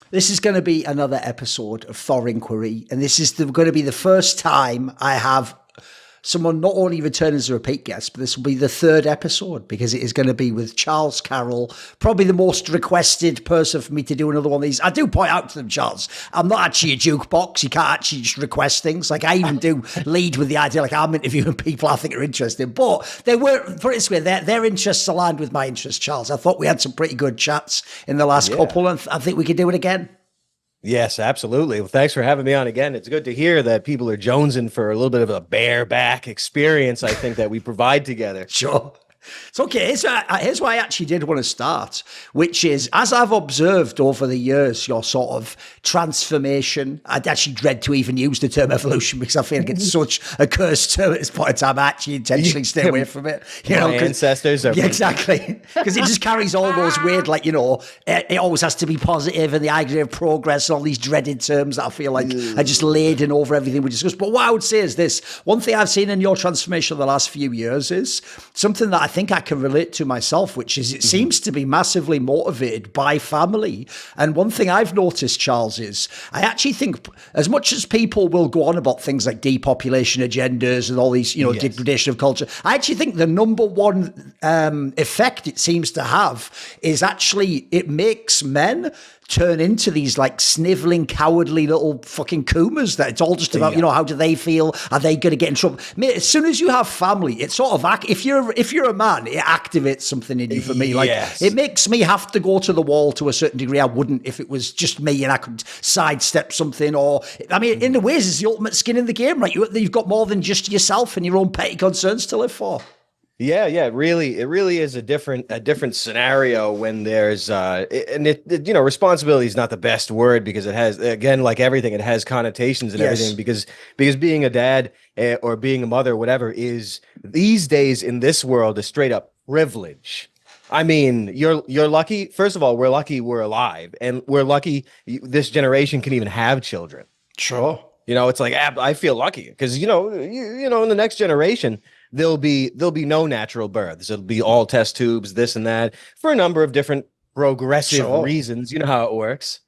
This is going to be another episode of Thorinquiry, and this is going to be the first time I have someone not only return as a repeat guest, but this will be the third episode because it is going to be with Charls Carroll, probably the most requested person for me to do another one of these. I do point out to them, Charles, I'm not actually a jukebox. You can't actually just request things. Like, I even do lead with the idea, like, I'm interviewing people I think are interesting, but they were, put it this way, their interests aligned with my interests, Charles. I thought we had some pretty good chats in the last couple, and I think we could do it again. Yes, absolutely. Well, thanks for having me on again. It's good to hear that people are jonesing for a little bit of a bareback experience, I think, that we provide together. Sure. It's okay. Here's why I actually did want to start, which is, as I've observed over the years, your sort of transformation. I'd actually dread to even use the term evolution because I feel like it's such a cursed term at this point in time. I actually intentionally stay away from it. Ancestors are... Yeah, exactly. Because it just carries all those weird, like, it always has to be positive and the idea of progress and all these dreaded terms that I feel like are just laden over everything we discussed. But what I would say is this. One thing I've seen in your transformation in the last few years is something that I think I can relate to myself, which is it seems to be massively motivated by family. And one thing I've noticed, Charles, is I actually think as much as people will go on about things like depopulation agendas and all these, degradation of culture, I actually think the number one effect it seems to have is actually it makes men turn into these like sniveling, cowardly little fucking coomers that it's all just about, how do they feel? Are they going to get in trouble? Mate, as soon as you have family, it's sort of, if you're a man, it activates something in you for me. Like, it makes me have to go to the wall to a certain degree I wouldn't if it was just me and I could sidestep something. Or, I mean, in the ways, it's the ultimate skin in the game, right? You've got more than just yourself and your own petty concerns to live for. Yeah, it really is a different scenario when there's responsibility is not the best word because it has, again, like everything, it has connotations and everything because being a dad or being a mother, whatever, is these days in this world a straight up privilege. I mean, you're lucky. First of all, we're lucky we're alive, and we're lucky this generation can even have children. Sure. It's like I feel lucky because in the next generation there'll be no natural births. It'll be all test tubes, this and that, for a number of different progressive reasons. You know how it works.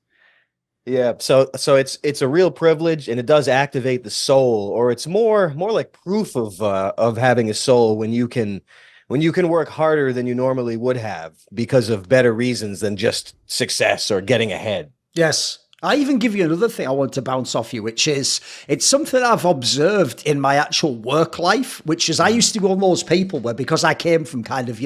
Yeah. So it's a real privilege, and it does activate the soul, or it's more like proof of having a soul when you can work harder than you normally would have because of better reasons than just success or getting ahead. Yes. I even give you another thing I want to bounce off you, which is it's something I've observed in my actual work life, which is I used to be one of those people where, because I came from kind of,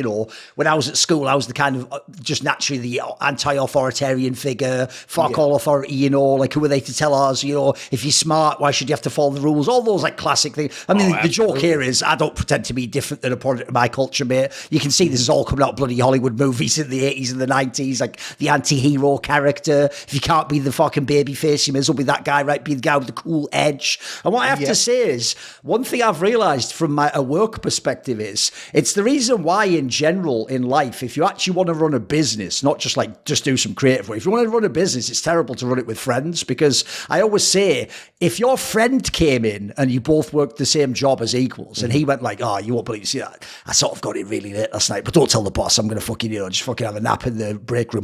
when I was at school, I was the kind of just naturally the anti-authoritarian figure, fuck all authority, like who are they to tell us, if you're smart, why should you have to follow the rules? All those like classic things. I mean, the joke here is I don't pretend to be different than a product of my culture, mate. You can see this is all coming out of bloody Hollywood movies in the 80s and the 90s, like the anti-hero character. If you can't be the fucking baby face, you may as well be that guy, right? Be the guy with the cool edge. And what I have to say is, one thing I've realized from a work perspective is, it's the reason why in general in life, if you actually want to run a business, not just do some creative work, if you want to run a business, it's terrible to run it with friends, because I always say, if your friend came in and you both worked the same job as equals, and he went like, oh, you won't believe, see that, I sort of got it really late last night, but don't tell the boss, I'm going to fucking, just fucking have a nap in the break room.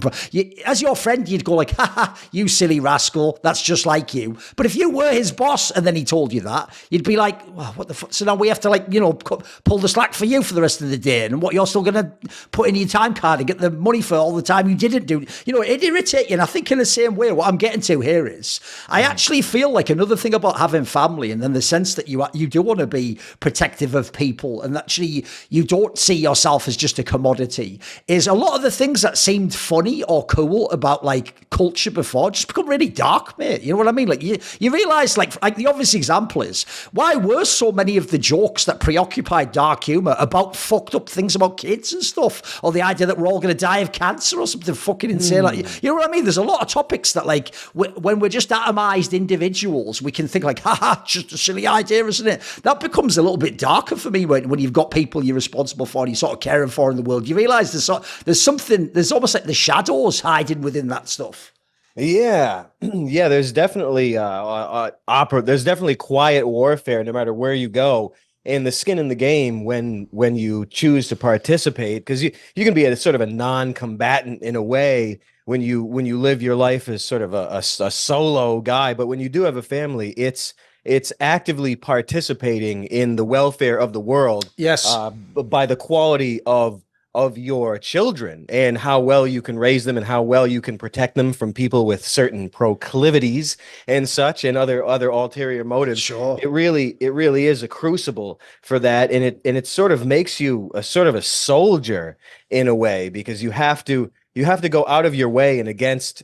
As your friend, you'd go like, haha, you silly rascal, that's just like you. But if you were his boss and then he told you that, you'd be like, well, what the fuck? So now we have to pull the slack for you for the rest of the day. And what, you're still going to put in your time card and get the money for all the time you didn't do. It irritates you. And I think in the same way, what I'm getting to here is, I actually feel like another thing about having family, and then the sense that you do want to be protective of people, and actually you don't see yourself as just a commodity, is a lot of the things that seemed funny or cool about like culture before just become really dark, mate. You know what I mean? Like you realize, like the obvious example is, why were so many of the jokes that preoccupied dark humor about fucked up things about kids and stuff, or the idea that we're all going to die of cancer or something fucking insane? Like, you know what I mean? There's a lot of topics that, like, when we're just atomized individuals, we can think like, haha, just a silly idea, isn't it? That becomes a little bit darker for me when you've got people you're responsible for and you're sort of caring for in the world. You realize there's almost like the shadows hiding within that stuff. Yeah. There's definitely there's definitely quiet warfare no matter where you go. and the skin in the game when you choose to participate, because you can be a sort of a non-combatant in a way when you live your life as sort of a solo guy, but when you do have a family, it's actively participating in the welfare of the world. Yes. By the quality of your children and how well you can raise them and how well you can protect them from people with certain proclivities and such and other ulterior motives. Sure. It really is a crucible for that, and it sort of makes you a sort of a soldier in a way, because you have to go out of your way and against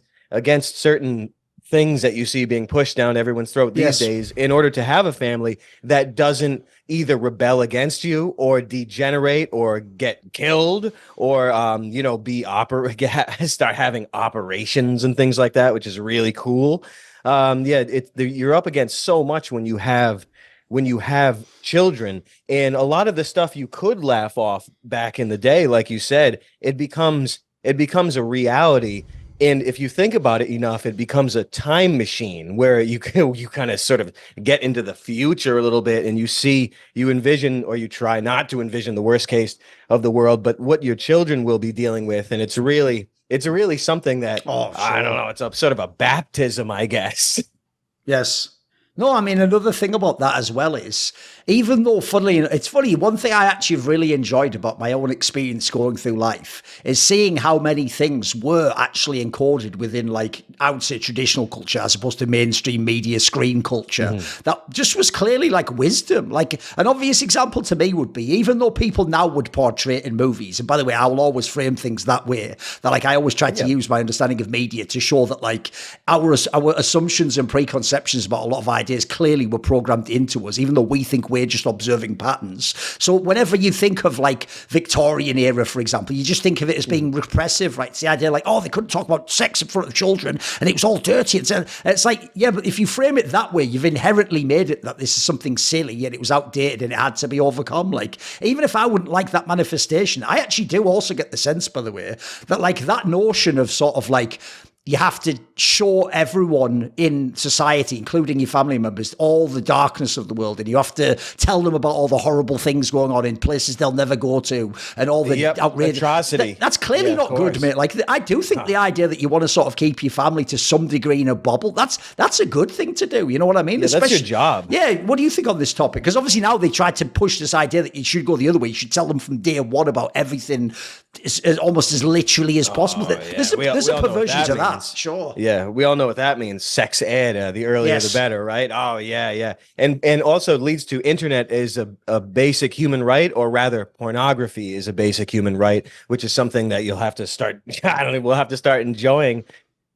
certain things that you see being pushed down everyone's throat these days in order to have a family that doesn't either rebel against you or degenerate or get killed or start having operations and things like that, which is really cool. You're up against so much when you have children, and a lot of the stuff you could laugh off back in the day, like you said, it becomes a reality. And if you think about it enough, it becomes a time machine where you kind of sort of get into the future a little bit, and you envision, or you try not to envision, the worst case of the world, but what your children will be dealing with. And it's really something that, I don't know, it's a sort of a baptism, I guess. Yes. No, I mean, another thing about that as well is, even though it's funny, one thing I actually really enjoyed about my own experience going through life is seeing how many things were actually encoded within, like, I would say traditional culture as opposed to mainstream media screen culture. That just was clearly like wisdom. Like, an obvious example to me would be, even though people now would portray it in movies, and by the way, I will always frame things that way, that like I always try to use my understanding of media to show that like our assumptions and preconceptions about a lot of ideas clearly were programmed into us, even though we think we're just observing patterns. So whenever you think of like Victorian era, for example, you just think of it as being repressive, right? It's the idea like, oh, they couldn't talk about sex in front of children and it was all dirty. It's like, yeah, but if you frame it that way, you've inherently made it that this is something silly and it was outdated and it had to be overcome. Like, even if I wouldn't like that manifestation, I actually do also get the sense, by the way, that like that notion of sort of like, you have to show everyone in society, including your family members, all the darkness of the world. And you have to tell them about all the horrible things going on in places they'll never go to and all the outrageous atrocity. That's clearly not good, mate. Like, I do think the idea that you want to sort of keep your family to some degree in a bubble, that's a good thing to do. You know what I mean? Yeah, that's your job. Yeah. What do you think on this topic? Because obviously now they try to push this idea that you should go the other way. You should tell them from day one about everything almost as literally as possible. There's a perversion to that. Sure. Yeah, we all know what that means. Sex ed, the earlier the better, right? Oh, yeah. And also leads to internet is a basic human right, or rather pornography is a basic human right, which is something that you'll have to start, we'll have to start enjoying.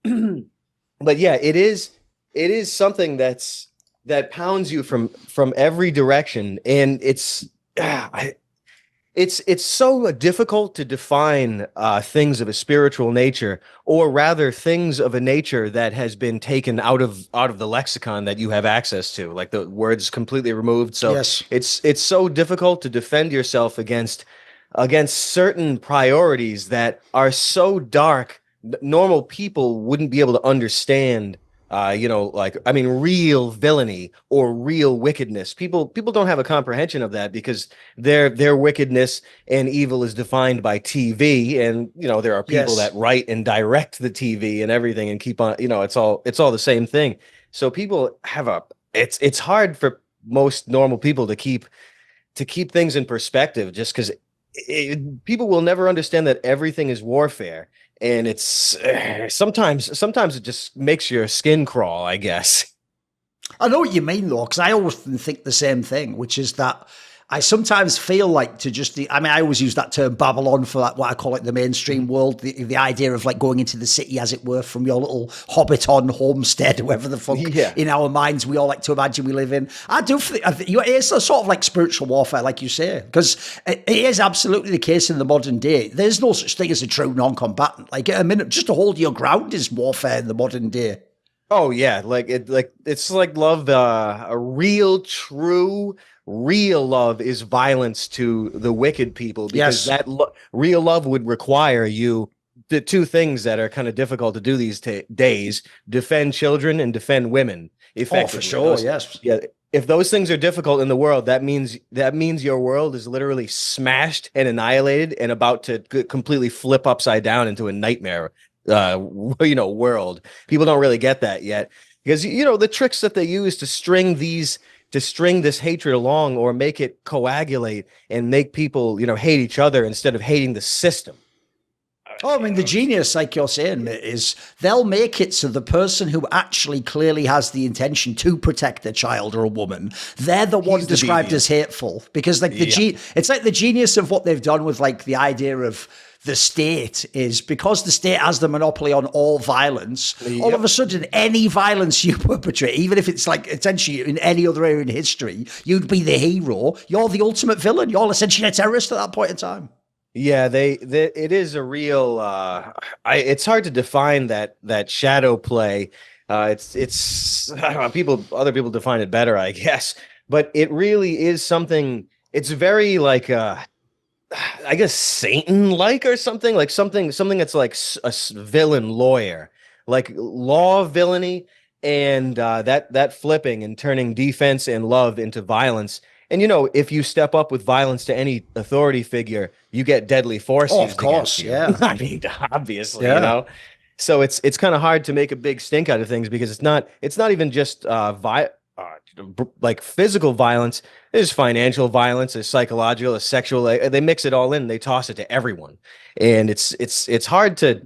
But yeah, it is something that pounds you from every direction. And it's so difficult to define things of a spiritual nature, or rather things of a nature that has been taken out of the lexicon that you have access to, like the words completely removed. So it's so difficult to defend yourself against certain priorities that are so dark, normal people wouldn't be able to understand. Real villainy or real wickedness. People don't have a comprehension of that, because their wickedness and evil is defined by TV, and there are people that write and direct the TV and everything, and keep on. It's all the same thing. So people have it's hard for most normal people to keep things in perspective, just because people will never understand that everything is warfare. And it's sometimes it just makes your skin crawl, I guess. I know what you mean, though, because I often think the same thing, which is that I sometimes feel like I always use that term Babylon for that, what I call it, the mainstream world, the idea of like going into the city, as it were, from your little Hobbiton homestead, whoever the fuck in our minds we all like to imagine we live in. I do think it's a sort of like spiritual warfare, like you say, because it is absolutely the case in the modern day. There's no such thing as a true non-combatant. Like, a minute, just to hold your ground is warfare in the modern day. Oh yeah, it's like love. A real, true, real love is violence to the wicked people, because that real love would require you the two things that are kind of difficult to do these days: defend children and defend women effectively. Oh, for sure, yes. Yeah, if those things are difficult in the world, that means your world is literally smashed and annihilated and about to completely flip upside down into a nightmare, world. People don't really get that yet because, the tricks that they use to string this hatred along or make it coagulate and make people, hate each other instead of hating the system. Oh, I mean, the genius, like you're saying, is they'll make it so the person who actually clearly has the intention to protect a child or a woman, they're the one described as hateful. Because like it's like the genius of what they've done with like the idea of the state is because the state has the monopoly on all violence, all of a sudden any violence you perpetrate, even if it's like essentially in any other area in history, you'd be the hero. You're the ultimate villain. You're essentially a terrorist at that point in time. Yeah, it is a real. It's hard to define that shadow play. It's I don't know, other people define it better, I guess. But it really is something. It's very like I guess Satan-like or something that's like a villain lawyer, like law villainy, and that flipping and turning defense and love into violence. And, if you step up with violence to any authority figure, you get deadly force. Oh, of course, yeah. I mean, obviously, So it's kind of hard to make a big stink out of things because it's not even just like physical violence. There's financial violence, there's psychological, there's sexual. They mix it all in. They toss it to everyone, and it's hard to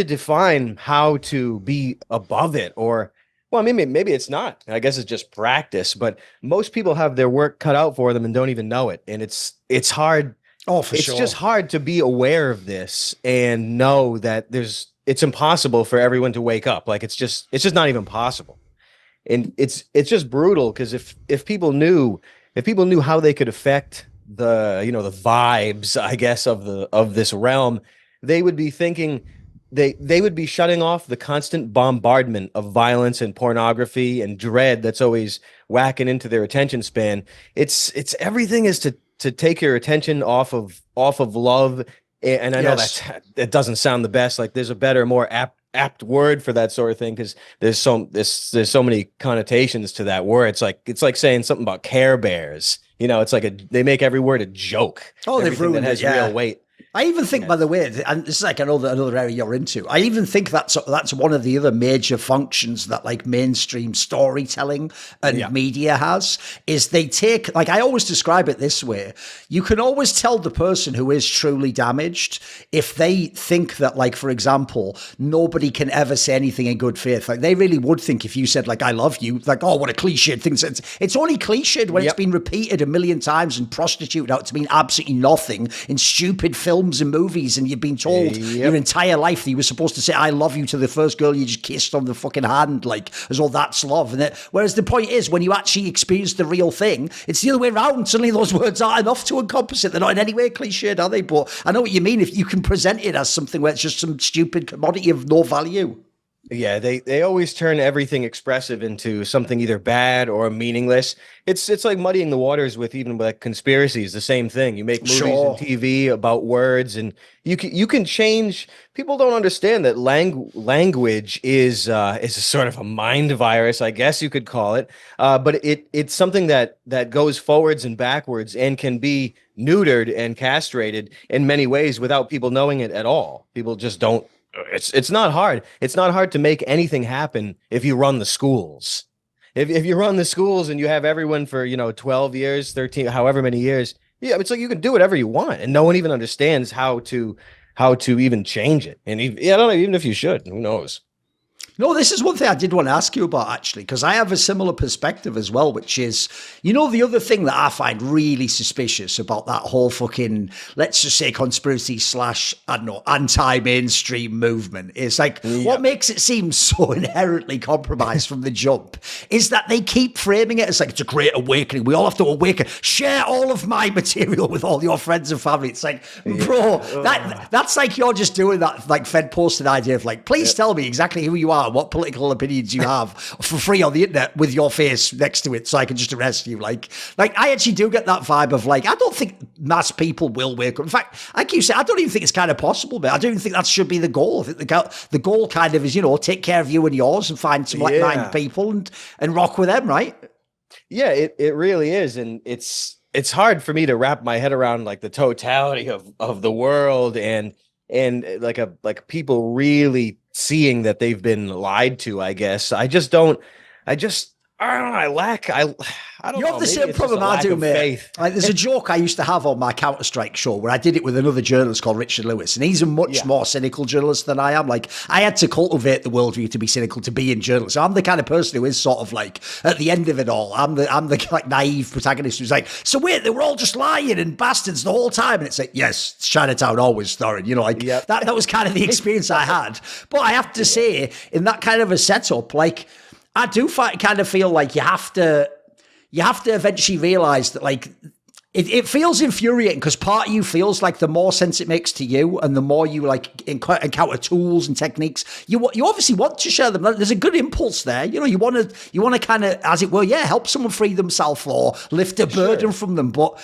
define how to be above it or. Well, I mean, maybe it's not. I guess it's just practice, but most people have their work cut out for them and don't even know it. And it's hard. Oh, for sure. It's just hard to be aware of this and know that it's impossible for everyone to wake up. Like it's just not even possible. And it's just brutal because if people knew how they could affect the vibes, I guess, of this realm, they would be thinking. They would be shutting off the constant bombardment of violence and pornography and dread that's always whacking into their attention span. It's everything is to take your attention off of love. And I know that doesn't sound the best. Like there's a better, more apt word for that sort of thing because there's so many connotations to that word. It's like saying something about Care Bears. It's like they make every word a joke. Oh, they've ruined that has real weight. I even think, by the way, and this is like another area you're into, I even think that's one of the other major functions that like mainstream storytelling and media has, is they take, like I always describe it this way, you can always tell the person who is truly damaged if they think that, like, for example, nobody can ever say anything in good faith. Like they really would think if you said like, I love you, like, oh, what a cliched thing. It's only cliched when it's been repeated a million times and prostituted out to mean absolutely nothing in stupid films and movies, and you've been told your entire life that you were supposed to say I love you to the first girl you just kissed on the fucking hand, like as all that's love. And whereas the point is, when you actually experience the real thing, it's the other way around. Suddenly those words aren't enough to encompass it. They're not in any way cliched, are they? But I know what you mean if you can present it as something where it's just some stupid commodity of no value. Yeah, they always turn everything expressive into something either bad or meaningless. It's like muddying the waters with even like conspiracies. The same thing. You make movies and TV about words, and you can change. People don't understand that language is a sort of a mind virus, I guess you could call it. But it's something that goes forwards and backwards and can be neutered and castrated in many ways without people knowing it at all. People just don't. It's not hard. It's not hard to make anything happen if you run the schools. If you run the schools and you have everyone for 12 years, 13, however many years, it's like you can do whatever you want, and no one even understands how to even change it. And I don't know, even if you should, who knows? No, this is one thing I did want to ask you about, actually, because I have a similar perspective as well, which is, the other thing that I find really suspicious about that whole fucking, let's just say conspiracy / I don't know, anti-mainstream movement is like, what makes it seem so inherently compromised from the jump is that they keep framing it as like, it's a great awakening. We all have to awaken. Share all of my material with all your friends and family. It's like, bro, that's like you're just doing that, like Fed posted idea of like, please tell me exactly who you are, what political opinions you have for free on the internet with your face next to it so I can just arrest you. Like I actually do get that vibe of like, I don't think mass people will wake up. In fact, like you said, I don't even think it's kind of possible, but I don't even think that should be the goal. I think the goal kind of is, take care of you and yours and find some like-minded people and rock with them, right? Yeah, it really is, and it's hard for me to wrap my head around like the totality of the world and like people really seeing that they've been lied to. I guess I don't know. I don't You know. have the Maybe same it's just a problem I lack do, of mate. faith. Like, there's a joke I used to have on my Counter-Strike show where I did it with another journalist called Richard Lewis, and he's a much more cynical journalist than I am. Like, I had to cultivate the worldview to be cynical to be in journalism. I'm the kind of person who is sort of like at the end of it all. I'm the like naive protagonist who's like, so wait, they were all just lying and bastards the whole time, and it's like, yes, it's Chinatown always, Thorin. You know, like that was kind of the experience I had. But I have to say, in that kind of a setup, like, I do kind of feel like you have to eventually realize that, like, it feels infuriating because part of you feels like the more sense it makes to you and the more you like encounter tools and techniques, you obviously want to share them. There's a good impulse there. You know, you want to kind of, as it were, help someone free themselves or lift a burden from them. But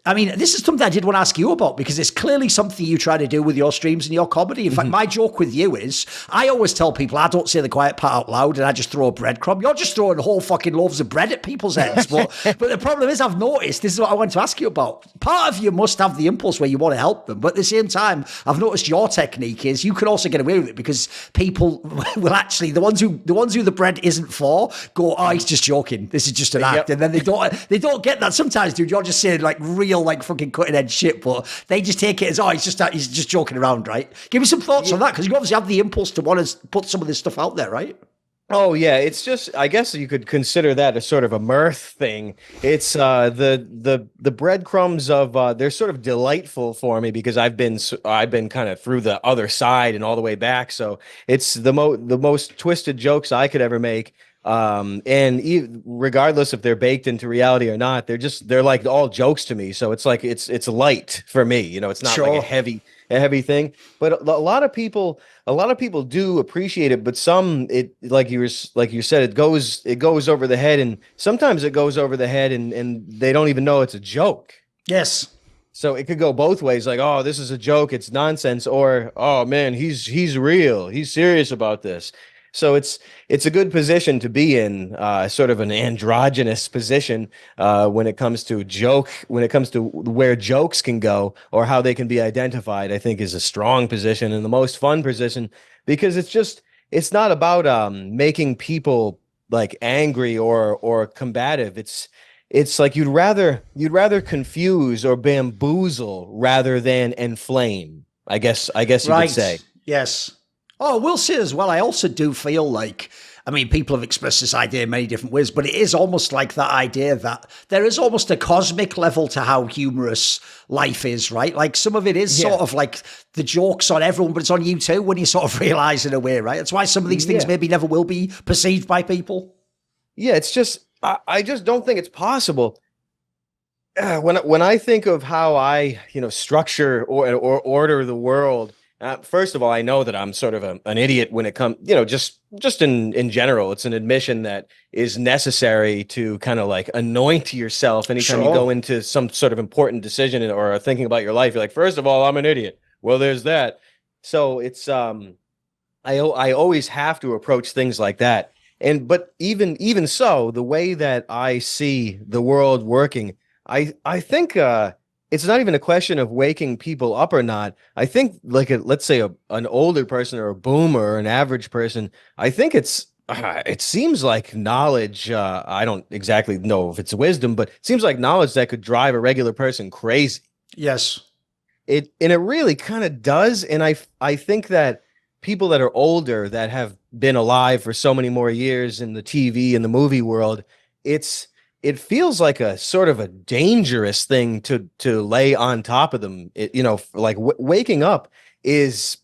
I mean, this is something I did want to ask you about because it's clearly something you try to do with your streams and your comedy. In fact, my joke with you is I always tell people I don't say the quiet part out loud and I just throw a breadcrumb. You're just throwing whole fucking loaves of bread at people's heads. But the problem is I've noticed, this is what I want to ask you about. Part of you must have the impulse where you want to help them. But at the same time, I've noticed your technique is you can also get away with it because people will actually, the ones who the bread isn't for go, oh, he's just joking. This is just an act. And then they don't get that. Sometimes, dude, you're just saying like real, like fucking cutting edge shit, but they just take it as, oh, he's just joking around, right? Give me some thoughts on that, because you obviously have the impulse to want to put some of this stuff out there, right? Oh yeah, it's just, I guess you could consider that a sort of a mirth thing. It's the breadcrumbs of they're sort of delightful for me because I've been kind of through the other side and all the way back. So it's the most twisted jokes I could ever make. Regardless if they're baked into reality or not, they're like all jokes to me. So it's like it's light for me. You know, it's not like a heavy thing. But a lot of people do appreciate it. But some, it like you said, it goes over the head, and sometimes it goes over the head, and they don't even know it's a joke. Yes. So it could go both ways. Like, oh, this is a joke, it's nonsense, or oh man, he's real, he's serious about this. So it's a good position to be in, sort of an androgynous position when it comes to where jokes can go or how they can be identified. I think is a strong position and the most fun position because it's not about making people like angry or combative. It's like you'd rather confuse or bamboozle rather than inflame. I guess you could say. Yes. Oh, we'll see as well. I also do feel like, I mean, people have expressed this idea in many different ways, but it is almost like that idea that there is almost a cosmic level to how humorous life is, right? Like some of it is sort of like the joke's on everyone, but it's on you too when you sort of realize in a way, right? That's why some of these things maybe never will be perceived by people. Yeah, it's just, I just don't think it's possible. When I think of how I, structure or order the world, first of all, I know that I'm sort of an idiot when it comes, just in general. It's an admission that is necessary to kind of like anoint yourself anytime you go into some sort of important decision or thinking about your life. You're like, first of all, I'm an idiot. Well, there's that. So it's I always have to approach things like that. But even so, the way that I see the world working, I think it's not even a question of waking people up or not. I think like let's say an older person or a boomer or an average person, I think it seems like knowledge. I don't exactly know if it's wisdom, but it seems like knowledge that could drive a regular person crazy. Yes. It really kind of does. And I think that people that are older that have been alive for so many more years in the TV and the movie world, it feels like a sort of a dangerous thing to lay on top of them. Waking up is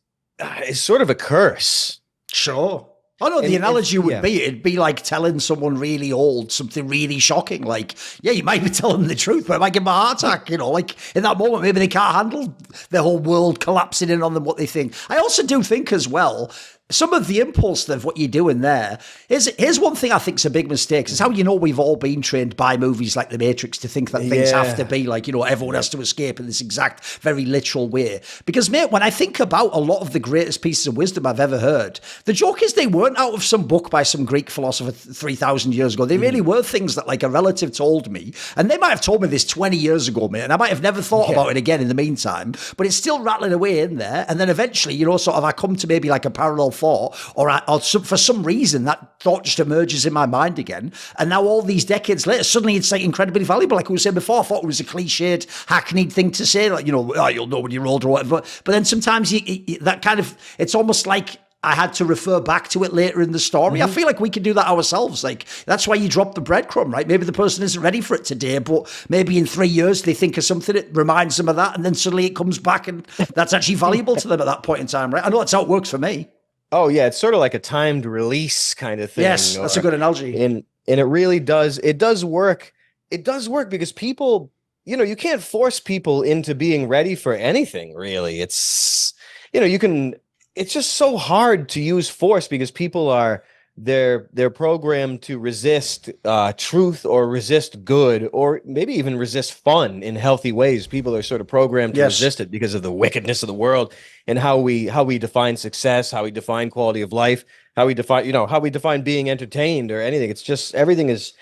sort of a curse. Sure. Oh no, the analogy would be, it'd be like telling someone really old something really shocking. Like, yeah, you might be telling them the truth, but it might give them a heart attack, like in that moment, maybe they can't handle the whole world collapsing in on them, what they think. I also do think as well, some of the impulse of what you're doing there here's one thing I think is a big mistake. It's how we've all been trained by movies like The Matrix to think that things have to be like, everyone has to escape in this exact, very literal way. Because, mate, when I think about a lot of the greatest pieces of wisdom I've ever heard, the joke is they weren't out of some book by some Greek philosopher 3,000 years ago. They really were things that, like, a relative told me. And they might have told me this 20 years ago, mate, and I might have never thought about it again in the meantime. But it's still rattling away in there. And then eventually, sort of I come to maybe like a parallel thought, or for some reason that thought just emerges in my mind again. And now all these decades later, suddenly it's like incredibly valuable. Like I was saying before, I thought it was a cliched, hackneyed thing to say, like, you'll know when you're older or whatever. But then sometimes that kind of, it's almost like I had to refer back to it later in the story. I feel like we can do that ourselves. Like, that's why you drop the breadcrumb, right? Maybe the person isn't ready for it today, but maybe in 3 years they think of something, it reminds them of that, and then suddenly it comes back and that's actually valuable to them at that point in time, right? I know that's how it works for me. Oh yeah, it's sort of like a timed release kind of thing. Yes, that's a good analogy. And it really does. It does work. It does work because people, you can't force people into being ready for anything, really. It's, it's just so hard to use force because people they're programmed to resist truth or resist good or maybe even resist fun in healthy ways. People are sort of programmed to resist it because of the wickedness of the world and how we define success, how we define quality of life, how we define being entertained or anything. It's just everything is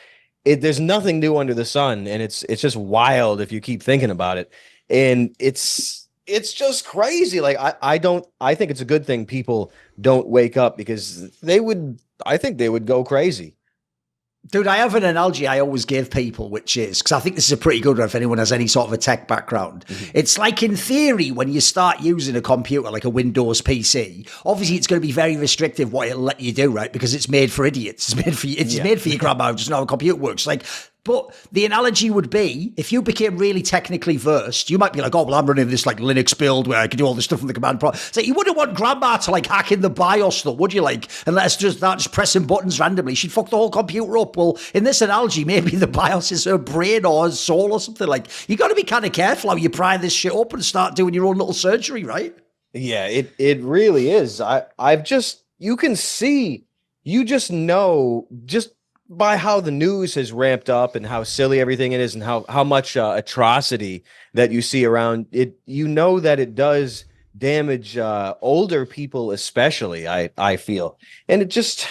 there's nothing new under the sun, and it's just wild if you keep thinking about it. And it's just crazy. Like I think it's a good thing people don't wake up because I think they would go crazy. Dude, I have an analogy I always give people, which is, because I think this is a pretty good one if anyone has any sort of a tech background. It's like, in theory, when you start using a computer like a Windows PC, obviously it's going to be very restrictive what it'll let you do, right? Because it's made for idiots. It's made for your grandma who doesn't know how a computer works. Like, but the analogy would be, if you became really technically versed, you might be like, oh, well, I'm running this like Linux build where I can do all this stuff from the command prompt. So you wouldn't want grandma to like hack in the BIOS though, would you? Like, and let us just pressing buttons randomly. She'd fuck the whole computer up. Well, in this analogy, maybe the BIOS is her brain or her soul or something. Like, you got to be kind of careful how you pry this shit up and start doing your own little surgery, right? Yeah, it really is. You can see, you just know, just by how the news has ramped up and how silly everything it is and how much atrocity that you see around it, that it does damage older people especially, I feel. And it just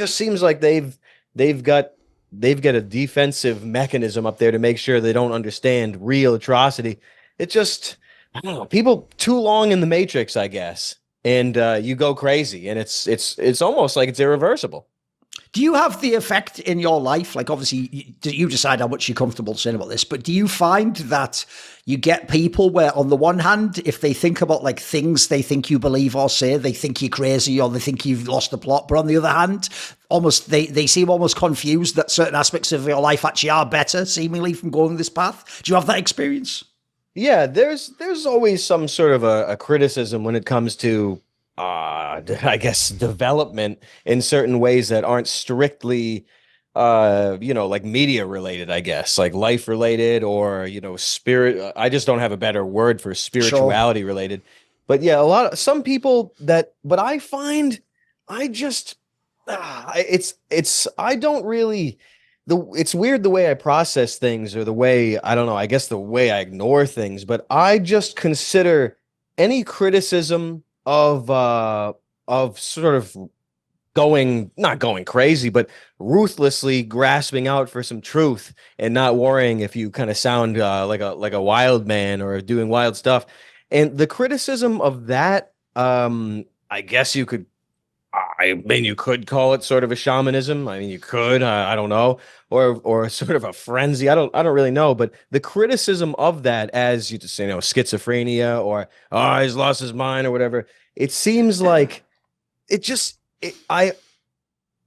seems like they've got a defensive mechanism up there to make sure they don't understand real atrocity. It just, I don't know, people too long in the Matrix, I guess, and you go crazy, and it's almost like it's irreversible. Do you have the effect in your life? Like, obviously, you decide how much you're comfortable saying about this, but do you find that you get people where, on the one hand, if they think about like things they think you believe or say, they think you're crazy or they think you've lost the plot, but on the other hand, almost they seem almost confused that certain aspects of your life actually are better, seemingly, from going this path? Do you have that experience? Yeah, there's always some sort of a criticism when it comes to I guess development in certain ways that aren't strictly like media related, I guess, like life related or spirit. I just don't have a better word for spirituality related. But yeah, some people but I find it's weird the way I process things, or the way, I don't know, I guess the way I ignore things, but I just consider any criticism of sort of not going crazy, but ruthlessly grasping out for some truth and not worrying if you kind of sound like a wild man or doing wild stuff. And the criticism of that, I guess you could call it sort of a shamanism. I mean, you could, I don't know, or sort of a frenzy. I don't really know. But the criticism of that, as you just schizophrenia or he's lost his mind or whatever, it seems like I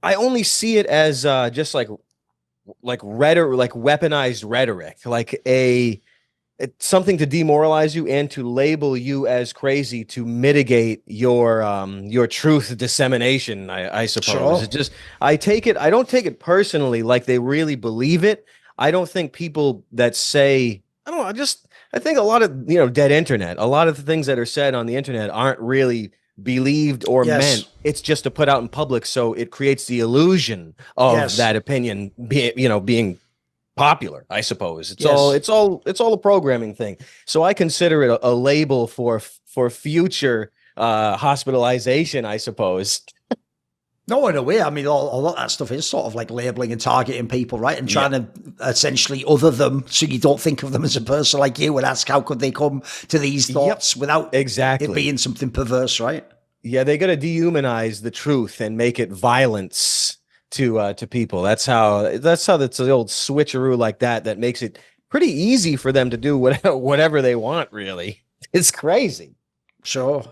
only see it as just like rhetoric, like weaponized rhetoric, like it's something to demoralize you and to label you as crazy to mitigate your truth dissemination, I suppose. Sure. I don't take it personally, like they really believe it. I don't think people that say, I don't know, I think a lot of, dead internet, a lot of the things that are said on the internet aren't really believed or meant. It's just to put out in public, so it creates the illusion of that opinion being popular. I suppose it's all a programming thing. So I consider it a label for future hospitalization, I suppose. No, in a way, I mean, all that stuff is sort of like labeling and targeting people, right? And trying to essentially other them so you don't think of them as a person like you and ask how could they come to these thoughts without it being something perverse, right? Yeah, they got to dehumanize the truth and make it violence to people. That's how that's the old switcheroo like that makes it pretty easy for them to do whatever they want, really. It's crazy. Sure.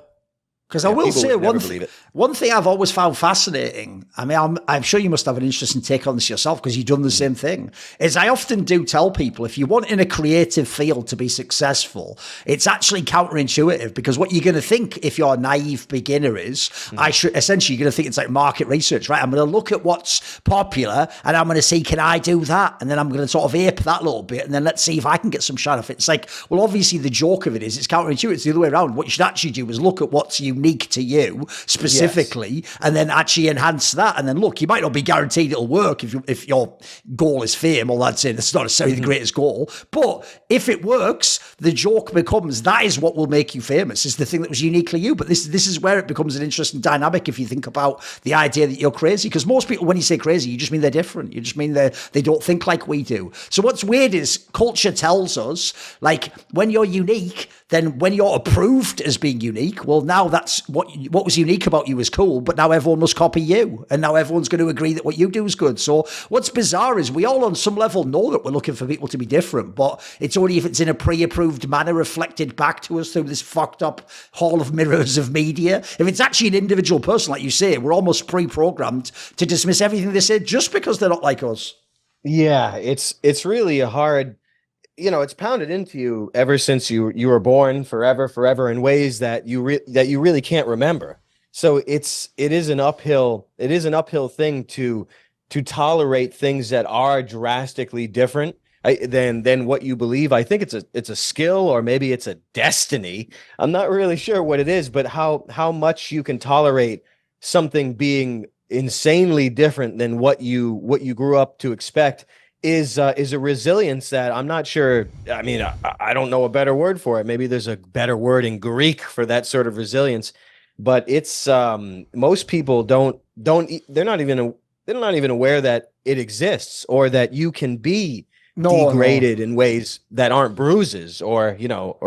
Because I will say one thing I've always found fascinating, I mean, I'm sure you must have an interesting take on this yourself because you've done the same thing, is I often do tell people if you want in a creative field to be successful, it's actually counterintuitive because what you're going to think if you're a naive beginner is, essentially you're going to think it's like market research, right? I'm going to look at what's popular and I'm going to see, can I do that? And then I'm going to sort of ape that a little bit and then let's see if I can get some shine off it. It's like, well, obviously the joke of it is it's counterintuitive. It's the other way around. What you should actually do is look at what's unique to you specifically and then actually enhance that. And then look, you might not be guaranteed it'll work if your goal is fame, or that's it. It's not necessarily the greatest goal. But if it works, the joke becomes that is what will make you famous, is the thing that was uniquely you. But this is where it becomes an interesting dynamic if you think about the idea that you're crazy. Because most people, when you say crazy, you just mean they're different. You just mean they don't think like we do. So what's weird is culture tells us, like, when you're unique, then when you're approved as being unique, well, now that's what was unique about you is cool, but now everyone must copy you. And now everyone's going to agree that what you do is good. So what's bizarre is we all on some level know that we're looking for people to be different, but it's only if it's in a pre-approved manner reflected back to us through this fucked up hall of mirrors of media. If it's actually an individual person, like you say, we're almost pre-programmed to dismiss everything they say just because they're not like us. Yeah, it's really a hard, it's pounded into you ever since you were born, forever in ways that you really can't remember. So it is an uphill thing to tolerate things that are drastically different than what you believe. I think it's a skill, or maybe it's a destiny. I'm not really sure what it is, but how much you can tolerate something being insanely different than what you grew up to expect is a resilience that I'm not sure. I mean, I don't know a better word for it. Maybe there's a better word in Greek for that sort of resilience, but it's most people they're not even aware that it exists, or that you can be degraded in ways that aren't bruises or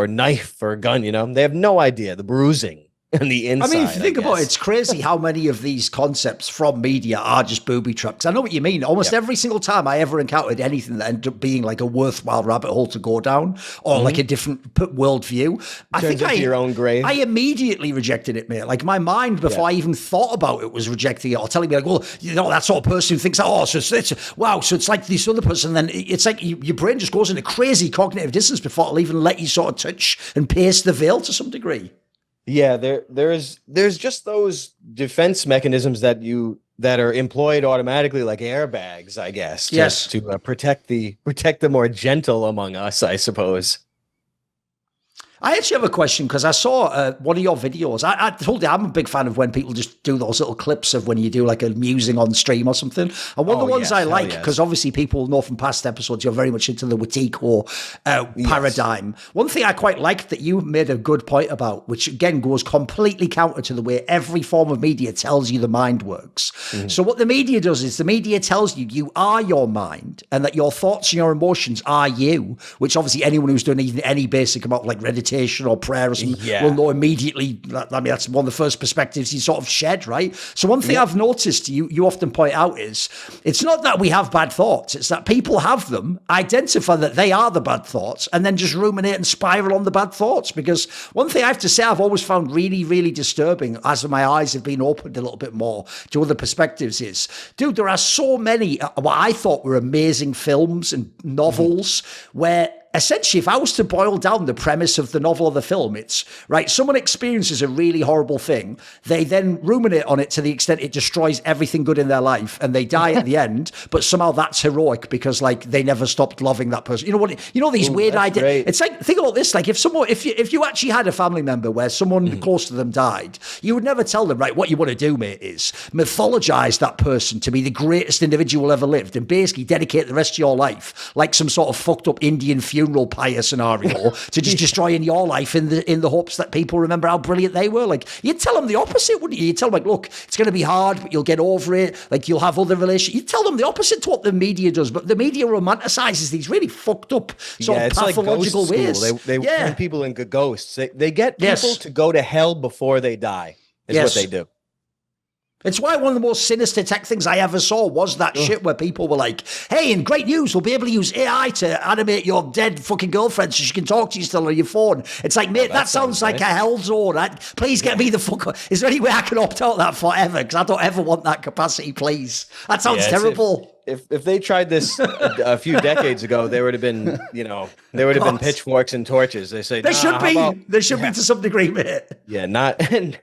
knife or gun. They have no idea the bruising and the inside. I mean, if you think about it, it's crazy how many of these concepts from media are just booby traps. I know what you mean. Almost every single time I ever encountered anything that ended up being like a worthwhile rabbit hole to go down, or like a different worldview, I think your own grave. I immediately rejected it, mate. Like my mind, before I even thought about it, was rejecting it or telling me like, well, that sort of person who thinks, so it's like this other person. Then it's like your brain just goes into crazy cognitive dissonance before it'll even let you sort of touch and pierce the veil to some degree. Yeah, there's just those defense mechanisms that are employed automatically, like airbags, I guess, to protect the more gentle among us, I suppose. I actually have a question, because I saw one of your videos. I told you I'm a big fan of when people just do those little clips of when you do like a musing on stream or something. And one of the ones I like, because obviously people know from past episodes you're very much into the Witchcraft paradigm. One thing I quite liked that you made a good point about, which again goes completely counter to the way every form of media tells you the mind works. So what the media does is the media tells you you are your mind, and that your thoughts and your emotions are you, which obviously anyone who's done even any basic amount of like meditation or prayer or something will know immediately. I mean, that's one of the first perspectives you sort of shed, right? So one thing I've noticed you often point out is it's not that we have bad thoughts, it's that people have them, identify that they are the bad thoughts, and then just ruminate and spiral on the bad thoughts. Because one thing I have to say I've always found really, really disturbing as my eyes have been opened a little bit more to other perspectives is, dude, there are so many what I thought were amazing films and novels where essentially, if I was to boil down the premise of the novel or the film, it's right. Someone experiences a really horrible thing. They then ruminate on it to the extent it destroys everything good in their life, and they die at the end. But somehow that's heroic because like they never stopped loving that person. You know what? You know these weird ideas. It's like, think about this. Like if you actually had a family member where someone close to them died, you would never tell them, right, what you want to do, mate, is mythologize that person to be the greatest individual ever lived and basically dedicate the rest of your life like some sort of fucked up Indian funeral pyre scenario to just destroying your life in the hopes that people remember how brilliant they were. Like, you'd tell them the opposite, wouldn't you? You'd tell them, like, look, it's going to be hard, but you'll get over it. Like, you'll have other relations. You'd tell them the opposite to what the media does, but the media romanticizes these really fucked up sort of pathological like ways. They turn people into ghosts. They get people to go to hell before they die is what they do. It's why one of the most sinister tech things I ever saw was that shit where people were like, hey, in great news, we'll be able to use AI to animate your dead fucking girlfriend so she can talk to you still on your phone. It's like, mate, that sounds like a hell zone. Please get me the fuck. Is there any way I can opt out of that forever? Because I don't ever want that capacity, please. That sounds terrible. If they tried this a few decades ago, there would have been, there would have been pitchforks and torches. They say there should be to some degree, mate. Yeah, not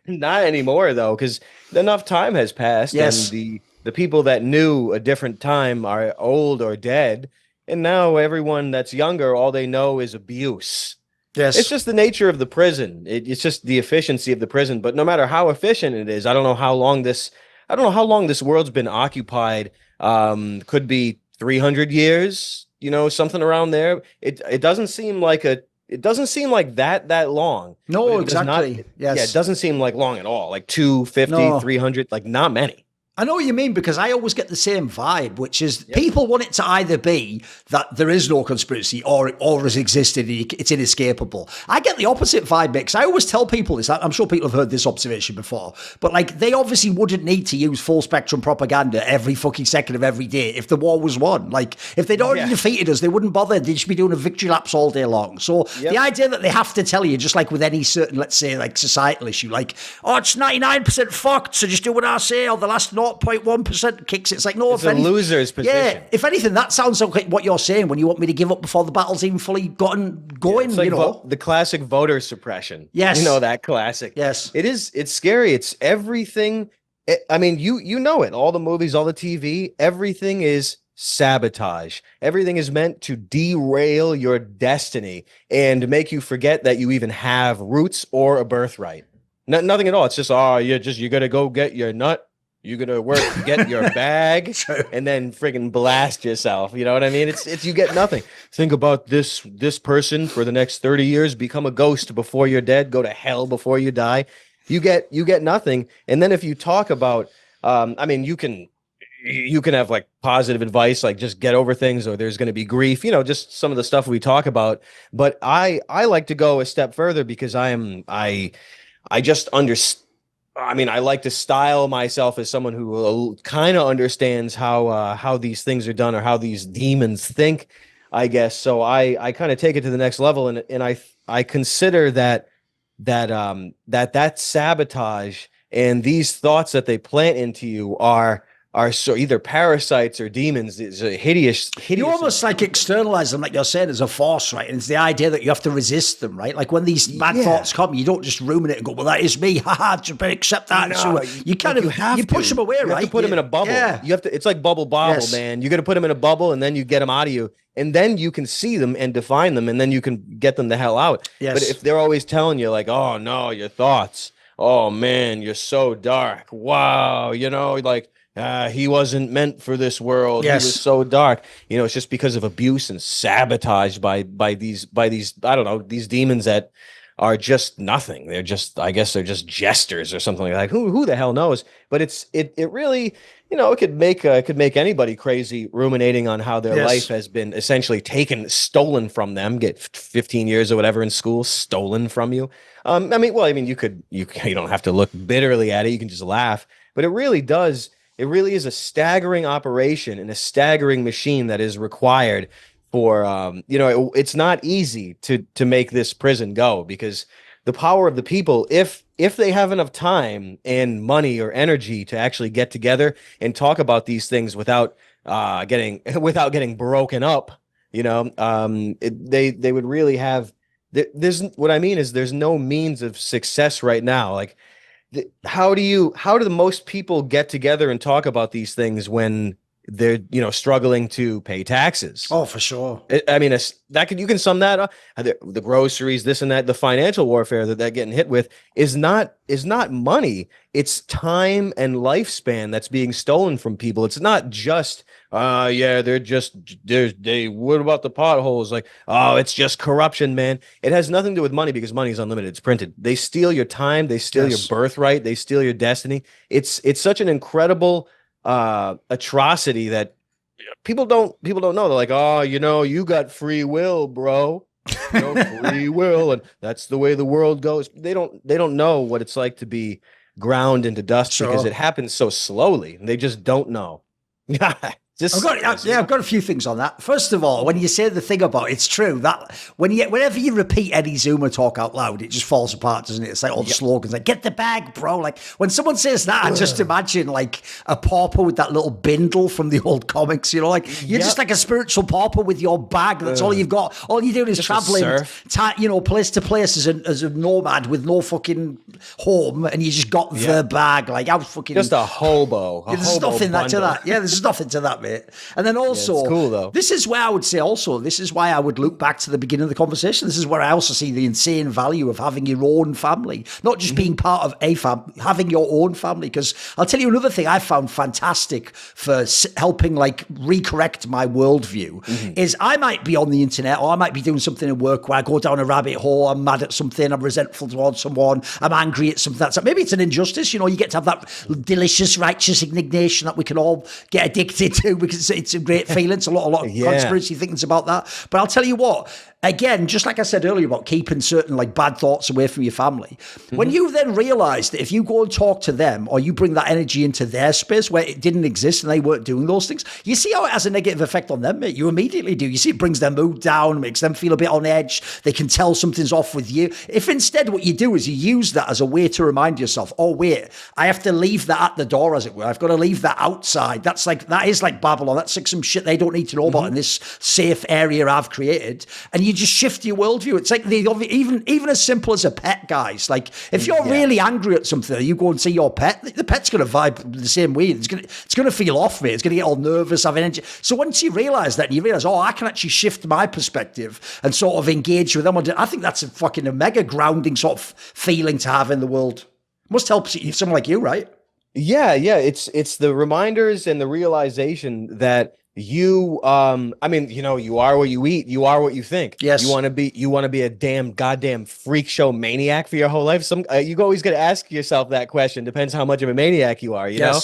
anymore though, because enough time has passed, and the people that knew a different time are old or dead, and now everyone that's younger, all they know is abuse. Yes, it's just the nature of the prison. It's just the efficiency of the prison. But no matter how efficient it is, I don't know how long this world's been occupied. Could be 300 years, something around there. It doesn't seem like that long. No, exactly. Yeah, it doesn't seem like long at all. Like 250, 300, like not many. I know what you mean, because I always get the same vibe, which is people want it to either be that there is no conspiracy or has existed, it's inescapable. I get the opposite vibe, because I always tell people this. I'm sure people have heard this observation before, but like they obviously wouldn't need to use full spectrum propaganda every fucking second of every day if the war was won. Like if they'd already defeated us, they wouldn't bother. They'd just be doing a victory laps all day long. So the idea that they have to tell you, just like with any certain, let's say, like societal issue, like, oh, it's 99% fucked, so just do what I say, or the last 0.1% kicks. It's like, no, it's a loser's position. Yeah, if anything, that sounds like what you're saying when you want me to give up before the battle's even fully gotten going. It's like the classic voter suppression. Yes, that classic. Yes, it is. It's scary. It's everything. I mean, you know it. All the movies, all the TV, everything is sabotage. Everything is meant to derail your destiny and make you forget that you even have roots or a birthright. Nothing at all. It's just, you gotta go get your nut. You're gonna work, get your bag, and then friggin' blast yourself. You know what I mean? It's you get nothing. Think about this person for the next 30 years, become a ghost before you're dead, go to hell before you die. You get nothing. And then if you talk about, you can have like positive advice, like just get over things, or there's going to be grief, just some of the stuff we talk about. But I like to go a step further, because I just understand. I like to style myself as someone who kind of understands how these things are done, or how these demons think, I guess. So I kind of take it to the next level, and I consider that sabotage and these thoughts that they plant into you are so either parasites or demons. It's a hideous. You almost like externalize them, like you're saying, as a force, right? And it's the idea that you have to resist them, right? Like when these bad thoughts come, you don't just ruminate and go, well, that is me, haha, just accept that. No, so you kind of you push them away, right? You have to put them in a bubble. Yeah. You have to. It's like bubble, man. You got to put them in a bubble, and then you get them out of you, and then you can see them and define them, and then you can get them the hell out. Yes. But if they're always telling you like, oh no, your thoughts, oh man, you're so dark. Wow, like. He wasn't meant for this world. Yes. He was so dark. It's just because of abuse and sabotage by these I don't know, these demons that are just nothing. They're just, I guess they're just jesters or something like that. Who the hell knows? But it really, it could make anybody crazy, ruminating on how their life has been essentially stolen from them. Get 15 years or whatever in school stolen from you. You don't have to look bitterly at it. You can just laugh. But it really does. It really is a staggering operation and a staggering machine that is required for, it's not easy to make this prison go, because the power of the people, if they have enough time and money or energy to actually get together and talk about these things without getting broken up, They would really have. There's what I mean is there's no means of success right now. Like, how do the most people get together and talk about these things when they're struggling to pay taxes? Oh, for sure. I mean, you can sum that up. The groceries, this and that, the financial warfare that they're getting hit with is not money. It's time and lifespan that's being stolen from people. It's not just what about the potholes? Like, oh, it's just corruption, man. It has nothing to do with money because money is unlimited. It's printed. They steal your time. They steal your birthright. They steal your destiny. It's such an incredible atrocity that people don't know. They're like, oh, you got free will, bro. Free will, and that's the way the world goes. They don't know what it's like to be ground into dust because it happens so slowly. They just don't know. I've got a few things on that. First of all, when you say the thing about it's true that whenever you repeat any Zoomer talk out loud, it just falls apart, doesn't it? It's like all the slogans like "get the bag, bro." Like when someone says that, I just imagine like a pauper with that little bindle from the old comics. You're just like a spiritual pauper with your bag. That's all you've got. All you're doing is traveling, place to place as a nomad with no fucking home, and you just got the bag. Like how fucking just a hobo. There's nothing to that. Yeah, there's nothing to that. And then also, it's cool, though. This is where I would say also, this is why I would look back to the beginning of the conversation. This is where I also see the insane value of having your own family, not just being part of a family, having your own family. Because I'll tell you another thing I found fantastic for helping like recorrect my worldview is I might be on the internet or I might be doing something at work where I go down a rabbit hole, I'm mad at something, I'm resentful towards someone, I'm angry at something. Maybe it's an injustice, you get to have that delicious, righteous indignation that we can all get addicted to because it's a great feeling. It's a lot of conspiracy thinkings about that. But I'll tell you what, again, just like I said earlier about keeping certain like bad thoughts away from your family, when you then realize that if you go and talk to them or you bring that energy into their space where it didn't exist and they weren't doing those things, you see how it has a negative effect on them, mate. You immediately do. You see it brings their mood down, makes them feel a bit on edge. They can tell something's off with you. If instead what you do is you use that as a way to remind yourself, oh wait, I have to leave that at the door, as it were. I've got to leave that outside. That is like Babylon. That's like some shit they don't need to know about in this safe area I've created. And you just shift your worldview. It's like even as simple as a pet, guys. Like if you're really angry at something, you go and see your pet, the pet's going to vibe the same way. It's going to feel off, mate. It's going to get all nervous, have energy. So once you realize that, and you realize, oh, I can actually shift my perspective and sort of engage with them. I think that's a mega grounding sort of feeling to have in the world. Must help someone like you, right? Yeah. It's the reminders and the realization that you you are what you eat, you are what you think. Yes. You want to be a damn goddamn freak show maniac for your whole life. You always got to ask yourself that question. Depends how much of a maniac you are, you know?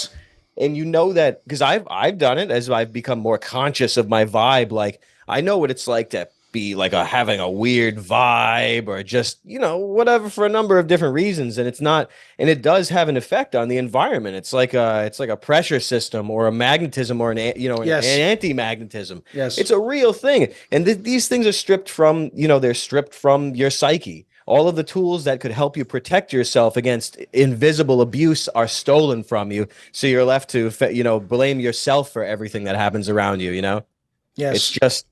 And you know that because I've done it as I've become more conscious of my vibe. Like I know what it's like to be like having a weird vibe or just whatever for a number of different reasons, and it does have an effect on the environment. It's like a pressure system or a magnetism or an anti-magnetism. Yes, it's a real thing, and these things are stripped from they're stripped from your psyche. All of the tools that could help you protect yourself against invisible abuse are stolen from you, so you're left to blame yourself for everything that happens around you. Yes, it's just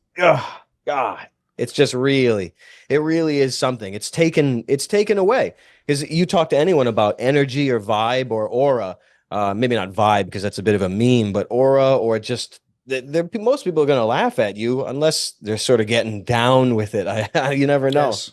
God, it's just it really is something. It's taken away. Because you talk to anyone about energy or vibe or aura, maybe not vibe because that's a bit of a meme, but aura or just most people are going to laugh at you unless they're sort of getting down with it. You never know. Yes.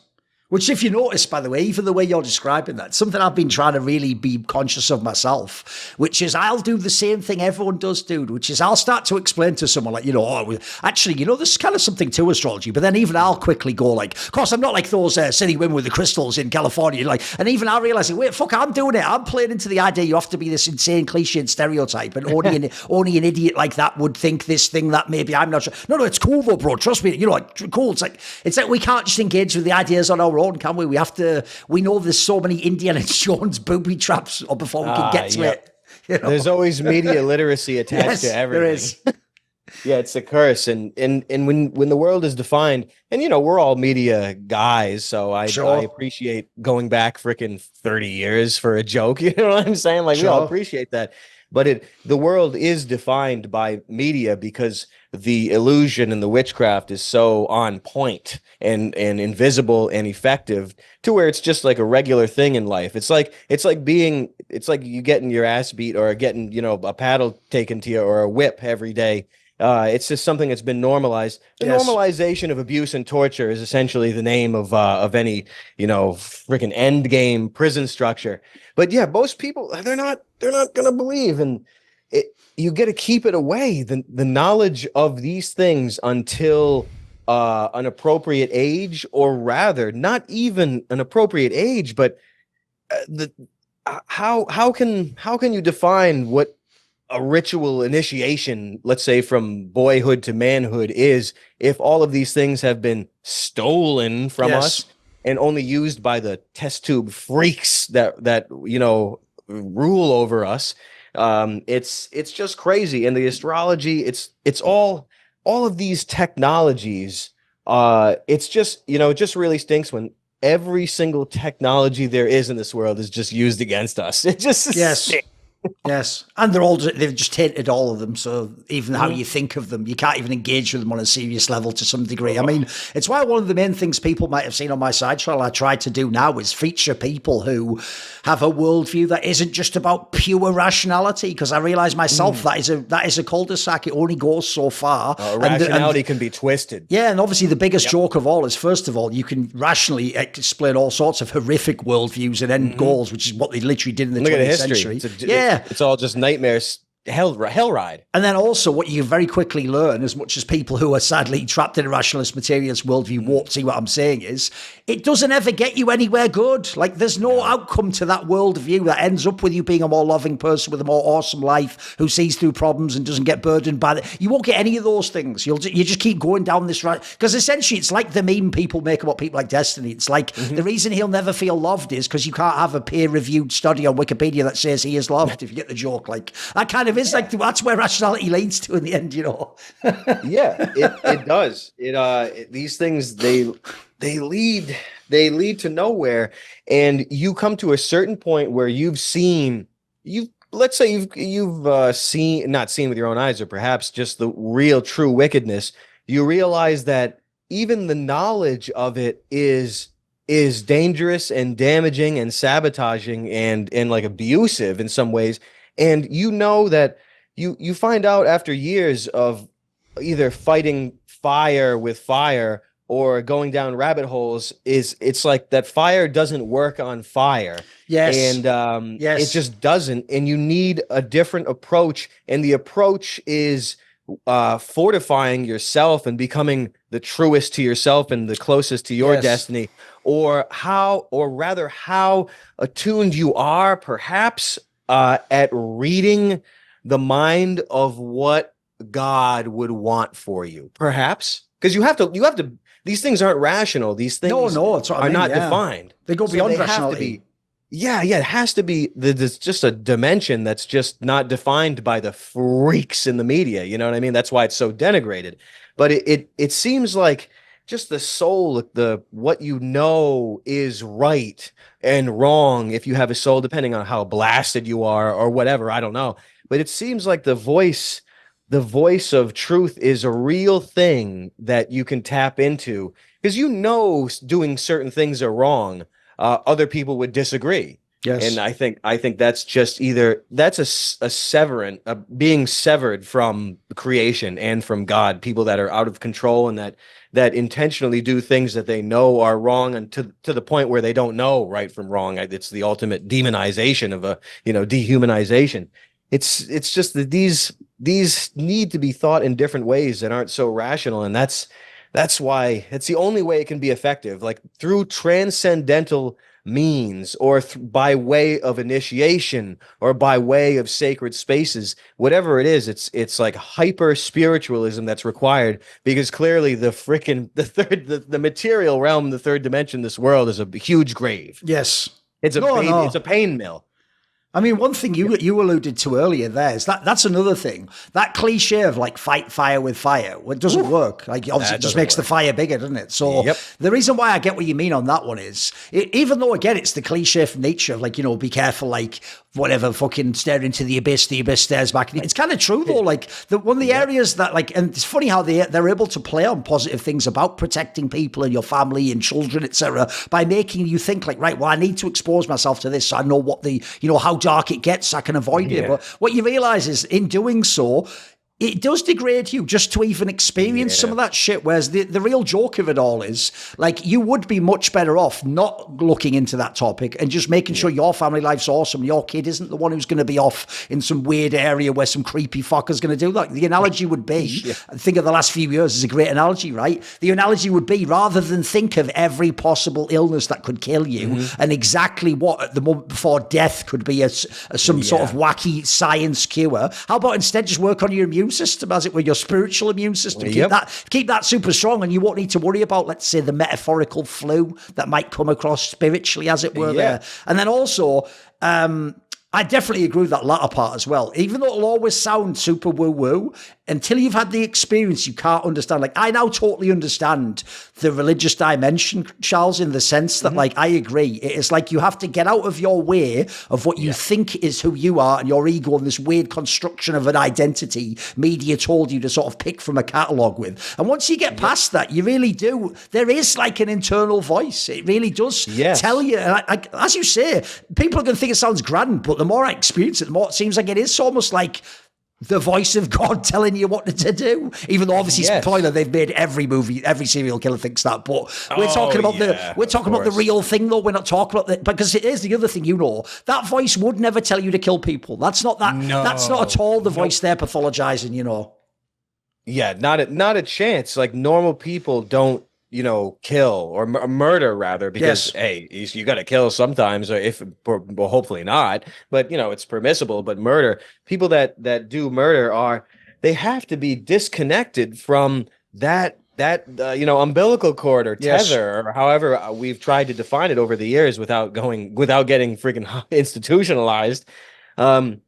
Which, if you notice, by the way, even the way you're describing that, something I've been trying to really be conscious of myself, which is I'll do the same thing everyone does, dude, which is I'll start to explain to someone like, there's kind of something to astrology, but then even I'll quickly go like, of course, I'm not like those silly women with the crystals in California, and even I'll realize, wait, fuck, I'm doing it. I'm playing into the idea you have to be this insane cliche and stereotype, and only an idiot like that would think this thing that maybe I'm not sure. No, it's cool though, bro. Trust me, cool. It's like we can't just engage with the ideas on our own, can we? We know there's so many Indiana Jones booby traps before we can get to it. There's always media literacy attached to everything. There is. Yeah, it's a curse. And when the world is defined, and we're all media guys, so I appreciate going back freaking 30 years for a joke. You know what I'm saying? Like we all appreciate that. but the world is defined by media because the illusion and the witchcraft is so on point and invisible and effective to where it's just like a regular thing in life. It's like you getting your ass beat or getting, you know, a paddle taken to you or a whip every day. It's just something that's been normalized. The normalization of abuse and torture is essentially the name of any, you know, freaking end game prison structure. But yeah, most people, they're not gonna believe, and you get to keep it away, the knowledge of these things, until an appropriate age, or rather, not even an appropriate age, but how can you define what a ritual initiation, let's say from boyhood to manhood, is, if all of these things have been stolen from us and only used by the test tube freaks that you know, rule over us? It's just crazy. And the astrology, it's all of these technologies. It's just, you know, it just really stinks when every single technology there is in this world is just used against us. It just stinks. Yes, and they've just tainted all of them. So even how you think of them, you can't even engage with them on a serious level to some degree. I mean, it's why one of the main things people might have seen on my side channel I try to do now is feature people who have a worldview that isn't just about pure rationality, because I realize myself that is a cul-de-sac. It only goes so far. Rationality can be twisted. Yeah, and obviously the biggest joke of all is, first of all, you can rationally explain all sorts of horrific worldviews and end goals, which is what they literally did in the 20th century. It's all just nightmares, hell ride. And then also what you very quickly learn, as much as people who are sadly trapped in a rationalist materialist worldview won't see what I'm saying, is it doesn't ever get you anywhere good. Like, there's no outcome to that worldview that ends up with you being a more loving person with a more awesome life, who sees through problems and doesn't get burdened by it. You won't get any of those things. You just keep going down this route, because essentially it's like the meme people make about people like Destiny. It's like the reason he'll never feel loved is because you can't have a peer-reviewed study on Wikipedia that says he is loved, if you get the joke. Like, that kind of is like, that's where rationality leads to in the end, you know. Yeah, it does. These things, they lead to nowhere, and you come to a certain point where you've seen not seen with your own eyes, or perhaps just the real true wickedness. You realize that even the knowledge of it is dangerous and damaging and sabotaging and like abusive in some ways. And you know that you find out after years of either fighting fire with fire or going down rabbit holes, it's like that fire doesn't work on fire. Yes. And it just doesn't. And you need a different approach. And the approach is fortifying yourself and becoming the truest to yourself and the closest to your destiny, or how attuned you are perhaps at reading the mind of what God would want for you, perhaps, because you have to. These things aren't rational. These things are not defined. They go beyond rationality. It has to be. There's just a dimension that's just not defined by the freaks in the media. You know what I mean? That's why it's so denigrated. But it seems like just the soul, what you know is right and wrong, if you have a soul, depending on how blasted you are or whatever. I don't know. But it seems like the voice of truth is a real thing that you can tap into, because you know doing certain things are wrong. Other people would disagree. Yes. And I think that's just that's a being severed from creation and from God, people that are out of control and that intentionally do things that they know are wrong, and to the point where they don't know right from wrong. It's the ultimate demonization of dehumanization. It's just that these need to be thought in different ways that aren't so rational. And that's why it's the only way it can be effective, like through transcendental means, or by way of initiation, or by way of sacred spaces, whatever it is. It's like hyper spiritualism that's required, because clearly the material realm, the third dimension, this world is a huge grave. Yes. It's a pain mill. I mean, one thing you alluded to earlier there is that's another thing. That cliche of like fight fire with fire, well, it doesn't work. Like obviously it just makes the fire bigger, doesn't it? So the reason why I get what you mean on that one is, even though again it's the cliche from nature of like, be careful, like whatever, fucking stare into the abyss stares back. It's kind of true though. Like one of the areas that like, and it's funny how they're able to play on positive things about protecting people and your family and children, etc., by making you think like, right, well, I need to expose myself to this so I know what how dark it gets, I can avoid it. But what you realize is in doing so, it does degrade you just to even experience some of that shit. Whereas the real joke of it all is like, you would be much better off not looking into that topic and just making sure your family life's awesome. Your kid isn't the one who's going to be off in some weird area where some creepy fucker's going to do that. The analogy would be, I think of the last few years is a great analogy, right? The analogy would be, rather than think of every possible illness that could kill you and exactly what at the moment before death could be some sort of wacky science cure, how about instead just work on your immune system, as it were, your spiritual immune system. Keep that super strong, and you won't need to worry about, let's say, the metaphorical flu that might come across spiritually, as it were, there. And then also, I definitely agree with that latter part as well. Even though it'll always sound super woo-woo, until you've had the experience, you can't understand. Like, I now totally understand the religious dimension, Charles, in the sense that, like, I agree. It is like you have to get out of your way of what you think is who you are and your ego and this weird construction of an identity media told you to sort of pick from a catalogue with. And once you get past that, you really do. There is like an internal voice. It really does tell you. And as you say, people are going to think it sounds grand, but the more I experience it, the more it seems like it is almost like the voice of God telling you what to do. Even though obviously, spoiler, they've made every movie, every serial killer thinks that. But we're talking about the real thing, though. We're not talking about because it is the other thing. That voice would never tell you to kill people. That's not that. No, that's not at all the voice they're pathologizing. Yeah, not a chance. Like, normal people don't, kill or murder, rather, because hey, you got to kill sometimes, or well, hopefully not, but it's permissible. But murder, people that do murder they have to be disconnected from that umbilical cord or tether, or however we've tried to define it over the years without getting freaking institutionalized. And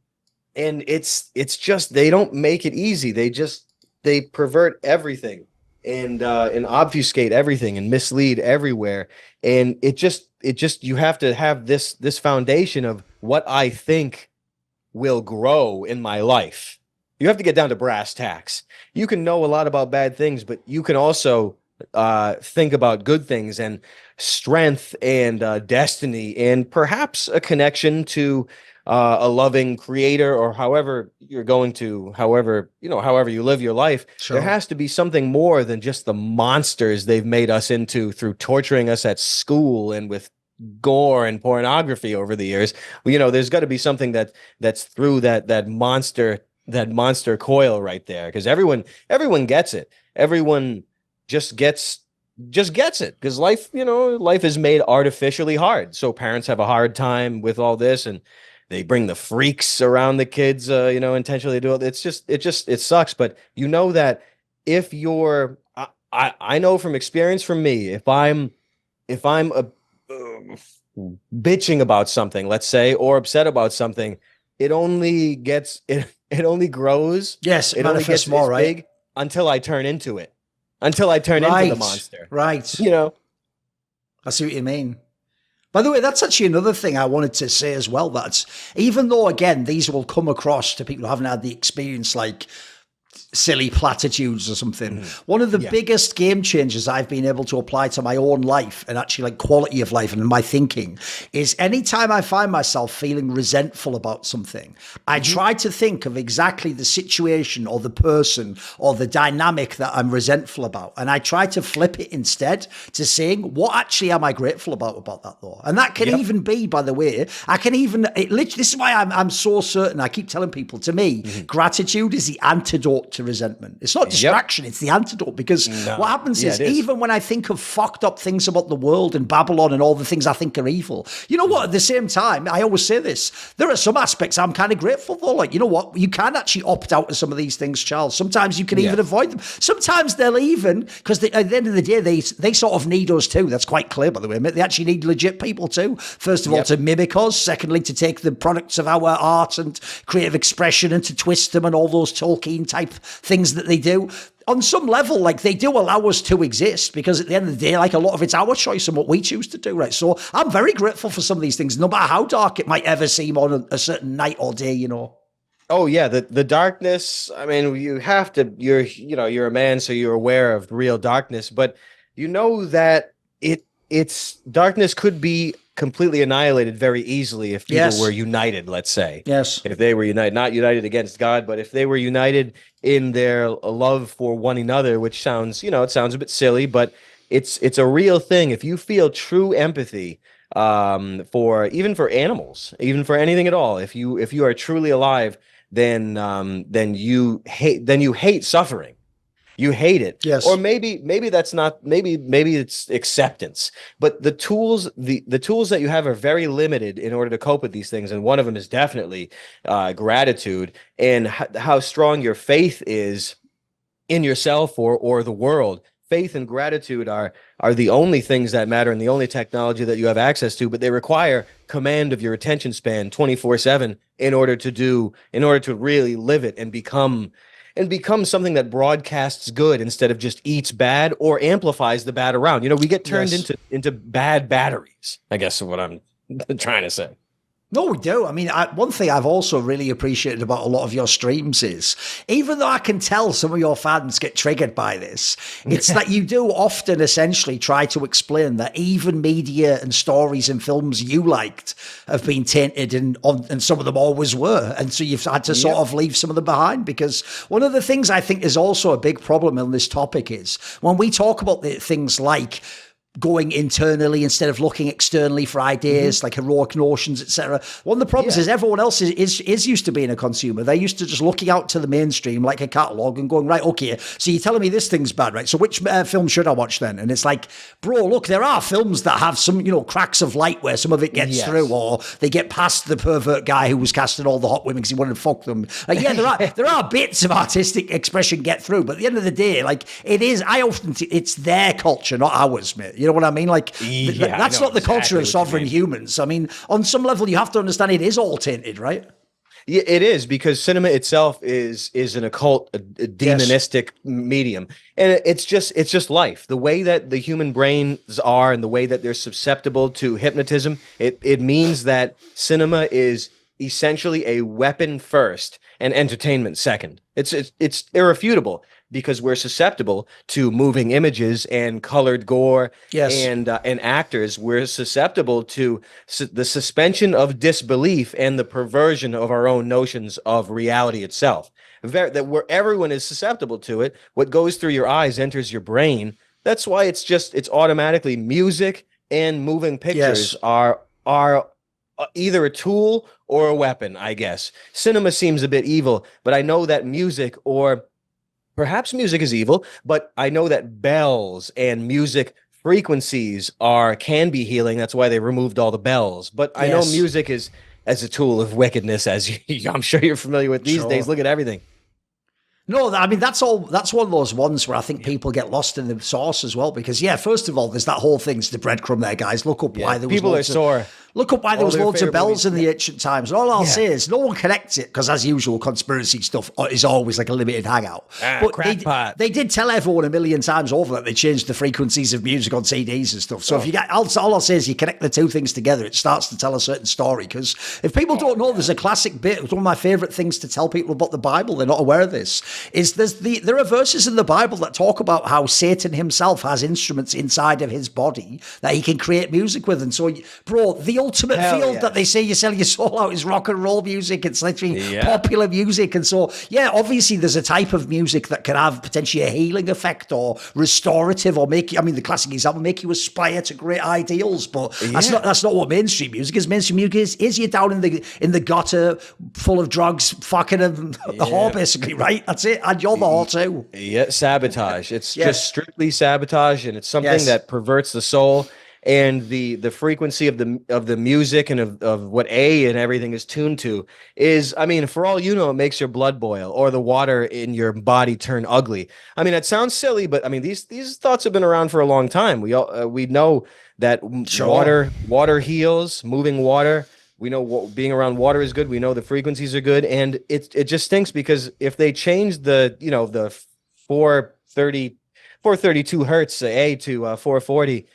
it's just, they don't make it easy. They pervert everything and obfuscate everything and mislead everywhere. And it just you have to have this foundation of what I think will grow in my life. You have to get down to brass tacks. You can know a lot about bad things, but you can also think about good things and strength and destiny, and perhaps a connection to a loving creator, or however you live your life. There has to be something more than just the monsters they've made us into through torturing us at school and with gore and pornography over the years. There's got to be something that's through that monster coil right there, because everyone gets it. Everyone just gets it, because life is made artificially hard. So parents have a hard time with all this, and they bring the freaks around the kids, intentionally do it. It sucks. But that if you're, I know from experience from me, if I'm bitching about something, let's say, or upset about something, it only grows. Yes, it only gets more, right? big until I turn into it, until I turn into the monster. Right. I see what you mean. By the way, that's actually another thing I wanted to say as well. That's, even though, again, these will come across to people who haven't had the experience, like silly platitudes or something. One of the biggest game changers I've been able to apply to my own life, and actually like quality of life and my thinking, is anytime I find myself feeling resentful about something, I try to think of exactly the situation or the person or the dynamic that I'm resentful about. And I try to flip it instead to saying, what actually am I grateful about that though? And that can even be, by the way, this is why I'm so certain. I keep telling people, to me, gratitude is the antidote antidote to resentment. It's not distraction, it's the antidote. Because what happens is, even when I think of fucked up things about the world and Babylon and all the things I think are evil, you know what? At the same time, I always say this, there are some aspects I'm kind of grateful for. Like, you know what? You can actually opt out of some of these things, Charles. Sometimes you can even avoid them. Sometimes they'll even, because at the end of the day, they sort of need us too. That's quite clear, by the way. They actually need legit people too. First of all, to mimic us. Secondly, to take the products of our art and creative expression and to twist them and all those Tolkien type things that they do. On some level, like, they do allow us to exist, because at the end of the day, like, a lot of it's our choice and what we choose to do, right? So I'm very grateful for some of these things, no matter how dark it might ever seem on a certain night or day, you know. Oh yeah, the darkness. I mean, you have to. You're a man, so you're aware of real darkness, but you know that it's darkness could be completely annihilated very easily if people were united. Let's say, if they were united, not united against God, but if they were united in their love for one another, which sounds, it sounds a bit silly, but it's a real thing. If you feel true empathy, for animals, even for anything at all, if you are truly alive, then you hate suffering. You hate it. Yes. Or maybe that's not, maybe it's acceptance. But the tools that you have are very limited in order to cope with these things. And one of them is definitely gratitude, and how strong your faith is in yourself or the world. Faith and gratitude are the only things that matter and the only technology that you have access to, but they require command of your attention span 24/7 in order to really live it and become something that broadcasts good instead of just eats bad or amplifies the bad around. We get turned into bad batteries, I guess is what I'm trying to say. No, we do. I mean, one thing I've also really appreciated about a lot of your streams is, even though I can tell some of your fans get triggered by this, it's that you do often essentially try to explain that even media and stories and films you liked have been tainted, and some of them always were. And so you've had to sort of leave some of them behind, because one of the things I think is also a big problem on this topic is when we talk about things like going internally instead of looking externally for ideas, like heroic notions, etc. One of the problems is everyone else is used to being a consumer. They're used to just looking out to the mainstream like a catalogue and going, right, okay, so you're telling me this thing's bad, right? So which film should I watch then? And it's like, bro, look, there are films that have some, cracks of light where some of it gets through, or they get past the pervert guy who was casting all the hot women because he wanted to fuck them. Like, there are bits of artistic expression get through, but at the end of the day, like, it's their culture, not ours, mate. You know what I mean? Like, that's not the culture of sovereign humans. I mean, on some level, you have to understand it is all tainted, right? Yeah, it is, because cinema itself is an occult, a demonistic medium, and it's just life. The way that the human brains are, and the way that they're susceptible to hypnotism, it means that cinema is essentially a weapon first and entertainment second. It's irrefutable, because we're susceptible to moving images and colored gore and actors. We're susceptible to the suspension of disbelief and the perversion of our own notions of reality itself. That where everyone is susceptible to it, what goes through your eyes enters your brain. That's why it's automatically music and moving pictures are either a tool or a weapon, I guess. Cinema seems a bit evil, but I know that music, or perhaps music is evil, but I know that bells and music frequencies can be healing. That's why they removed all the bells. But I know music is as a tool of wickedness, as I'm sure you're familiar with these days. Look at everything. No, I mean, that's one of those ones where I think people get lost in the source as well, because first of all, there's that whole thing, it's the breadcrumb there, guys. Look up why there was people are sore. Look up why there was loads of bells in the ancient times. And all I'll say is no one connects it, because as usual, conspiracy stuff is always like a limited hangout. But they did tell everyone a million times over that they changed the frequencies of music on CDs and stuff. So if you get, all I'll say is you connect the two things together, it starts to tell a certain story. Because if people don't know, there's a classic bit, one of my favorite things to tell people about the Bible, they're not aware of this, is there are verses in the Bible that talk about how Satan himself has instruments inside of his body that he can create music with. And so, bro, the the ultimate Hell field yes. that they say you sell your soul out is rock and roll music. It's literally popular music. And so, yeah, obviously there's a type of music that can have potentially a healing effect or restorative or make you, I mean, the classic example, make you aspire to great ideals. But that's not what mainstream music is. Mainstream music is you down in the gutter full of drugs, fucking the whore, basically, right? That's it. And you're the whore too. Yeah, sabotage. It's just strictly sabotage, and it's something that perverts the soul. And the frequency of the music and of what and everything is tuned to is, I mean, for all you know, it makes your blood boil or the water in your body turn ugly. I mean, it sounds silly, but I mean, these thoughts have been around for a long time. We know that water heals, moving water. We know being around water is good. We know the frequencies are good, and it just stinks because if they change the 432 hertz A to 440.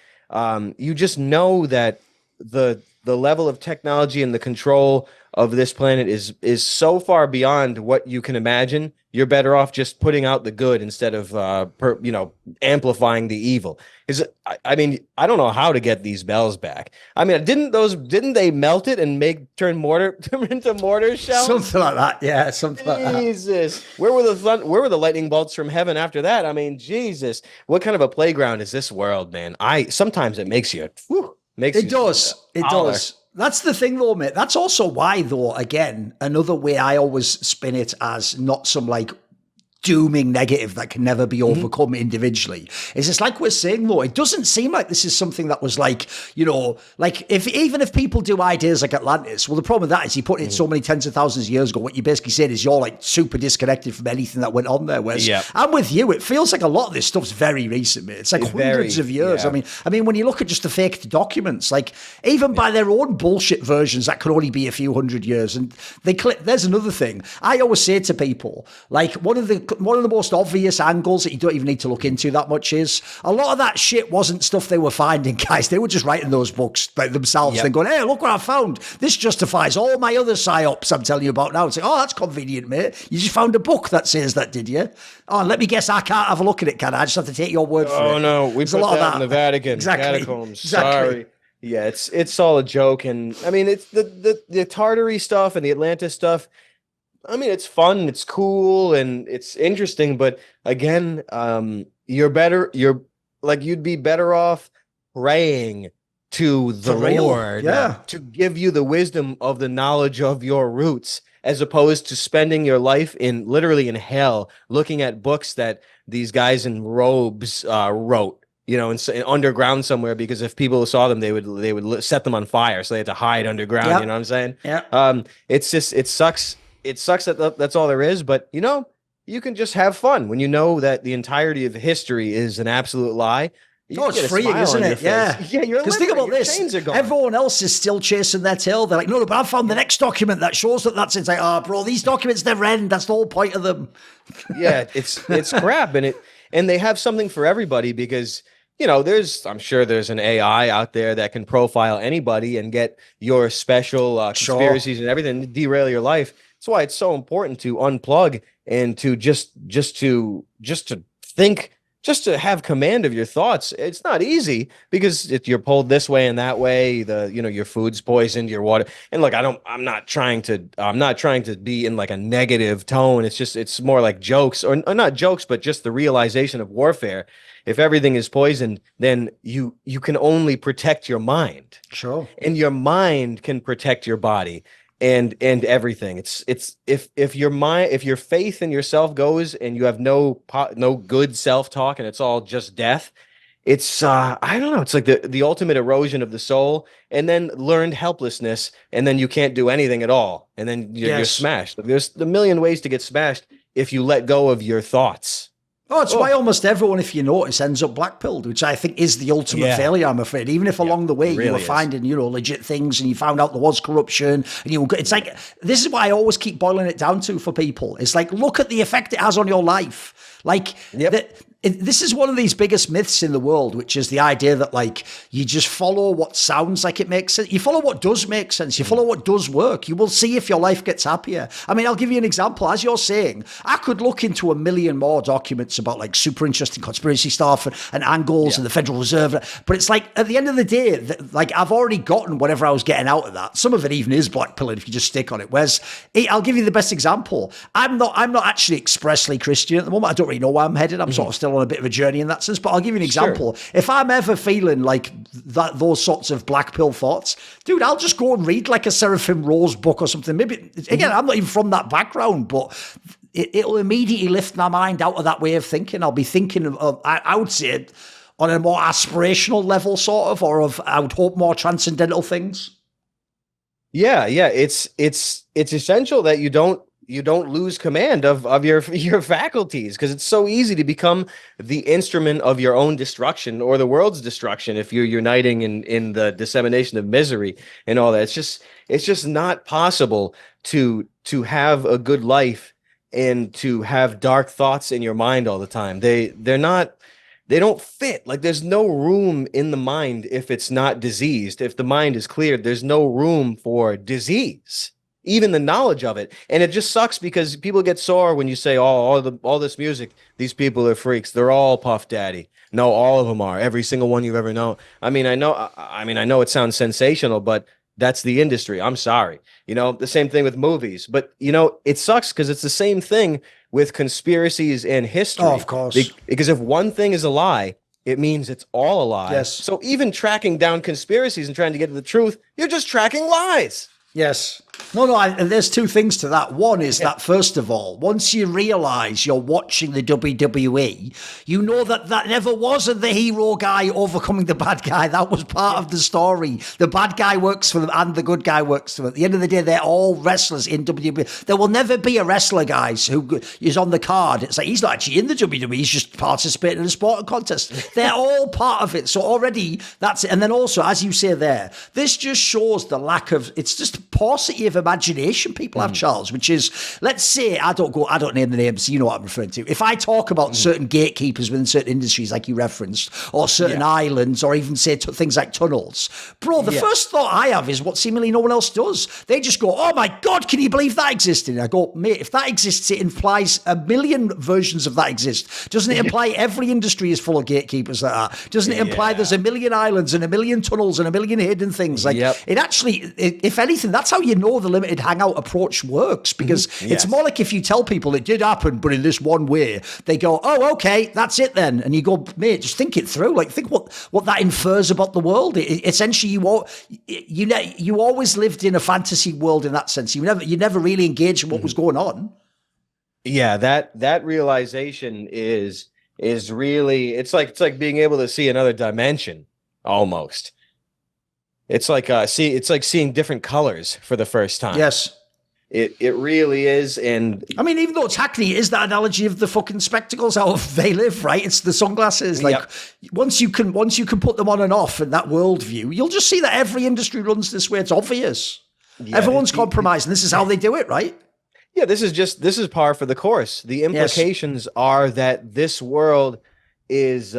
You just know that the level of technology and the control of this planet is so far beyond what you can imagine. You're better off just putting out the good instead of amplifying the evil. I mean, I don't know how to get these bells back. I mean, didn't they melt it and turn mortar into mortar shells? Something like that, yeah. Something like that. Jesus, where were the lightning bolts from heaven after that? I mean, Jesus, what kind of a playground is this world, man? Sometimes it makes you. It does. That's the thing, though, mate. That's also why, though, again, another way I always spin it as not some like dooming negative that can never be overcome individually is it's like we're saying, though, it doesn't seem like this is something that was like, like even if people do ideas like Atlantis, well, the problem with that is you put it so many tens of thousands of years ago. What you basically said is you're like super disconnected from anything that went on there. Whereas I'm with you, it feels like a lot of this stuff's very recent, mate. It's like hundreds of years. I mean, when you look at just the faked documents, like even by their own bullshit versions, that could only be a few hundred years. And there's another thing I always say to people, like one of the most obvious angles that you don't even need to look into that much is a lot of that shit wasn't stuff they were finding, guys. They were just writing those books by themselves and going, hey, look what I found. This justifies all my other psyops I'm telling you about now. It's like, oh, that's convenient, mate. You just found a book that says that, did you? Oh, let me guess, I can't have a look at it, can I? I just have to take your word for it. Oh, no, we put that in the Vatican. Catacombs. Sorry. Yeah, it's all a joke. And I mean, it's the Tartary stuff and the Atlantis stuff. I mean, it's fun, it's cool, and it's interesting, but again, you'd be better off praying to the Lord to give you the wisdom of the knowledge of your roots, as opposed to spending your life literally in hell, looking at books that these guys in robes wrote. In underground somewhere, because if people saw them, they would set them on fire, so they had to hide underground. You know what I'm saying? Yeah. It's just, it sucks. It sucks that that's all there is, but you can just have fun when you know that the entirety of history is an absolute lie. It's freeing, isn't it? Yeah. Because think about this. Everyone else is still chasing their tail. They're like, no, but I found the next document that shows that's it. It's like, oh, bro, these documents never end. That's the whole point of them. Yeah, it's crap, and they have something for everybody because I'm sure there's an AI out there that can profile anybody and get your special conspiracies and everything to derail your life. That's why it's so important to unplug and to just to think, just to have command of your thoughts. It's not easy because you're pulled this way and that way. Your food's poisoned, your water. And look, I'm not trying to be in like a negative tone. It's more like jokes or not jokes, but just the realization of warfare. If everything is poisoned, then you can only protect your mind. Sure. And your mind can protect your body and everything. It's if your faith in yourself goes and you have no good self-talk and it's all just death, it's I don't know, it's like the ultimate erosion of the soul, and then learned helplessness, and then you can't do anything at all, and then you're smashed. There's a million ways to get smashed if you let go of your thoughts. Oh, it's why almost everyone, if you notice, ends up black-pilled, which I think is the ultimate failure, I'm afraid. Even if along the way you were finding, legit things and you found out there was corruption, and it's like, this is what I always keep boiling it down to for people. It's like, look at the effect it has on your life. Like, this is one of these biggest myths in the world, which is the idea that like you just follow what sounds like it makes sense. You follow what does make sense. You follow what does work. You will see if your life gets happier. I mean, I'll give you an example. As you're saying, I could look into a million more documents about like super interesting conspiracy stuff and angles and the Federal Reserve. But it's like at the end of the day, like I've already gotten whatever I was getting out of that. Some of it even is black pilling if you just stick on it. Whereas I'll give you the best example. I'm not actually expressly Christian at the moment. I don't really know where I'm headed. I'm sort of still on a bit of a journey in that sense, but I'll give you an example. If I'm ever feeling like those sorts of black pill thoughts, dude, I'll just go and read like a Seraphim Rose book or something. Maybe, again, I'm not even from that background, but it'll immediately lift my mind out of that way of thinking. I'll be thinking of, I would say, on a more aspirational level, sort of, or of, I would hope, more transcendental things. Yeah. It's essential that you don't lose command of your faculties, because it's so easy to become the instrument of your own destruction or the world's destruction if you're uniting in the dissemination of misery and all that. It's just not possible to have a good life and to have dark thoughts in your mind all the time. They don't fit. Like there's no room in the mind if it's not diseased. If the mind is cleared, there's no room for disease, even the knowledge of it. And it just sucks because people get sore when you say, oh, all this music, these people are freaks. They're all Puff Daddy. No, all of them are. Every single one you've ever known. I know it sounds sensational, but that's the industry. I'm sorry. The same thing with movies. But, it sucks because it's the same thing with conspiracies and history. Oh, of course. Because if one thing is a lie, it means it's all a lie. Yes. So even tracking down conspiracies and trying to get to the truth, you're just tracking lies. Yes. No, and there's two things to that. One is that, first of all, once you realize you're watching the WWE, you know that never wasn't the hero guy overcoming the bad guy. That was part of the story. The bad guy works for them and the good guy works for them. At the end of the day, they're all wrestlers in WWE. There will never be a wrestler, guys, who is on the card. It's like, he's not actually in the WWE. He's just participating in a sporting contest. They're all part of it. So already, that's it. And then also, as you say there, this just shows the lack of, it's just paucity of imagination people have, Charles, which is, let's say, I don't name the names, so you know what I'm referring to. If I talk about certain gatekeepers within certain industries, like you referenced, or certain islands, or even say things like tunnels, bro, the first thought I have is what seemingly no one else does. They just go, oh my God, can you believe that existed? And I go, mate, if that exists, it implies a million versions of that exist. Doesn't it imply every industry is full of gatekeepers like that? Doesn't it imply there's a million islands and a million tunnels and a million hidden things? Like, it actually, if anything, that's how you know the limited hangout approach works, because it's more like if you tell people it did happen, but in this one way, they go, oh, okay, that's it then. And you go, mate, just think it through. Like, think what that infers about the world. Essentially, you always lived in a fantasy world in that sense. You never really engaged in what was going on. Yeah, that realization is really, it's like being able to see another dimension almost. It's like seeing different colors for the first time. Yes. It really is. And I mean, even though it's hackney, it is that analogy of the fucking spectacles, how they live, right? It's the sunglasses. Like once you can put them on and off in that worldview, you'll just see that every industry runs this way. It's obvious. Yeah, everyone's compromised, and this is how they do it, right? Yeah, this is par for the course. The implications are that this world is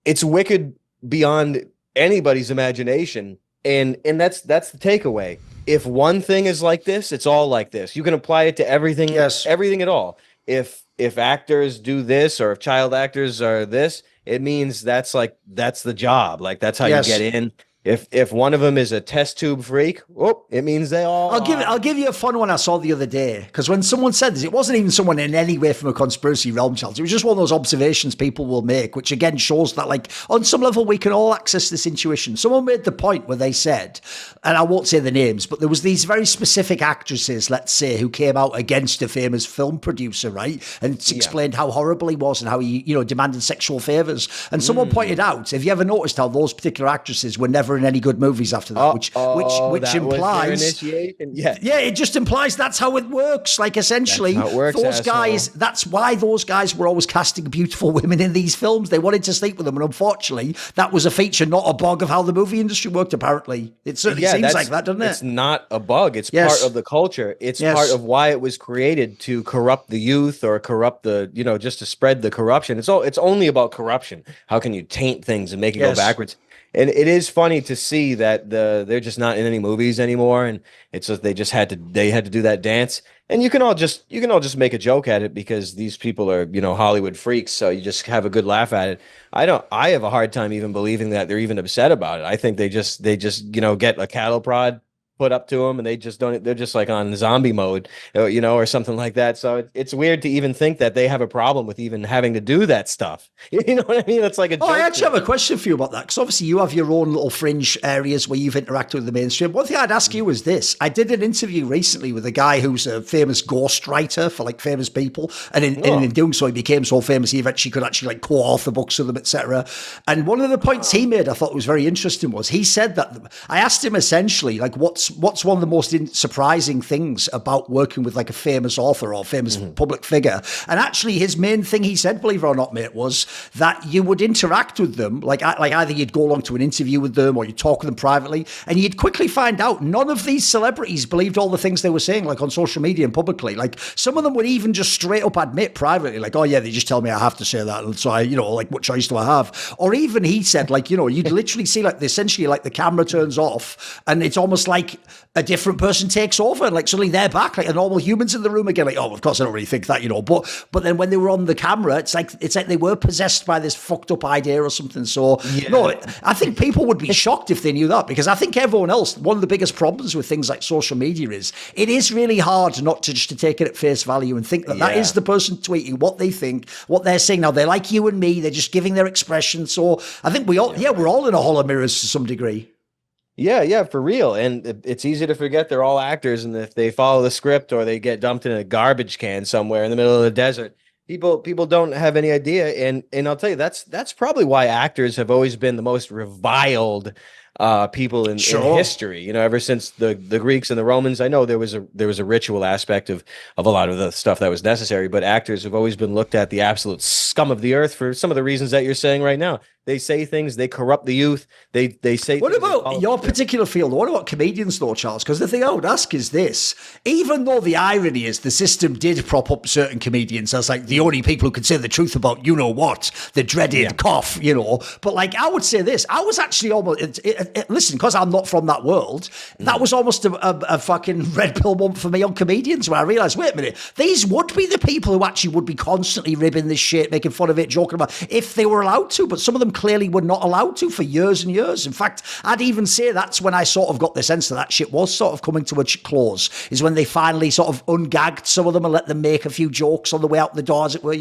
it's wicked beyond anybody's imagination. And that's the takeaway. If one thing is like this, it's all like this. You can apply it to everything, everything at all. If actors do this, or if child actors are this, it means that's the job. Like, that's how you get in. If one of them is a test tube freak, it means they all. I'll give you a fun one I saw the other day, because when someone said this, it wasn't even someone in any way from a conspiracy realm, Charles. It was just one of those observations people will make, which again shows that, like, on some level we can all access this intuition. Someone made the point where they said, and I won't say the names, but there was these very specific actresses, let's say, who came out against a famous film producer, right, and explained how horrible he was and how he, demanded sexual favors. And someone pointed out, have you ever noticed how those particular actresses were never in any good movies after that, which that implies was their initiation. Yeah, it just implies that's how it works. Like, essentially, That's how it works, those asshole. guys, that's why those guys were always casting beautiful women in these films. They wanted to sleep with them. And unfortunately, that was a feature, not a bug of how the movie industry worked, apparently. It certainly seems like that, doesn't it? It's not a bug. It's part of the culture. It's part of why it was created, to corrupt the youth or corrupt the, just to spread the corruption. It's only about corruption. How can you taint things and make it go backwards? And it is funny to see that they're just not in any movies anymore, and it's just they had to do that dance. And you can all just make a joke at it because these people are Hollywood freaks, so you just have a good laugh at it. I have a hard time even believing that they're even upset about it. I think they just get a cattle prod put up to them, and they just don't. They're just like on zombie mode, or something like that. So it's weird to even think that they have a problem with even having to do that stuff. You know what I mean? It's like a joke. I actually have a question for you about that, because obviously you have your own little fringe areas where you've interacted with the mainstream. One thing I'd ask you is this: I did an interview recently with a guy who's a famous ghostwriter for like famous people, and in doing so, he became so famous he eventually could actually like co-author books with them, etc. And one of the points he made I thought was very interesting was he said that I asked him essentially like what's one of the most surprising things about working with like a famous author or famous public figure, and actually his main thing he said, believe it or not, mate, was that you would interact with them like either you'd go along to an interview with them or you'd talk with them privately, and you'd quickly find out none of these celebrities believed all the things they were saying, like on social media and publicly. Like some of them would even just straight up admit privately, like, oh yeah, they just tell me I have to say that, and so I, like, what choice do I have? Or even he said, like, you'd literally see like essentially like the camera turns off and it's almost like a different person takes over, and like suddenly they're back, like a normal humans in the room again. Like, oh, of course I don't really think that, but then when they were on the camera, it's like they were possessed by this fucked up idea or something. So no, I think people would be shocked if they knew that, because I think everyone else, one of the biggest problems with things like social media is it is really hard not to just to take it at face value and think that is the person tweeting what they think, what they're saying. Now they're like you and me, they're just giving their expression. So I think we're all in a hall of mirrors to some degree. Yeah, for real. And it's easy to forget they're all actors, and if they follow the script or they get dumped in a garbage can somewhere in the middle of the desert, people don't have any idea. And I'll tell you, that's probably why actors have always been the most reviled people in history. Ever since the Greeks and the Romans. I know there was a ritual aspect of a lot of the stuff that was necessary, but actors have always been looked at the absolute scum of the earth for some of the reasons that you're saying right now. They say things, they corrupt the youth. They say. What about your particular field? What about comedians, though, Charles? Because the thing I would ask is this: even though the irony is the system did prop up certain comedians as like the only people who could say the truth about the dreaded cough, But like I would say this: I was actually almost listen, because I'm not from that world. That was almost a fucking red pill moment for me on comedians, where I realised, wait a minute, these would be the people who actually would be constantly ribbing this shit, making fun of it, joking about it, if they were allowed to. But some of them clearly were not allowed to for years and years. In fact, I'd even say that's when I sort of got the sense that shit was sort of coming to a close, is when they finally sort of ungagged some of them and let them make a few jokes on the way out the door, as it were,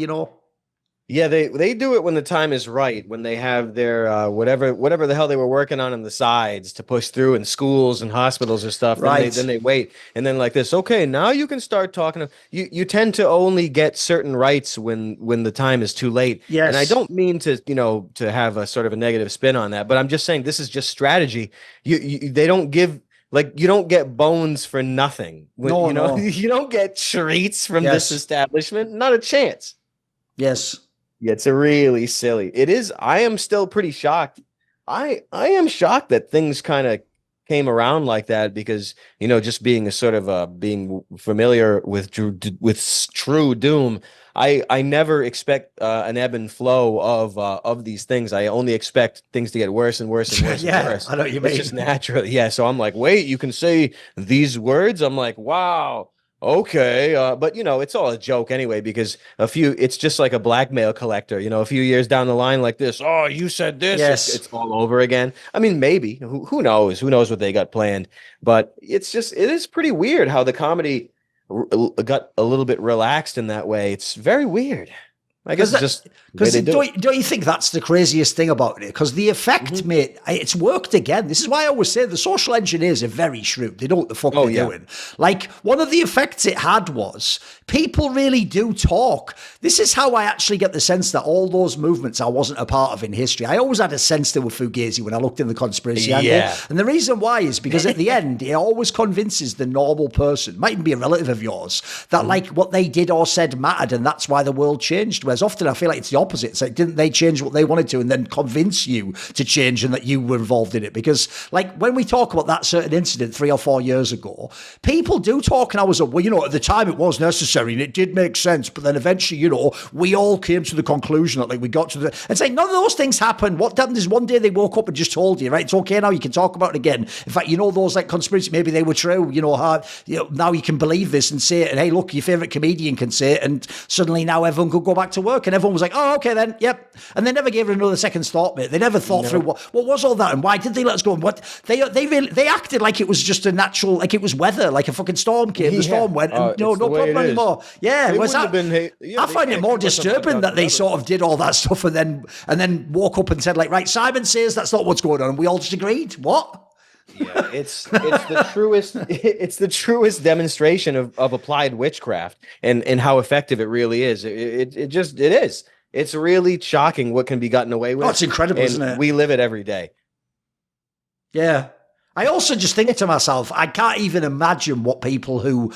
Yeah, they do it when the time is right, when they have their whatever the hell they were working on the sides to push through in schools and hospitals or stuff. Right. Then they wait, and then like this. Okay, now you can start talking. You tend to only get certain rights when the time is too late. Yes. And I don't mean to to have a sort of a negative spin on that, but I'm just saying this is just strategy. They don't give. Like, you don't get bones for nothing. No. You don't get treats from this establishment. Not a chance. Yes. Yeah, it's a really silly. It is. I am still pretty shocked. I am shocked that things kind of came around like that, because just being a sort of being familiar with true doom. I never expect an ebb and flow of these things. I only expect things to get worse and worse and worse and worse. I know what you mean. It's just natural. Yeah. So I'm like, wait, you can say these words? I'm like, wow. Okay, but it's all a joke anyway, because it's just like a blackmail collector, a few years down the line like this, oh, you said this, yes. It's all over again. I mean, maybe, who knows what they got planned, but it is pretty weird how the comedy got a little bit relaxed in that way. It's very weird. I guess it's just because don't you think that's the craziest thing about it? Because the effect, mate, it's worked again. This is why I always say the social engineers are very shrewd. They know what the fuck they're doing. Like, one of the effects it had was people really do talk. This is how I actually get the sense that all those movements I wasn't a part of in history. I always had a sense they were fugazi when I looked in the conspiracy angle. And the reason why is because at the end, it always convinces the normal person, might even be a relative of yours, that like what they did or said mattered, and that's why the world changed. Whereas often I feel like it's the opposite. It's like, didn't they change what they wanted to and then convince you to change and that you were involved in it? Because like when we talk about that certain incident 3 or 4 years ago, people do talk, and I was like, well, you know, at the time it was necessary and it did make sense, but then eventually, you know, we all came to the conclusion that like we got to the, it's like none of those things happened. What happened is one day they woke up and just told you, right, it's okay now, you can talk about it again. In fact, you know, those like conspiracy, maybe they were true, you know, now you can believe this and say it, and hey, look, your favorite comedian can say it, and suddenly now everyone could go back to work, and everyone was like, oh, okay then, yep. And they never gave it another second thought, mate. They never thought through what was all that and why did they let us go, and what they acted like it was just a natural, like it was weather, like a fucking storm came, the storm went, and no problem anymore. Yeah, it was that, I find it more disturbing that they sort of did all that stuff and then woke up and said like, right, Simon says that's not what's going on, and we all just agreed. What? Yeah, it's the truest demonstration of applied witchcraft and how effective it really is. It is. It's really shocking what can be gotten away with. Oh, it's incredible, isn't it? We live it every day. Yeah. I also just think to myself, I can't even imagine what people who,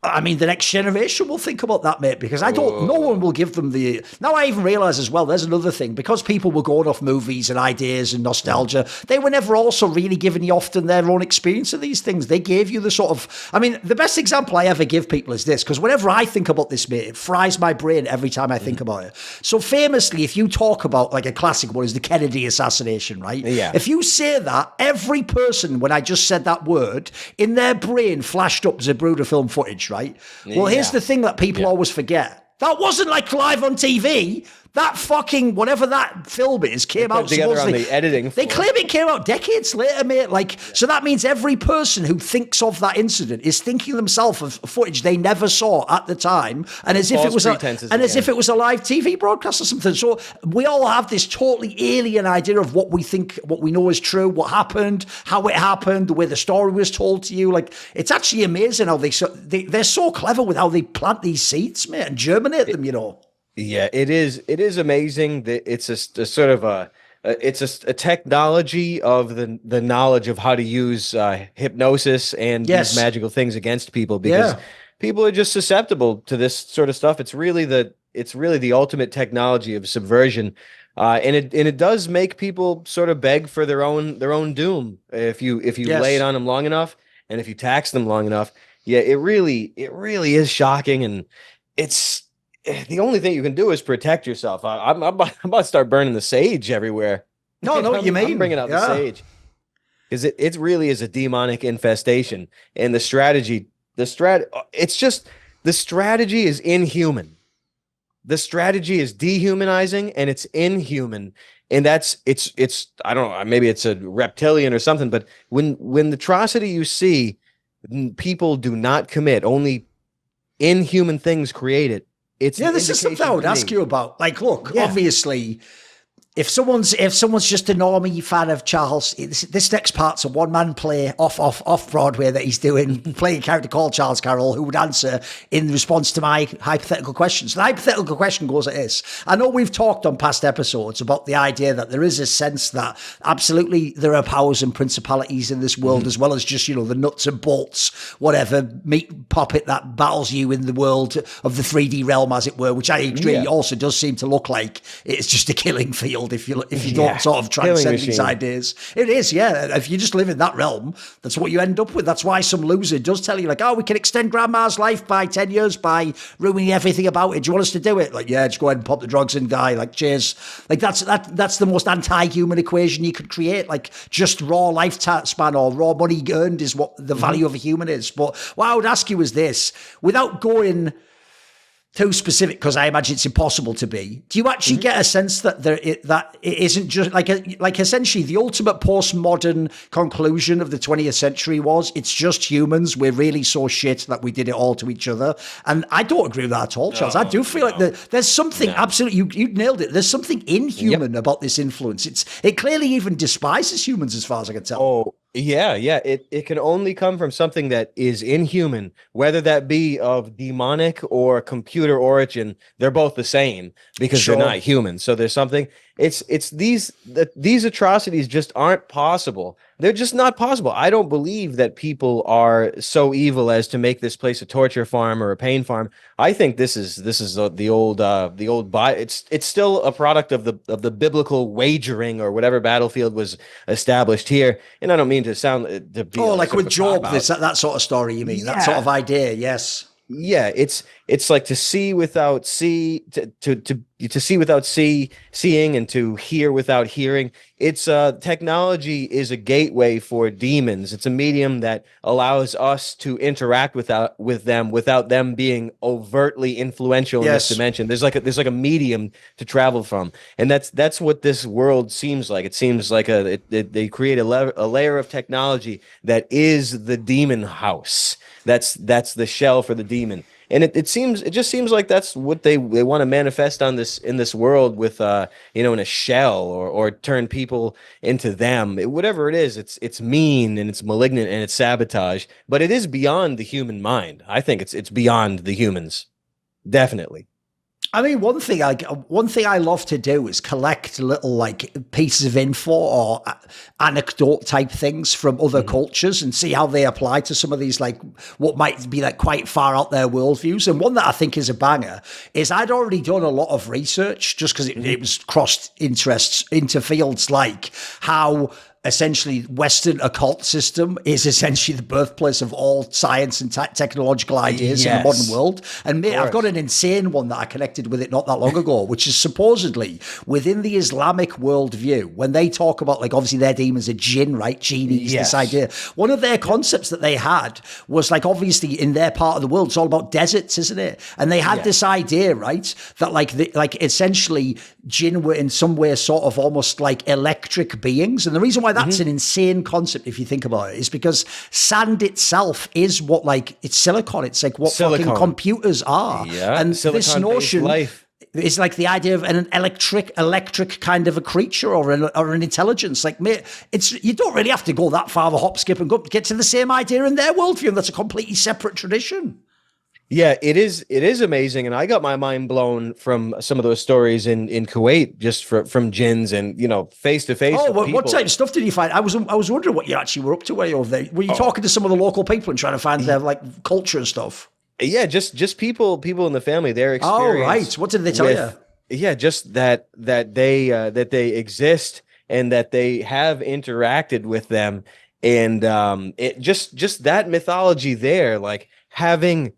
I mean, the next generation will think about that, mate, because no one will give them the, now I even realize as well, there's another thing, because people were going off movies and ideas and nostalgia, they were never also really giving you often their own experience of these things. They gave you the sort of, I mean, the best example I ever give people is this, because whenever I think about this, mate, it fries my brain every time I think about it. So famously, if you talk about like a classic one is the Kennedy assassination, right? Yeah. If you say that, every person, when I just said that word, in their brain flashed up Zapruder film footage, right? Well, here's the thing that people always forget. That wasn't like live on TV. That fucking, whatever that film is, came out together on the editing floor. They claim it came out decades later, mate. Like, so that means every person who thinks of that incident is thinking themselves of footage they never saw at the time, and as if it was if it was a live TV broadcast or something. So we all have this totally alien idea of what we think, what we know is true, what happened, how it happened, the way the story was told to you. Like, it's actually amazing how they're so clever with how they plant these seeds, mate, and germinate them, you know. Yeah, it is. It is amazing that it's a sort of a technology of the knowledge of how to use hypnosis and these magical things against people, because people are just susceptible to this sort of stuff. It's really the ultimate technology of subversion, and it does make people sort of beg for their own doom if you lay it on them long enough, and if you tax them long enough. Yeah, it really is shocking, and it's. The only thing you can do is protect yourself. I'm about to start burning the sage everywhere. No, I know what you mean. I'm bringing out the sage because it really is a demonic infestation, and the strategy is inhuman. The strategy is dehumanizing, and it's inhuman, and it's I don't know, maybe it's a reptilian or something, but when the atrocity you see, people do not commit, only inhuman things create it. This is something I would ask you about. Like, look, obviously, if someone's just a normie fan of Charles, this next part's a one-man play off Broadway that he's doing, playing a character called Charls Carroll, who would answer in response to my hypothetical question. So the hypothetical question goes like this. I know we've talked on past episodes about the idea that there is a sense that absolutely there are powers and principalities in this world, as well as just, you know, the nuts and bolts, whatever, meat puppet that battles you in the world of the 3D realm, as it were, which I agree also does seem to look like it's just a killing field if you don't sort of transcend these ideas. It is, if you just live in that realm, that's what you end up with. That's why some loser does tell you, like, oh, we can extend grandma's life by 10 years by ruining everything about it. Do you want us to do it? Like, yeah, just go ahead and pop the drugs and die. Like, cheers. Like, that's the most anti-human equation you could create. Like, just raw lifespan or raw money earned is what the value of a human is. But what I would ask you is this, without going too specific because I imagine it's impossible to be. Do you actually get a sense that that it isn't just like essentially the ultimate postmodern conclusion of the 20th century was it's just humans. We're really so shit that we did it all to each other. And I don't agree with that at all, Charles. I do feel like there's something absolutely, you nailed it. There's something inhuman about this influence. It clearly even despises humans as far as I can tell. Oh, yeah. It can only come from something that is inhuman, whether that be of demonic or computer origin. They're both the same because they're not human. So there's something. It's these atrocities just aren't possible. They're just not possible. I don't believe that people are so evil as to make this place a torture farm or a pain farm. I think this is the old it's still a product of the biblical wagering or whatever battlefield was established here. And I don't mean to sound to be like with Job, that sort of story. You mean that sort of idea? Yes. Yeah, it's like to see without see, to see without seeing, and to hear without hearing. It's technology is a gateway for demons. It's a medium that allows us to interact with them without them being overtly influential in this dimension. There's like a medium to travel from, and that's what this world seems like. It seems like they create a layer of technology that is the demon house. That's the shell for the demon. And it just seems like that's what they want to manifest in this world with in a shell or turn people into them. Whatever it is, it's mean and it's malignant and it's sabotage, but it is beyond the human mind. I think it's beyond the humans. Definitely. I mean, one thing I love to do is collect little like pieces of info or anecdote type things from other cultures and see how they apply to some of these like what might be like quite far out there worldviews. And one that I think is a banger is I'd already done a lot of research just because it was crossed interests into fields like how essentially Western occult system is essentially the birthplace of all science and technological ideas in the modern world. And mate, I've got an insane one that I connected with it not that long ago, which is supposedly within the Islamic worldview, when they talk about like obviously their demons are jinn, right? Genies, this idea. One of their concepts that they had was like obviously in their part of the world, it's all about deserts, isn't it? And they had this idea, right? That like essentially jinn were in some way sort of almost like electric beings. And the reason why that's an insane concept if you think about it is because sand itself is what like it's silicon. It's like what fucking computers are. Yeah. And this notion is like the idea of an electric kind of a creature or an intelligence. Like, mate, you don't really have to go that far of a hop, skip, and get to the same idea in their worldview. And that's a completely separate tradition. Yeah, it is amazing, and I got my mind blown from some of those stories in Kuwait, just from jinns and face to face. Oh, what type of stuff did you find? I was wondering what you actually were up to while you were over there. Were you talking to some of the local people and trying to find their like culture and stuff? Yeah, just people in the family. Their experience. Oh, right. What did they tell you? Yeah, just that they exist and that they have interacted with them, and it just that mythology there, like having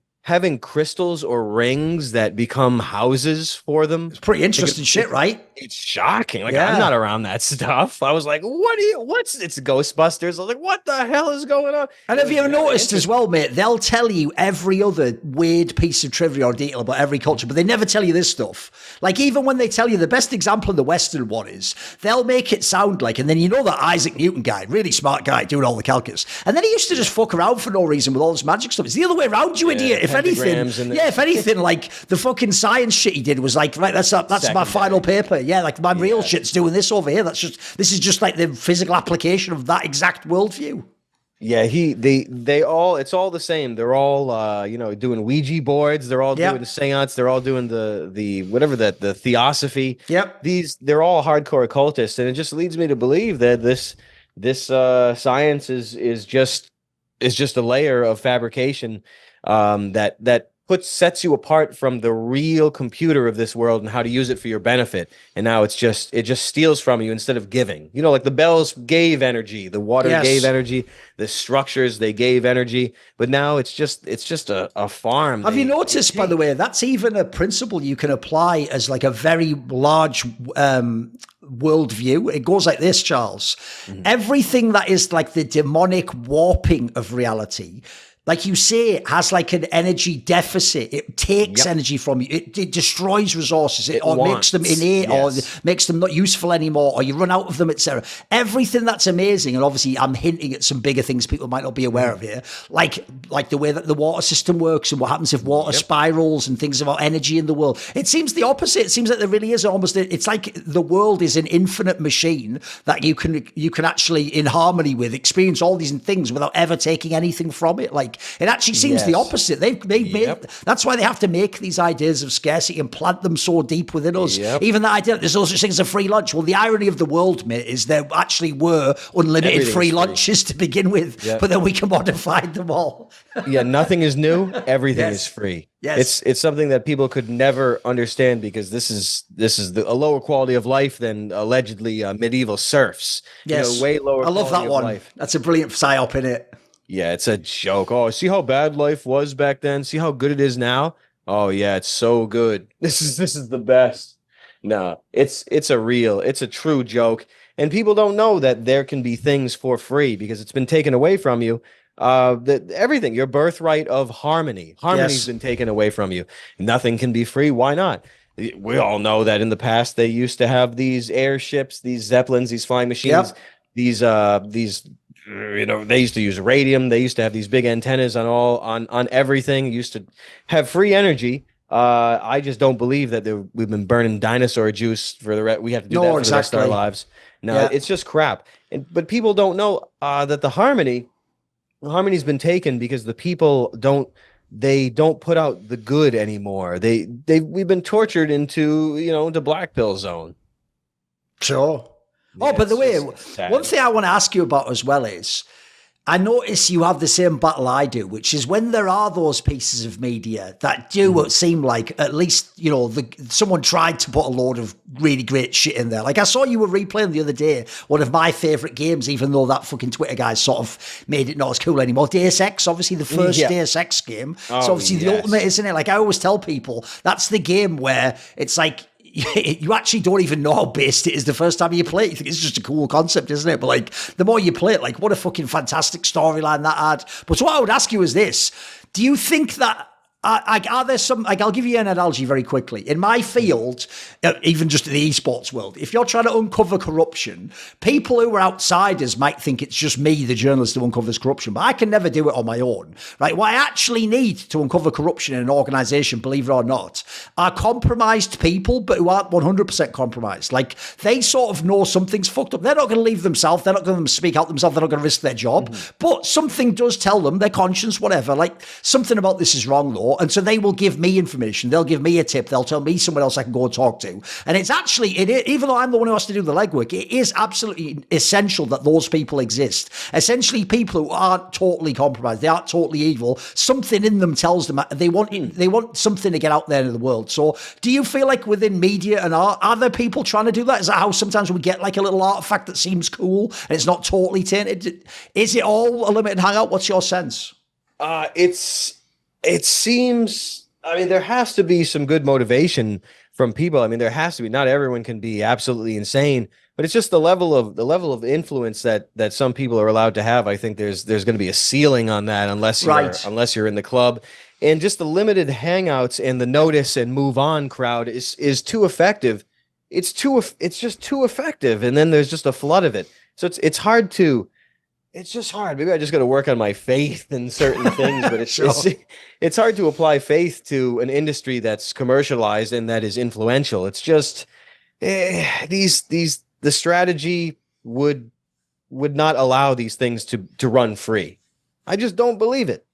crystals or rings that become houses for them. It's pretty interesting shit, right? It's shocking. Like, I'm not around that stuff. I was like, it's Ghostbusters. I was like, what the hell is going on? And have you ever noticed as well, mate, they'll tell you every other weird piece of trivia or detail about every culture, but they never tell you this stuff. Like, even when they tell you the best example of the Western one is, they'll make it sound like, and then that Isaac Newton guy, really smart guy, doing all the calculus. And then he used to just fuck around for no reason with all this magic stuff. It's the other way around, you idiot. If anything, like the fucking science shit he did was like, right, that's my final paper. Yeah, like my real shit's doing this over here. This is just like the physical application of that exact worldview. Yeah, it's all the same. They're all doing Ouija boards. They're all doing the seance. They're all doing the theosophy. Yep. They're all hardcore occultists, and it just leads me to believe that this science is just a layer of fabrication that sets you apart from the real computer of this world and how to use it for your benefit. And now it just steals from you instead of giving. Like the bells gave energy, the water gave energy, the structures, they gave energy, but now it's just a farm. Have you noticed, by the way, that's even a principle you can apply as like a very large worldview. It goes like this, Charles. Everything that is like the demonic warping of reality, like you say, has like an energy deficit. It takes energy from you. It destroys resources. Or makes them innate, or makes them not useful anymore, or you run out of them, etc. Everything that's amazing, and obviously I'm hinting at some bigger things people might not be aware of here, like the way that the water system works and what happens if water spirals and things about energy in the world. It seems the opposite. It seems that there really is almost, it's like the world is an infinite machine that you can actually, in harmony with, experience all these things without ever taking anything from it. Like, it actually seems the opposite. They've made, that's why they have to make these ideas of scarcity and plant them so deep within us. Even that idea, there's no such thing as a free lunch. Well, the irony of the world, mate, is there actually were unlimited free lunches to begin with, but then we commodified them all. Nothing is new. Everything is free. Yes. It's something that people could never understand, because this is a lower quality of life than allegedly medieval serfs. Yes. Way lower. I love that one. Life. That's a brilliant psyop in it. Yeah, it's a joke. Oh, see how bad life was back then? See how good it is now? Oh yeah, it's so good. This is the best. No, it's a true joke. And people don't know that there can be things for free because it's been taken away from you. Everything, your birthright of harmony's been taken away from you. Nothing can be free. Why not? We all know that in the past they used to have these airships, these zeppelins, these flying machines, these they used to use radium. They used to have these big antennas on everything. Used to have free energy. I just don't believe that we've been burning dinosaur juice for the rest. We have to do that for the rest of our lives. No, it's just crap. But people don't know that the harmony's been taken because the people don't put out the good anymore. We've been tortured into the black pill zone. Sure. Oh, by the way, one thing I want to ask you about as well is, I notice you have the same battle I do, which is when there are those pieces of media that do seem like, at least, someone tried to put a load of really great shit in there. Like, I saw you were replaying the other day one of my favorite games, even though that fucking Twitter guy sort of made it not as cool anymore. Deus Ex, obviously the first Deus Ex game. So obviously the ultimate, isn't it? Like, I always tell people, that's the game where it's like, you actually don't even know how based it is the first time you play it. You think it's just a cool concept, isn't it? But like, the more you play it, like, what a fucking fantastic storyline that had. But what I would ask you is this: do you think that are there some, like, I'll give you an analogy very quickly. In my field, even just in the esports world, if you're trying to uncover corruption, people who are outsiders might think it's just me, the journalist, who uncovers corruption, but I can never do it on my own, right? What I actually need to uncover corruption in an organization, believe it or not, are compromised people, but who aren't 100% compromised. Like, they sort of know something's fucked up. They're not going to leave themselves. They're not going to speak out themselves. They're not going to risk their job. But something does tell them, their conscience, whatever, like, something about this is wrong, though. And so they will give me information. They'll give me a tip. They'll tell me someone else I can go and talk to. And it's actually, even though I'm the one who has to do the legwork, it is absolutely essential that those people exist. Essentially, people who aren't totally compromised, they aren't totally evil. Something in them tells them they want something to get out there in the world. So do you feel like within media and art, are there people trying to do that? Is that how sometimes we get like a little artifact that seems cool and it's not totally tainted? Is it all a limited hangout? What's your sense? It seems, I mean, there has to be some good motivation from people. I mean, there has to be. Not everyone can be absolutely insane, but it's just the level of influence that some people are allowed to have. I think there's going to be a ceiling on that unless you're in the club. And just the limited hangouts and the notice and move on crowd is too effective. It's just too effective. And then there's just a flood of it. So it's hard to. It's just hard. Maybe I just got to work on my faith in certain things, but it's hard to apply faith to an industry that's commercialized and that is influential. It's just the strategy would not allow these things to run free. I just don't believe it.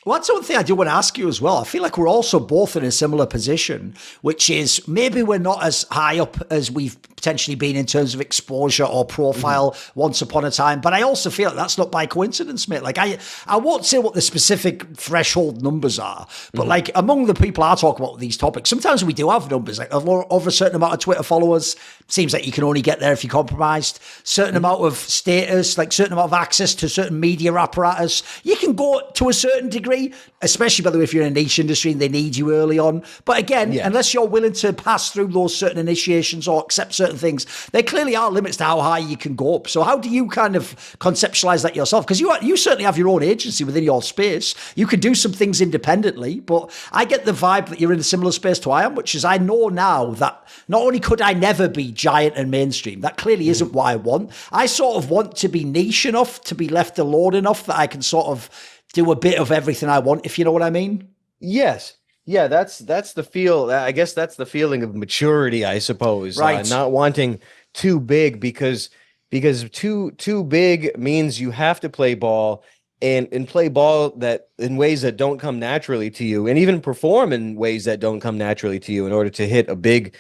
Well, that's one thing I do want to ask you as well. I feel like we're also both in a similar position, which is maybe we're not as high up as we've potentially been in terms of exposure or profile once upon a time. But I also feel like that's not by coincidence, mate. Like, I won't say what the specific threshold numbers are, but like among the people I talk about these topics, sometimes we do have numbers, like over a certain amount of Twitter followers. Seems like you can only get there if you're compromised. Certain amount of status, like certain amount of access to certain media apparatus. You can go to a certain degree agree, especially by the way, if you're in a niche industry and they need you early on. But again, unless you're willing to pass through those certain initiations or accept certain things, there clearly are limits to how high you can go up. So how do you kind of conceptualize that yourself? Because you certainly have your own agency within your space. You can do some things independently, but I get the vibe that you're in a similar space to I am, which is I know now that not only could I never be giant and mainstream, that clearly isn't what I want. I sort of want to be niche enough, to be left alone enough that I can sort of do a bit of everything I want, if you know what I mean. Yes. Yeah, that's the feel. I guess that's the feeling of maturity, I suppose. Right. Not wanting too big because too big means you have to play ball and play ball that in ways that don't come naturally to you, and even perform in ways that don't come naturally to you in order to hit a big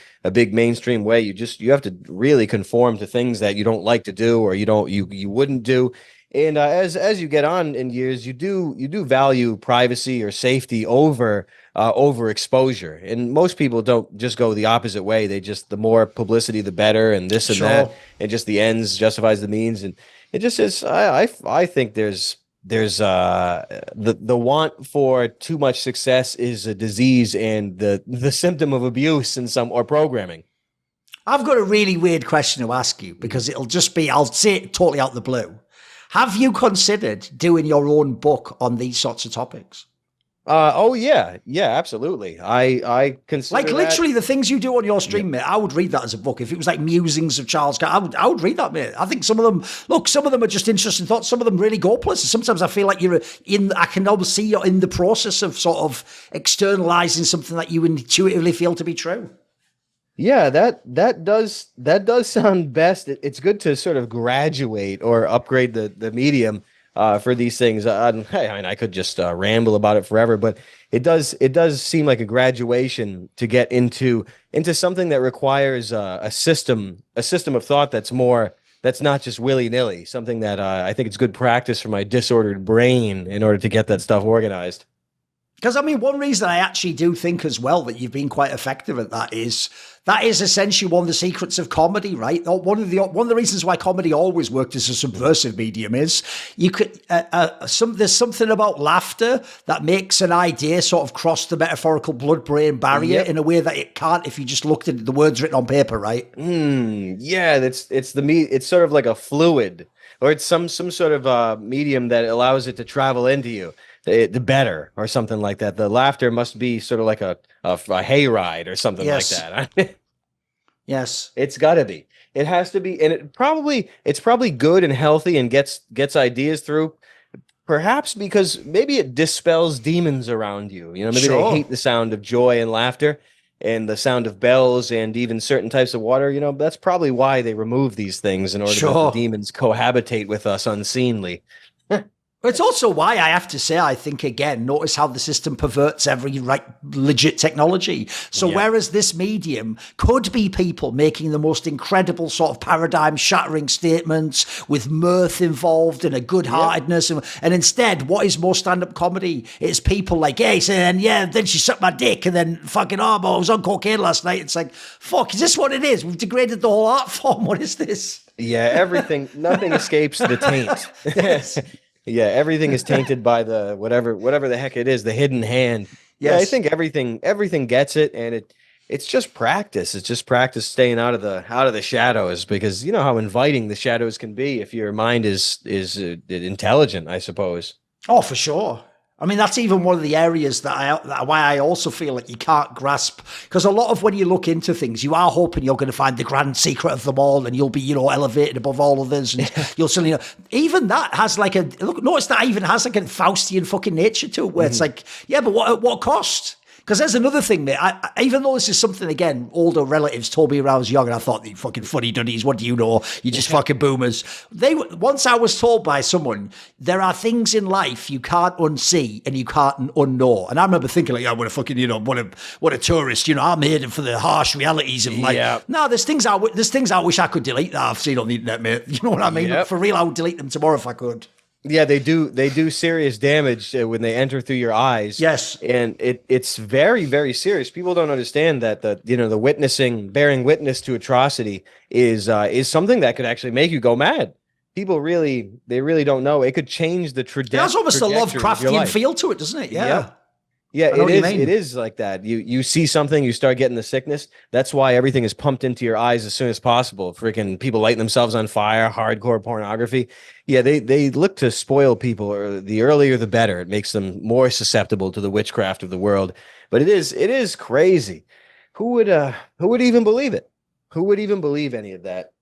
mainstream way. You have to really conform to things that you don't like to do, or you wouldn't do. And as you get on in years, you do value privacy or safety over exposure. And most people don't just go the opposite way. They just, the more publicity, the better, and this and that, and just the ends justifies the means. And it just is. I think there's the want for too much success is a disease and the symptom of abuse in some or programming. I've got a really weird question to ask you, because it'll just be, I'll say it totally out the blue. Have you considered doing your own book on these sorts of topics? Oh yeah, absolutely. I consider, like, literally the things you do on your stream, mate. I would read that as a book. If it was like musings of Charls Carroll, I would read that, mate. I think some of them are just interesting thoughts. Some of them really go places. Sometimes I feel like I can almost see you're in the process of sort of externalizing something that you intuitively feel to be true. Yeah, that does sound best. It's good to sort of graduate or upgrade the medium for these things. I could just ramble about it forever, but it does seem like a graduation to get into something that requires a system of thought that's not just willy-nilly. Something that I think it's good practice for my disordered brain in order to get that stuff organized. Because, I mean, one reason I actually do think as well that you've been quite effective at that is essentially one of the secrets of comedy, right? One of the reasons why comedy always worked as a subversive medium is you could there's something about laughter that makes an idea sort of cross the metaphorical blood-brain barrier in a way that it can't if you just looked at the words written on paper, right? Yeah, it's sort of like a fluid, or it's some sort of medium that allows it to travel into you. The better, or something like that. The laughter must be sort of like a hayride or something like that. Yes, it's got to be. It has to be, and it's probably good and healthy and gets ideas through. Perhaps because maybe it dispels demons around you. You know, maybe they hate the sound of joy and laughter, and the sound of bells, and even certain types of water. You know, that's probably why they remove these things in order that the demons cohabitate with us unseenly. It's also why I have to say, I think, again, notice how the system perverts every legit technology. So whereas this medium could be people making the most incredible sort of paradigm-shattering statements with mirth involved and a good-heartedness, and instead, what is more stand-up comedy? It's people like, hey, saying, then she sucked my dick, and then fucking, I was on cocaine last night. It's like, fuck, is this what it is? We've degraded the whole art form. What is this? Yeah, nothing escapes the taint. Yes. Yeah, everything is tainted by the whatever the heck it is, the hidden hand. Yes. Yeah, I think everything gets it, and it's just practice. It's just practice staying out of the shadows, because you know how inviting the shadows can be if your mind is intelligent, I suppose. Oh, for sure. I mean, that's even one of the areas why I also feel like you can't grasp, because a lot of when you look into things, you are hoping you're going to find the grand secret of them all, and you'll be, elevated above all others, and you'll suddenly, even that has like notice that even has like a Faustian fucking nature to it, where it's like, but what cost? Because there's another thing, mate. Even though this is something, again, older relatives told me when I was young, and I thought, you fucking funny dunnies, what do you know? You just fucking boomers. Once I was told by someone, there are things in life you can't unsee and you can't unknow. And I remember thinking, like, what a fucking, what a tourist, I'm here for the harsh realities of life. No, there's things I wish I could delete that I've seen on the internet, mate. You know what I mean? Yep. For real, I wowould delete them tomorrow if I could. Yeah, they do serious damage when they enter through your eyes. Yes. And it's very, very serious. People don't understand that the bearing witness to atrocity is something that could actually make you go mad. people they really don't know. It could change the trajectory. There's almost a trajectory of your Lovecraftian life. feel to it, doesn't it? Yeah. Yeah, I know it what you is. mean. It is like that. You see something, you start getting the sickness. That's why everything is pumped into your eyes as soon as possible. Freaking people lighting themselves on fire, hardcore pornography. Yeah, they look to spoil people, or the earlier the better. It makes them more susceptible to the witchcraft of the world. But it is crazy. Who would even believe it? Who would even believe any of that?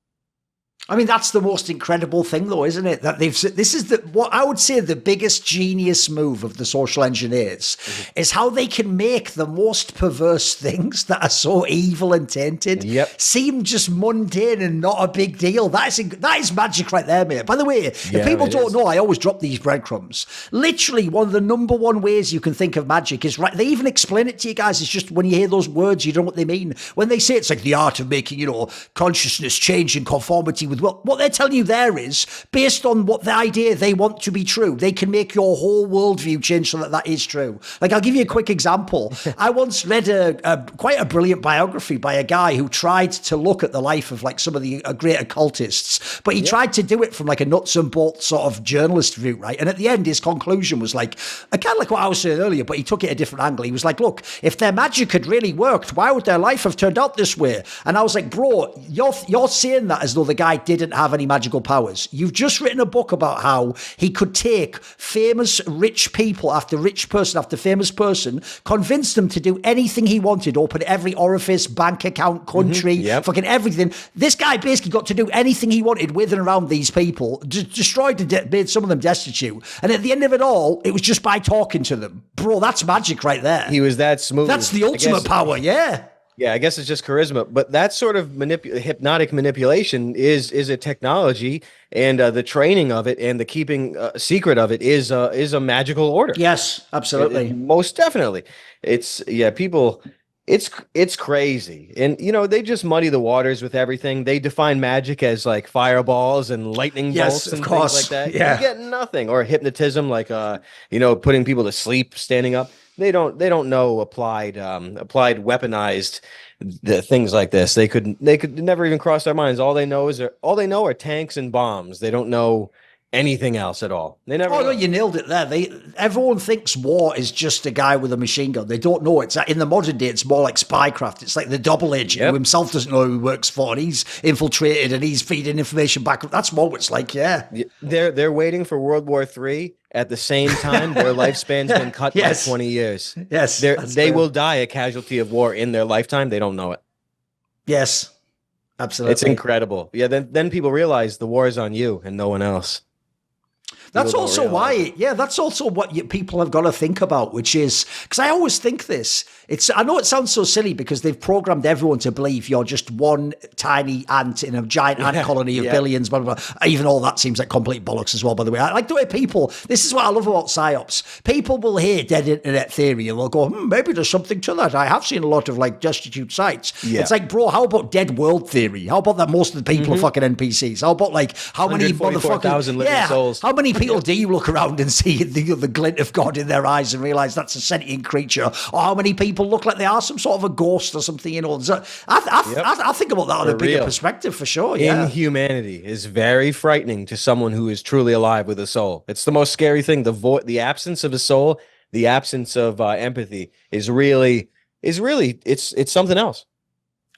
I mean, that's the most incredible thing, though, isn't it? That this is what I would say the biggest genius move of the social engineers is how they can make the most perverse things that are so evil and tainted seem just mundane and not a big deal. That is magic right there, mate. By the way, if people don't know, I always drop these breadcrumbs. Literally, one of the number one ways you can think of magic is right. They even explain it to you guys. It's just when you hear those words, you don't know what they mean. When they say it's like the art of making, consciousness change in conformity with what they're telling you there is based on what the idea they want to be true. They can make your whole worldview change so that is true. Like, I'll give you a quick example. I once read quite a brilliant biography by a guy who tried to look at the life of like some of the great occultists, but he tried to do it from like a nuts and bolts sort of journalist view, right? And at the end, his conclusion was like, kind of like what I was saying earlier, but he took it a different angle. He was like, look, if their magic had really worked, why would their life have turned out this way? And I was like, bro, you're saying that as though the guy didn't have any magical powers. You've just written a book about how he could take famous rich people after rich person after famous person, convince them to do anything he wanted, open every orifice, bank account, country, fucking everything. This guy basically got to do anything he wanted with and around these people, destroyed and made some of them destitute. And at the end of it all, it was just by talking to them. Bro, that's magic right there. He was that smooth. That's the ultimate power, yeah. Yeah, I guess it's just charisma, but that sort of hypnotic manipulation is a technology, and the training of it and the keeping secret of it is a magical order. Yes, absolutely, most definitely. People. It's crazy, and they just muddy the waters with everything. They define magic as like fireballs and lightning bolts and things like that. Yeah. You get nothing, or hypnotism, like putting people to sleep, standing up. They don't know applied weaponized things like this. They could never even cross their minds. All they know are tanks and bombs. They don't know anything else at all. They never. Oh no, you nailed it there. Everyone thinks war is just a guy with a machine gun. They don't know it's in the modern day. It's more like spycraft. It's like the double agent who himself doesn't know who he works for, and he's infiltrated and he's feeding information back. That's what it's like. Yeah, they're waiting for World War III. At the same time, their lifespan's been cut by 20 years. Yes, they will die a casualty of war in their lifetime. They don't know it. Yes, absolutely. It's incredible. Yeah, then people realize the war is on you and no one else. That's also why, that's also what people have got to think about, which is, because I always think this, I know it sounds so silly because they've programmed everyone to believe you're just one tiny ant in a giant ant colony of billions, blah, blah, blah. Even all that seems like complete bollocks as well, by the way. I like the way this is what I love about PsyOps. People will hear dead internet theory and they'll go, maybe there's something to that. I have seen a lot of like destitute sites. Yeah. It's like, bro, how about dead world theory? How about that most of the people are fucking NPCs? How about like, how many motherfuckers, living souls. How many people do you look around and see the glint of God in their eyes and realize that's a sentient creature? Or how many people look like they are some sort of a ghost or something? So I think about that on a bigger perspective for sure. Yeah, inhumanity is very frightening to someone who is truly alive with a soul. It's the most scary thing. The absence of a soul, the absence of empathy is really it's something else.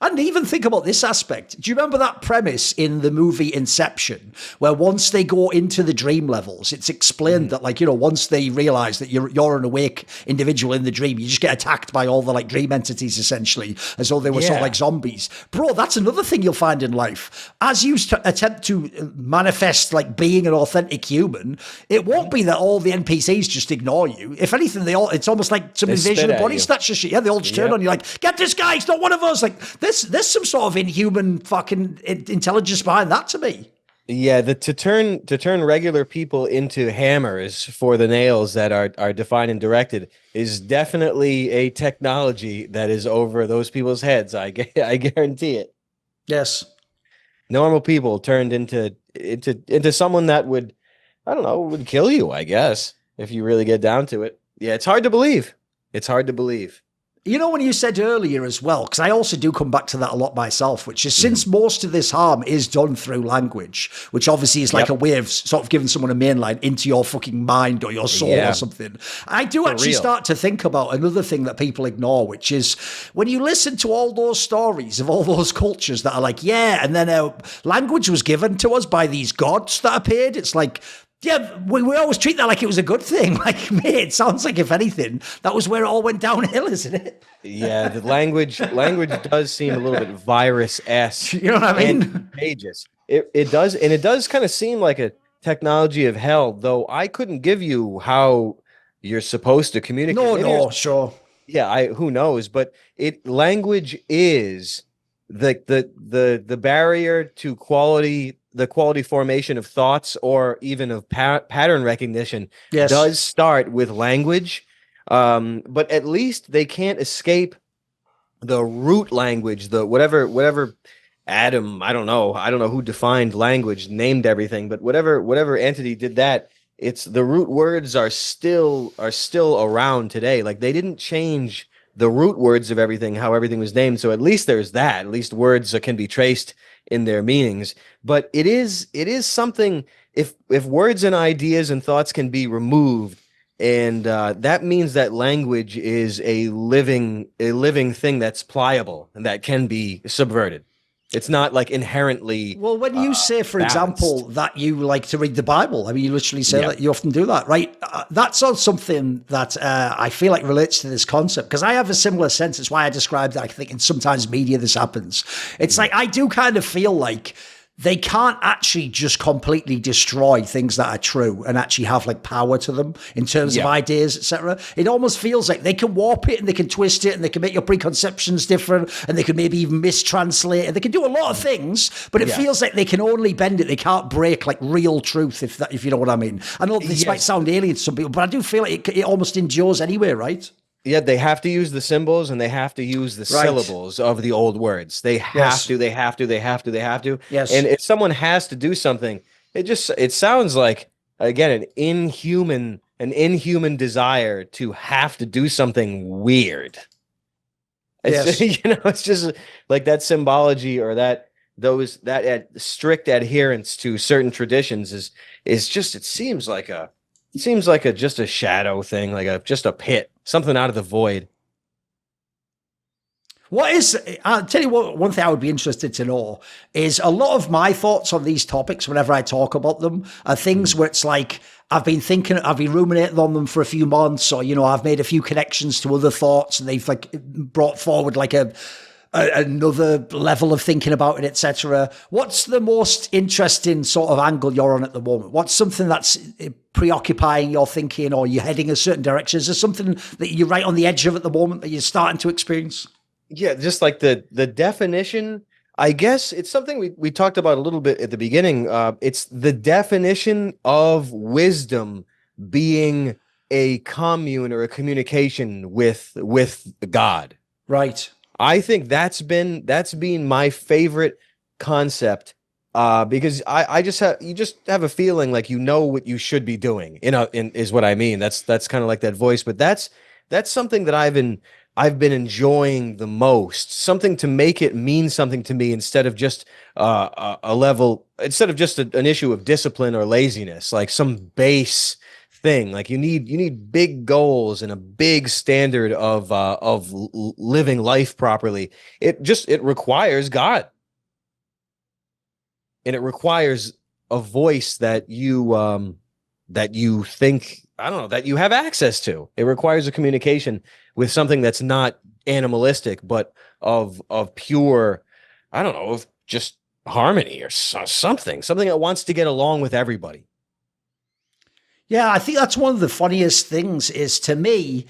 And even think about this aspect. Do you remember that premise in the movie Inception, where once they go into the dream levels, it's explained that, like, once they realize that you're an awake individual in the dream, you just get attacked by all the like dream entities, essentially, as though they were sort of like zombies. Bro, that's another thing you'll find in life. As you attempt to manifest like being an authentic human, it won't be that all the NPCs just ignore you. If anything, it's almost like some invasion of body snatcher shit. Yeah, they all just turn on you like, get this guy, he's not one of us. Like, there's some sort of inhuman fucking intelligence behind that to me. Yeah, to turn regular people into hammers for the nails that are defined and directed is definitely a technology that is over those people's heads. I guarantee it. Yes. Normal people turned into someone that would kill you, I guess, if you really get down to it. Yeah, it's hard to believe. It's hard to believe. You know, when you said earlier as well, because I also do come back to that a lot myself, which is since most of this harm is done through language, which obviously is like a way of sort of giving someone a mainline into your fucking mind or your soul or something. I do actually start to think about another thing that people ignore, which is when you listen to all those stories of all those cultures that are like, and then language was given to us by these gods that appeared. It's like, yeah, we always treat that like it was a good thing. Like, mate, it sounds like, if anything, that was where it all went downhill, isn't it? Yeah, the language does seem a little bit virus-esque. You know what I mean? And contagious. It does, and it does kind of seem like a technology of hell, though I couldn't give you how you're supposed to communicate. No, sure. Yeah, who knows? But language is the barrier to quality. The quality formation of thoughts or even of pattern recognition does start with language, but at least they can't escape the root language, the whatever Adam, I don't know who defined language, named everything, but whatever entity did that, it's the root words are still around today. Like, they didn't change the root words of everything, how everything was named. So at least there's that. At least words can be traced in their meanings. But it is something, if words and ideas and thoughts can be removed, and that means that language is a living thing that's pliable and that can be subverted. It's not like inherently. Well, when you say, for example, that you like to read the Bible, I mean, you literally say that you often do that, right? That's all something that I feel like relates to this concept, because I have a similar sense. It's why I described that. I think in sometimes media this happens. It's like I do kind of feel like they can't actually just completely destroy things that are true and actually have like power to them in terms of ideas, etc. It almost feels like they can warp it and they can twist it and they can make your preconceptions different and they can maybe even mistranslate it. They can do a lot of things, but it feels like they can only bend it. They can't break like real truth, if you know what I mean. I know this might sound alien to some people, but I do feel like it almost endures anyway, right? Yeah, they have to use the symbols and they have to use the syllables of the old words. They have to. Yes. And if someone has to do something, it sounds like, again, an inhuman desire to have to do something weird. It's just, it's just like that symbology or that strict adherence to certain traditions is just, it seems like just a shadow thing, like just a pit, something out of the void. I'll tell you what, one thing I would be interested to know is a lot of my thoughts on these topics whenever I talk about them are things where it's like, I've been ruminating on them for a few months, or, I've made a few connections to other thoughts and they've like brought forward like another level of thinking about it, etc. What's the most interesting sort of angle you're on at the moment? What's something that's preoccupying your thinking, or you're heading a certain direction? Is there something that you're right on the edge of at the moment that you're starting to experience? Yeah, just like the definition, I guess it's something we talked about a little bit at the beginning. It's the definition of wisdom being a commune or a communication with God. Right. I think that's been my favorite concept, because you just have a feeling like what you should be doing. Is what I mean. That's kind of like that voice, but that's something that I've been enjoying the most. Something to make it mean something to me instead of just an issue of discipline or laziness, like some base thing. Like you need big goals and a big standard of living life properly. It requires God, and it requires a voice that you think, I don't know, that you have access to. It requires a communication with something that's not animalistic, but of pure, I don't know, of just harmony or something that wants to get along with everybody. Yeah, I think that's one of the funniest things is, to me,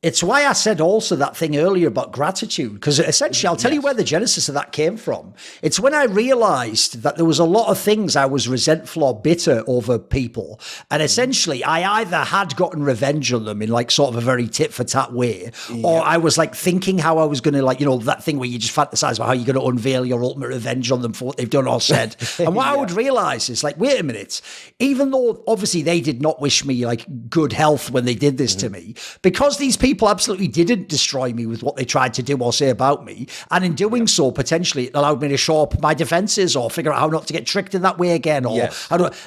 it's why I said also that thing earlier about gratitude, because essentially I'll tell you where the genesis of that came from. It's when I realized that there was a lot of things I was resentful or bitter over people. And essentially I either had gotten revenge on them in like sort of a very tit for tat way, or I was like thinking how I was going to, like, that thing where you just fantasize about how you're going to unveil your ultimate revenge on them for what they've done or said. And what I would realize is like, wait a minute, even though obviously they did not wish me like good health when they did this to me, because these people people absolutely didn't destroy me with what they tried to do or say about me. And in doing so, potentially it allowed me to show up my defenses or figure out how not to get tricked in that way again. Or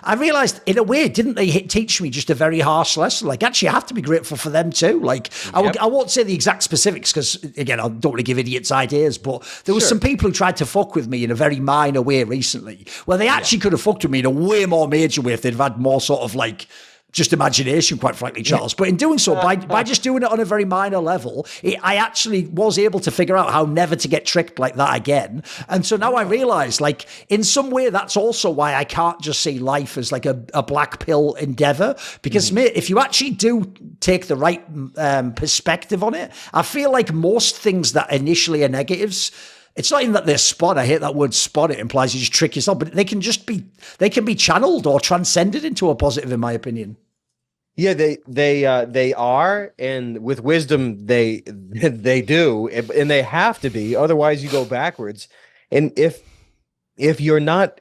I realized in a way, didn't they teach me just a very harsh lesson? Like, actually, I have to be grateful for them too. Like, I won't say the exact specifics because, again, I don't want to give idiots ideas, but there was some people who tried to fuck with me in a very minor way recently, where they actually could have fucked with me in a way more major way if they'd have had more sort of like just imagination, quite frankly, Charles. But in doing so, by just doing it on a very minor level, I actually was able to figure out how never to get tricked like that again. And so now I realize, like, in some way, that's also why I can't just see life as like a black pill endeavor. Because, mate, if you actually do take the right perspective on it, I feel like most things that initially are negatives, it's not even that they're spot. I hate that word spot. It implies you just trick yourself, but they can be channeled or transcended into a positive, in my opinion. Yeah, they are, and with wisdom they do, and they have to be. Otherwise, you go backwards. And if you're not,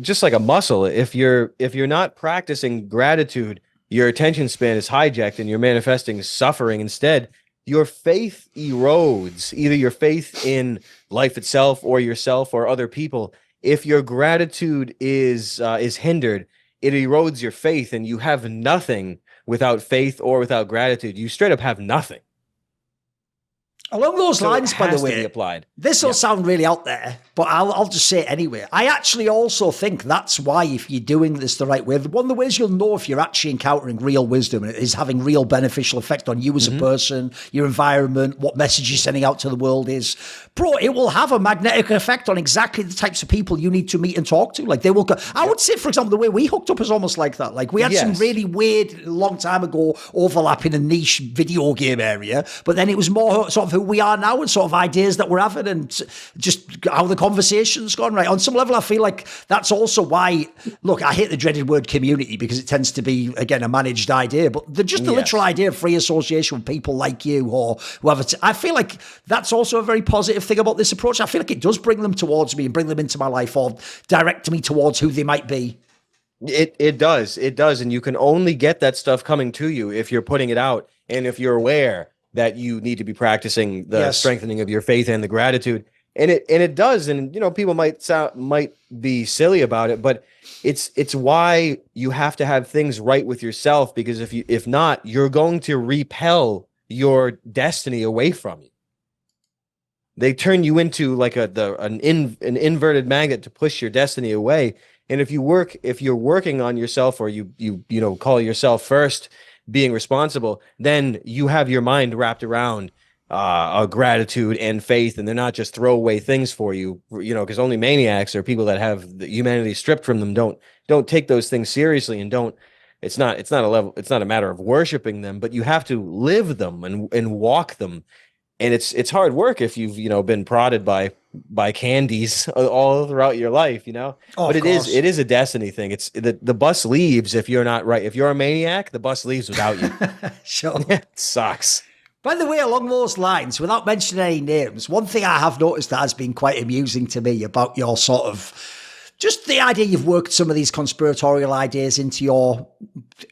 just like a muscle, if you're not practicing gratitude, your attention span is hijacked, and you're manifesting suffering instead. Your faith erodes, either your faith in life itself or yourself or other people. If your gratitude is hindered, it erodes your faith, and you have nothing without faith or without gratitude. You straight up have nothing. Along those lines, by the way, applied. This will sound really out there, but I'll just say it anyway. I actually also think that's why, if you're doing this the right way, one of the ways you'll know if you're actually encountering real wisdom and it is having real beneficial effect on you as a person, your environment, what message you're sending out to the world is, bro, it will have a magnetic effect on exactly the types of people you need to meet and talk to. Like, they will go. I would say, for example, the way we hooked up is almost like that. Like, we had some really weird, long time ago, overlap in a niche video game area, but then it was more sort of who we are now and sort of ideas that we're having and just how the conversation's gone, right? On some level, I feel like that's also why, look, I hate the dreaded word community because it tends to be, again, a managed idea, but the literal idea of free association with people like you or whoever. I feel like that's also a very positive thing about this approach. I feel like it does bring them towards me and bring them into my life or direct me towards who they might be. It does. And you can only get that stuff coming to you if you're putting it out and if you're aware that you need to be practicing the strengthening of your faith and the gratitude. And it does. And, you know, people might be silly about it, but it's why you have to have things right with yourself, because if not, you're going to repel your destiny away from you. They turn you into like an inverted magnet to push your destiny away. And if you're working on yourself, or you call yourself first, being responsible, then you have your mind wrapped around gratitude and faith, and they're not just throwaway things for you, because only maniacs or people that have the humanity stripped from them don't take those things seriously, and it's not a matter of worshiping them, but you have to live them and walk them. And it's hard work if you've been prodded by candies all throughout your life, but it is a destiny thing. It's the bus leaves if you're not right. If you're a maniac, the bus leaves without you. Sure. It sucks. By the way, along those lines, without mentioning any names, one thing I have noticed that has been quite amusing to me about your sort of just the idea you've worked some of these conspiratorial ideas into your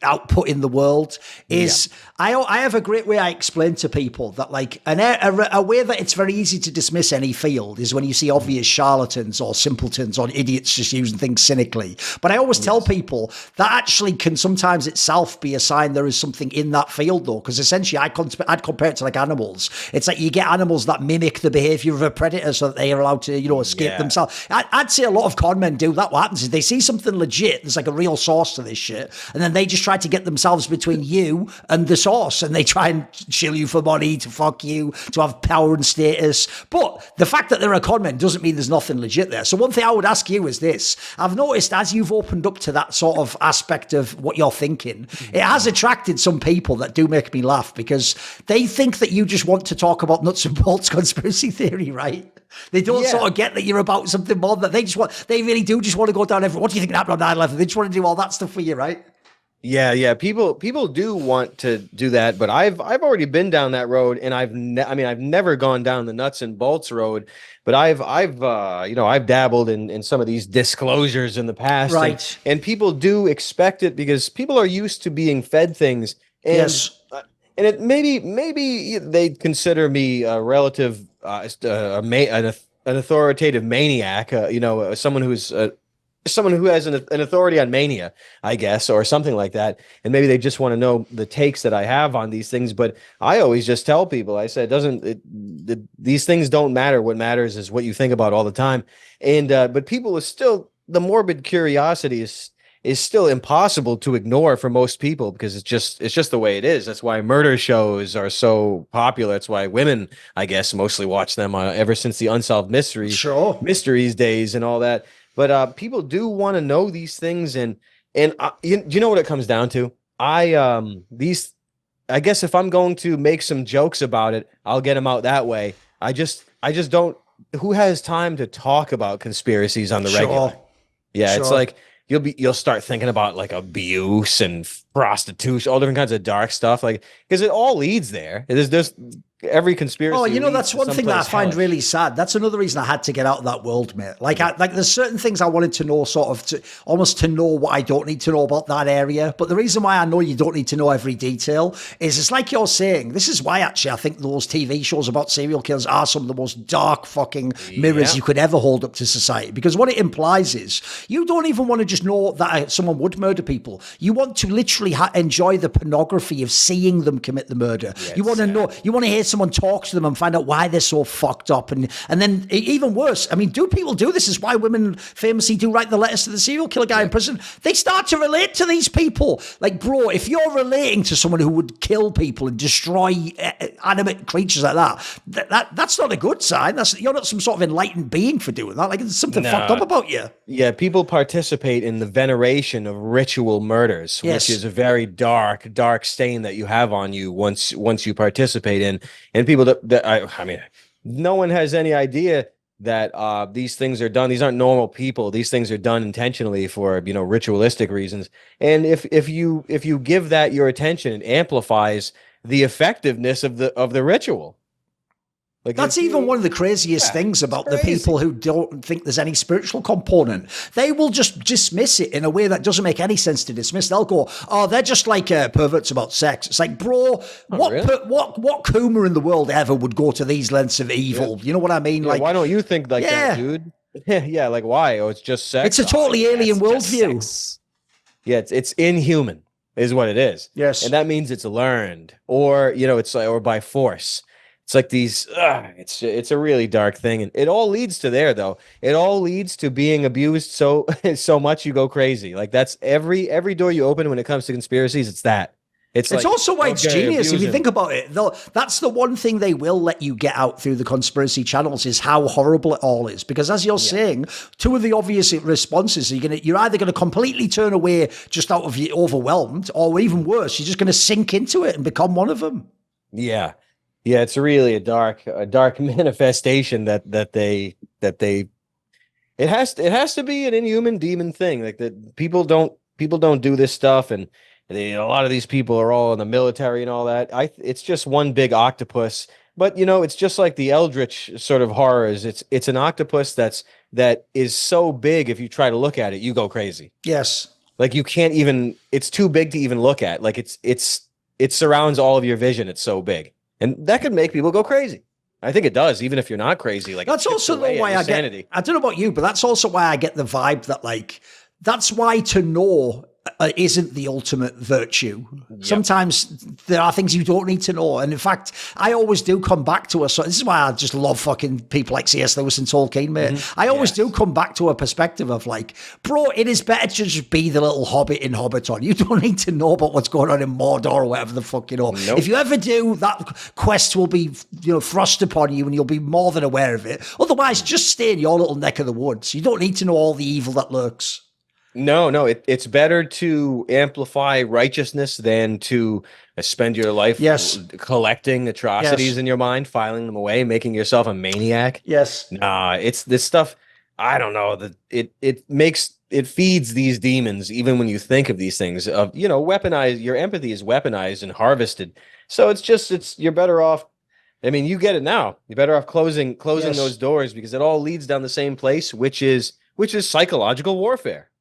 output in the world is I have a great way I explain to people that, like, a way that it's very easy to dismiss any field is when you see obvious charlatans or simpletons or idiots just using things cynically. But I always tell people that actually can sometimes itself be a sign there is something in that field, though, because essentially I'd compare it to like animals. It's like you get animals that mimic the behavior of a predator so that they are allowed to escape themselves. I'd say a lot of con men do that. What happens is they see something legit, there's like a real source to this shit, and then they just try to get themselves between you and the source, and they try and shill you for money, to fuck you, to have power and status. But the fact that they're a con man doesn't mean there's nothing legit there. So one thing I would ask you is this. I've noticed as you've opened up to that sort of aspect of what you're thinking, it has attracted some people that do make me laugh, because they think that you just want to talk about nuts and bolts conspiracy theory, right? They don't sort of get that you're about something more, that they really do just want to go down what do you think happened on 9/11? They just want to do all that stuff for you, right? Yeah. People do want to do that, but I've already been down that road, and I've never gone down the nuts and bolts road, but I've dabbled in some of these disclosures in the past, right? And people do expect it because people are used to being fed things, and and it maybe they consider me a relative an authoritative maniac, someone who has an authority on mania, I guess, or something like that. And maybe they just want to know the takes that I have on these things. But I always just tell people, I said, these things don't matter. What matters is what you think about all the time. And but people are still, the morbid curiosity is still impossible to ignore for most people, because it's just the way it is. That's why murder shows are so popular. That's why women, I guess, mostly watch them ever since the Unsolved Mysteries days and all that. But people do want to know these things, and you know what it comes down to? I guess if I'm going to make some jokes about it, I'll get them out that way. I just don't. Who has time to talk about conspiracies on the regular? Yeah, it's like you'll start thinking about like abuse and prostitution, all different kinds of dark stuff, like, because it all leads there. There's every conspiracy. Oh, you know, that's one thing that I find really sad. That's another reason I had to get out of that world, mate. Like, there's certain things I wanted to know, sort of almost to know what I don't need to know about that area. But the reason why I know you don't need to know every detail is it's like you're saying. This is why actually I think those TV shows about serial killers are some of the most dark fucking mirrors you could ever hold up to society. Because what it implies is you don't even want to just know that someone would murder people. You want to literally enjoy the pornography of seeing them commit the murder. Yes, you want to know. You want to hear someone talk to them and find out why they're so fucked up, and then even worse, I mean, do people do this? Is why women famously do write the letters to the serial killer guy in prison. They start to relate to these people. Like, bro, if you're relating to someone who would kill people and destroy animate creatures like that's not a good sign. You're not some sort of enlightened being for doing that. Like, there's something fucked up about you. Yeah, people participate in the veneration of ritual murders, which is a very dark stain that you have on you once you participate in. And people I mean, no one has any idea that these things are done. These aren't normal people. These things are done intentionally for, ritualistic reasons. And if you give that your attention, it amplifies the effectiveness of the ritual. Like, that's even one of the craziest things about the people who don't think there's any spiritual component. They will just dismiss it in a way that doesn't make any sense to dismiss. They'll go, "Oh, they're just like perverts about sex." It's like, bro, what Kuma in the world ever would go to these lengths of evil? You know what I mean? Like, why don't you think like that, dude? Yeah, like, why? Oh, it's just sex. It's a totally alien worldview. Yeah, it's inhuman, is what it is. Yes, and that means it's learned, or it's like, or by force. It's like these, it's a really dark thing. And it all leads to there, though. It all leads to being abused so much you go crazy. Like, that's every door you open when it comes to conspiracies, it's that. It's like, also why it's genius if you think about it. Though that's the one thing they will let you get out through the conspiracy channels is how horrible it all is. Because as you're saying, two of the obvious responses are you're either going to completely turn away just out of you overwhelmed, or even worse, you're just going to sink into it and become one of them. Yeah. Yeah, it's really a dark manifestation that they it has to be an inhuman demon thing. Like, that people don't do this stuff, and a lot of these people are all in the military and all that. It's just one big octopus. But it's just like the eldrich sort of horrors. It's an octopus that is so big, if you try to look at it, you go crazy. Yes. Like, you can't even, it's too big to even look at. Like, it surrounds all of your vision. It's so big. And that could make people go crazy. I think it does, even if you're not crazy. Like, that's also why I get. I don't know about you, but that's also why I get the vibe that, like, that's why to know isn't the ultimate virtue. Yep. Sometimes there are things you don't need to know. And in fact, I always do come back to this is why I just love fucking people like C.S. Lewis and Tolkien, mate. Mm-hmm. I always do come back to a perspective of like, bro, it is better to just be the little hobbit in Hobbiton. You don't need to know about what's going on in Mordor or whatever the fuck, Nope. If you ever do, that quest will be, thrust upon you and you'll be more than aware of it. Otherwise, just stay in your little neck of the woods. You don't need to know all the evil that lurks. No, it's better to amplify righteousness than to spend your life collecting atrocities in your mind, filing them away, making yourself a maniac. Yes. Nah, it's this stuff. I don't know that it feeds these demons. Even when you think of these things of, weaponized, your empathy is weaponized and harvested. So you're better off. I mean, you get it now. You're better off closing those doors, because it all leads down the same place, which is psychological warfare.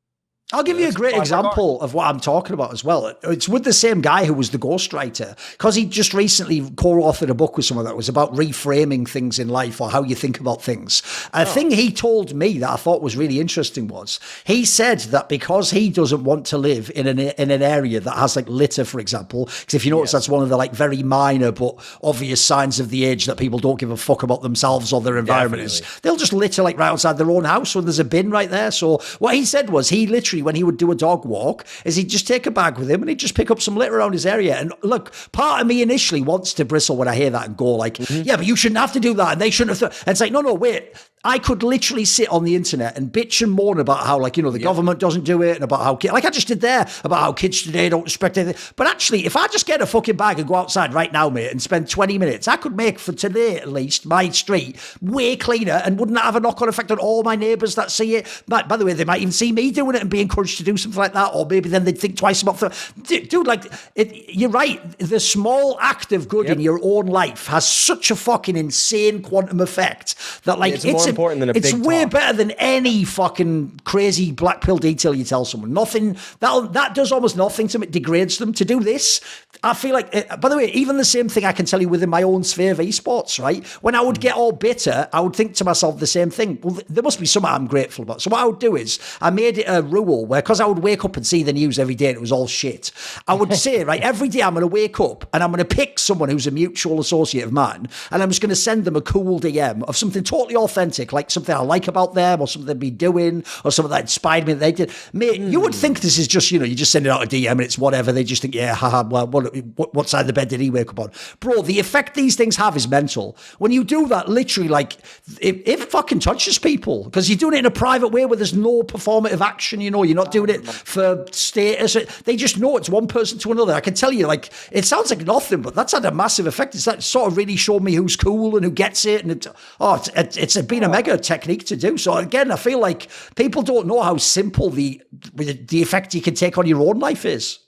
I'll give you a great example of what I'm talking about as well. It's with the same guy who was the ghostwriter, because he just recently co-authored a book with someone that was about reframing things in life or how you think about things. A thing he told me that I thought was really interesting was he said that because he doesn't want to live in an area that has like litter, for example, because if you notice, that's one of the like very minor but obvious signs of the age that people don't give a fuck about themselves or their environment. They'll just litter like right outside their own house when there's a bin right there. So what he said was he literally, when he would do a dog walk, is he'd just take a bag with him and he'd just pick up some litter around his area. And look, part of me initially wants to bristle when I hear that and go like, yeah, but you shouldn't have to do that. And they shouldn't have. And it's like, no, wait. I could literally sit on the internet and bitch and moan about how, like, you know, the government doesn't do it and about how, like I just did there, about how kids today don't respect anything. But actually, if I just get a fucking bag and go outside right now, mate, and spend 20 minutes, I could make, for today at least, my street way cleaner and wouldn't have a knock-on effect on all my neighbours that see it. By the way, they might even see me doing it and be encouraged to do something like that, or maybe then they'd think twice about it. Dude, like, you're right. The small act of good in your own life has such a fucking insane quantum effect that, like, it's more important than a big talk. Way better than any fucking crazy black pill detail you tell someone. Nothing that does almost nothing to them. It degrades them. To do this, I feel like, by the way, even the same thing I can tell you within my own sphere of esports, right? When I would get all bitter, I would think to myself the same thing. Well, there must be something I'm grateful about. So what I would do is I made it a rule where, because I would wake up and see the news every day and it was all shit, I would say, right, every day I'm going to wake up and I'm going to pick someone who's a mutual associate of mine and I'm just going to send them a cool DM of something totally authentic, like something I like about them or something they'd be doing or something that inspired me that they did. Mate, you would think this is just, you know, you just send it out a DM and it's whatever. They just think, yeah, haha, well, what side of the bed did he wake up on? Bro, the effect these things have is mental. When you do that, literally, like, it fucking touches people because you're doing it in a private way where there's no performative action, you know, you're not doing it for status. They just know it's one person to another. I can tell you, like, it sounds like nothing, but that's had a massive effect. It's that sort of really showed me who's cool and who gets it. And it's been a mega technique to do. So again, I feel like people don't know how simple the effect you can take on your own life is.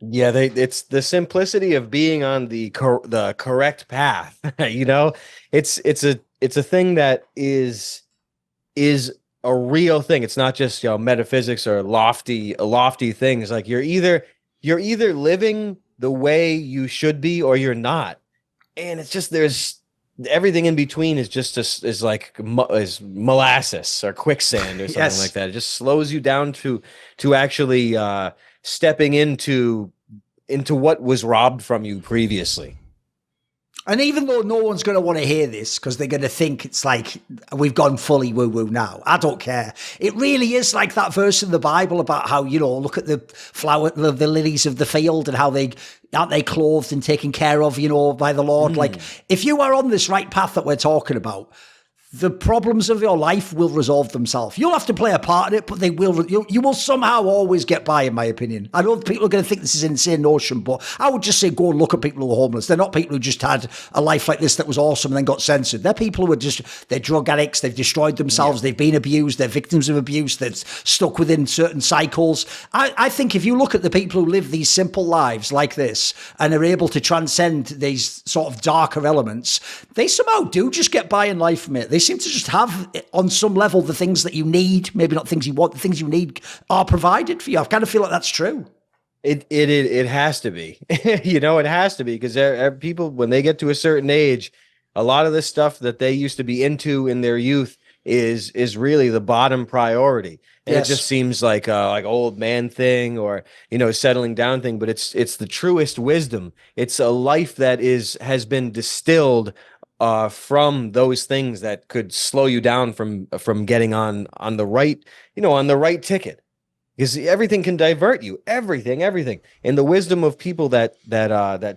Yeah, it's the simplicity of being on the correct path. You know, it's a thing that is a real thing. It's not just, you know, metaphysics or lofty things. Like you're either living the way you should be or you're not, and it's just there's. Everything in between is just is like molasses or quicksand or something like that. It just slows you down to actually stepping into what was robbed from you previously. And even though no one's going to want to hear this because they're going to think it's like we've gone fully woo-woo now, I don't care. It really is like that verse in the Bible about how, you know, look at the the lilies of the field and how aren't they clothed and taken care of, you know, by the Lord. Like, if you are on this right path that we're talking about, the problems of your life will resolve themselves. You'll have to play a part in it, but they will. You will somehow always get by, in my opinion. I know people are going to think this is an insane notion, but I would just say go and look at people who are homeless. They're not people who just had a life like this that was awesome and then got censored. They're people who they're drug addicts, they've destroyed themselves, they've been abused, they're victims of abuse, they're stuck within certain cycles. I think if you look at the people who live these simple lives like this and are able to transcend these sort of darker elements, they somehow do just get by in life, mate. They seem to just have, on some level, the things that you need, maybe not things you want, the things you need are provided for you. I kind of feel like that's true. It has to be. You know, it has to be, because people, when they get to a certain age, a lot of the stuff that they used to be into in their youth is really the bottom priority. And it just seems like old man thing or, you know, settling down thing, but it's the truest wisdom. It's a life that has been distilled from those things that could slow you down from getting on the right, you know, on the right ticket, because everything can divert you, everything, and the wisdom of people that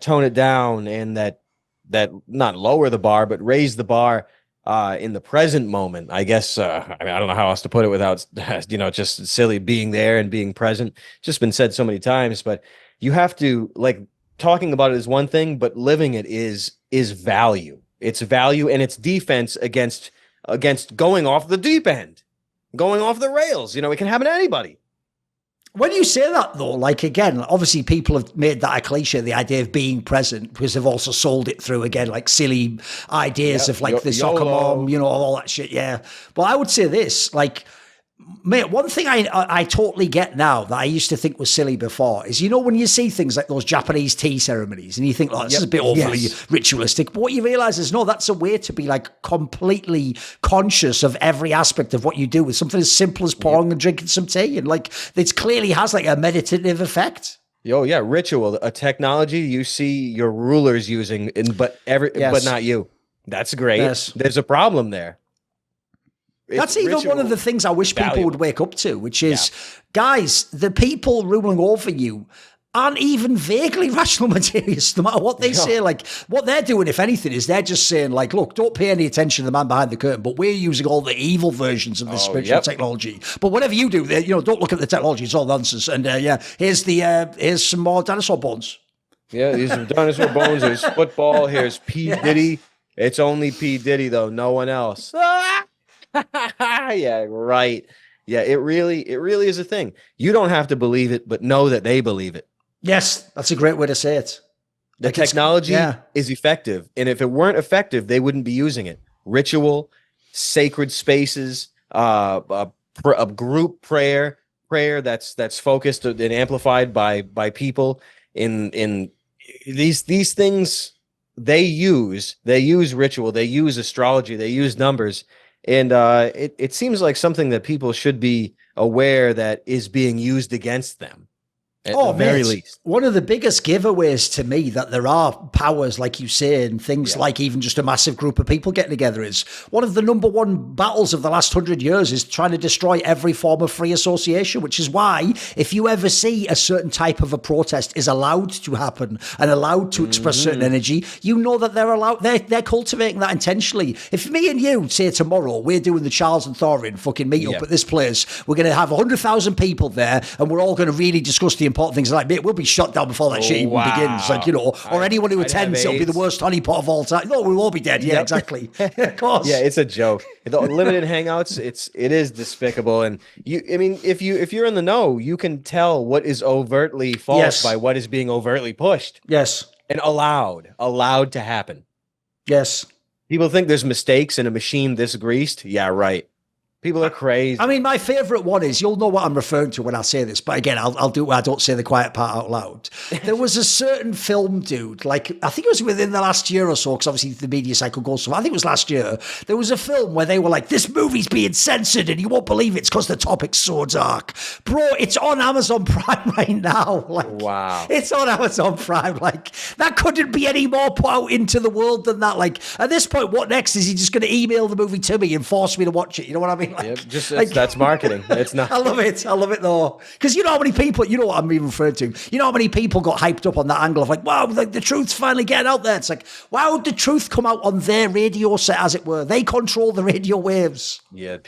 tone it down and that not lower the bar but raise the bar in the present moment. I guess I mean, I don't know how else to put it without, you know, just silly being there and being present. It's just been said so many times, but you have to, like, talking about it is one thing, but living it is value. It's value and it's defense against going off the deep end, going off the rails. You know, it can happen to anybody. When you say that, though, like, again, obviously people have made that a cliche, the idea of being present, because they've also sold it through, again, like silly ideas of, like, the soccer mom, you know, all that shit, yeah. But I would say this, like, Mate, one thing I totally get now that I used to think was silly before is, when you see things like those Japanese tea ceremonies and you think, this is a bit overly ritualistic, but what you realize is, no, that's a way to be like completely conscious of every aspect of what you do with something as simple as pouring and drinking some tea. And like, it clearly has like a meditative effect. Oh yeah, ritual, a technology you see your rulers using, but not you. That's great. Yes. There's a problem there. That's even one of the things I wish people would wake up to, which is, guys, the people ruling over you aren't even vaguely rational materialists, no matter what they say. Like, what they're doing, if anything, is they're just saying, like, look, don't pay any attention to the man behind the curtain, but we're using all the evil versions of this spiritual technology. But whatever you do, don't look at the technology, it's all nonsense. And here's some more dinosaur bones. Yeah, these are dinosaur bones, there's football, here's P. Diddy. It's only P. Diddy, though, no one else. Yeah, right. Yeah, it really is a thing. You don't have to believe it, but know that they believe it. Yes, that's a great way to say it. The technology is effective, and if it weren't effective, they wouldn't be using it. Ritual, sacred spaces, a group prayer that's focused and amplified by people in these things. They use ritual, they use astrology, they use numbers. And it seems like something that people should be aware that is being used against them. At the very least. One of the biggest giveaways to me that there are powers, like you say, and things like even just a massive group of people getting together is one of the number one battles of the last 100 years is trying to destroy every form of free association, which is why if you ever see a certain type of a protest is allowed to happen and allowed to express certain energy, you know that they're cultivating that intentionally. If me and you say tomorrow, we're doing the Charles and Thorin fucking meet up at this place, we're going to have 100,000 people there and we're all going to really discuss the important things. Like, mate, we'll be shut down before that shit even begins. Like, or anyone who attends, it'll be the worst honeypot of all time. No, we'll all be dead. Yeah, exactly. Of course. Yeah, it's a joke. The limited hangouts, it is despicable. And if you're in the know, you can tell what is overtly false by what is being overtly pushed. Yes. And allowed to happen. Yes. People think there's mistakes in a machine this greased. Yeah, right. People are crazy. I mean, my favorite one is, you'll know what I'm referring to when I say this, but again, I'll do it. I don't say the quiet part out loud. There was a certain film, dude, like, I think it was within the last year or so, because obviously the media cycle goes so, I think it was last year. There was a film where they were like, this movie's being censored and you won't believe it's because the topic's so dark. Bro, it's on Amazon Prime right now. Like, wow. It's on Amazon Prime. Like, that couldn't be any more put out into the world than that. Like, at this point, what next? Is he just going to email the movie to me and force me to watch it? You know what I mean? Like, that's marketing. It's not. I love it though, because you know how many people, you know what I'm even referring to. You know how many people got hyped up on that angle of like, wow, like the truth's finally getting out there. It's like, why would the truth come out on their radio set, as it were? They control the radio waves. Yeah,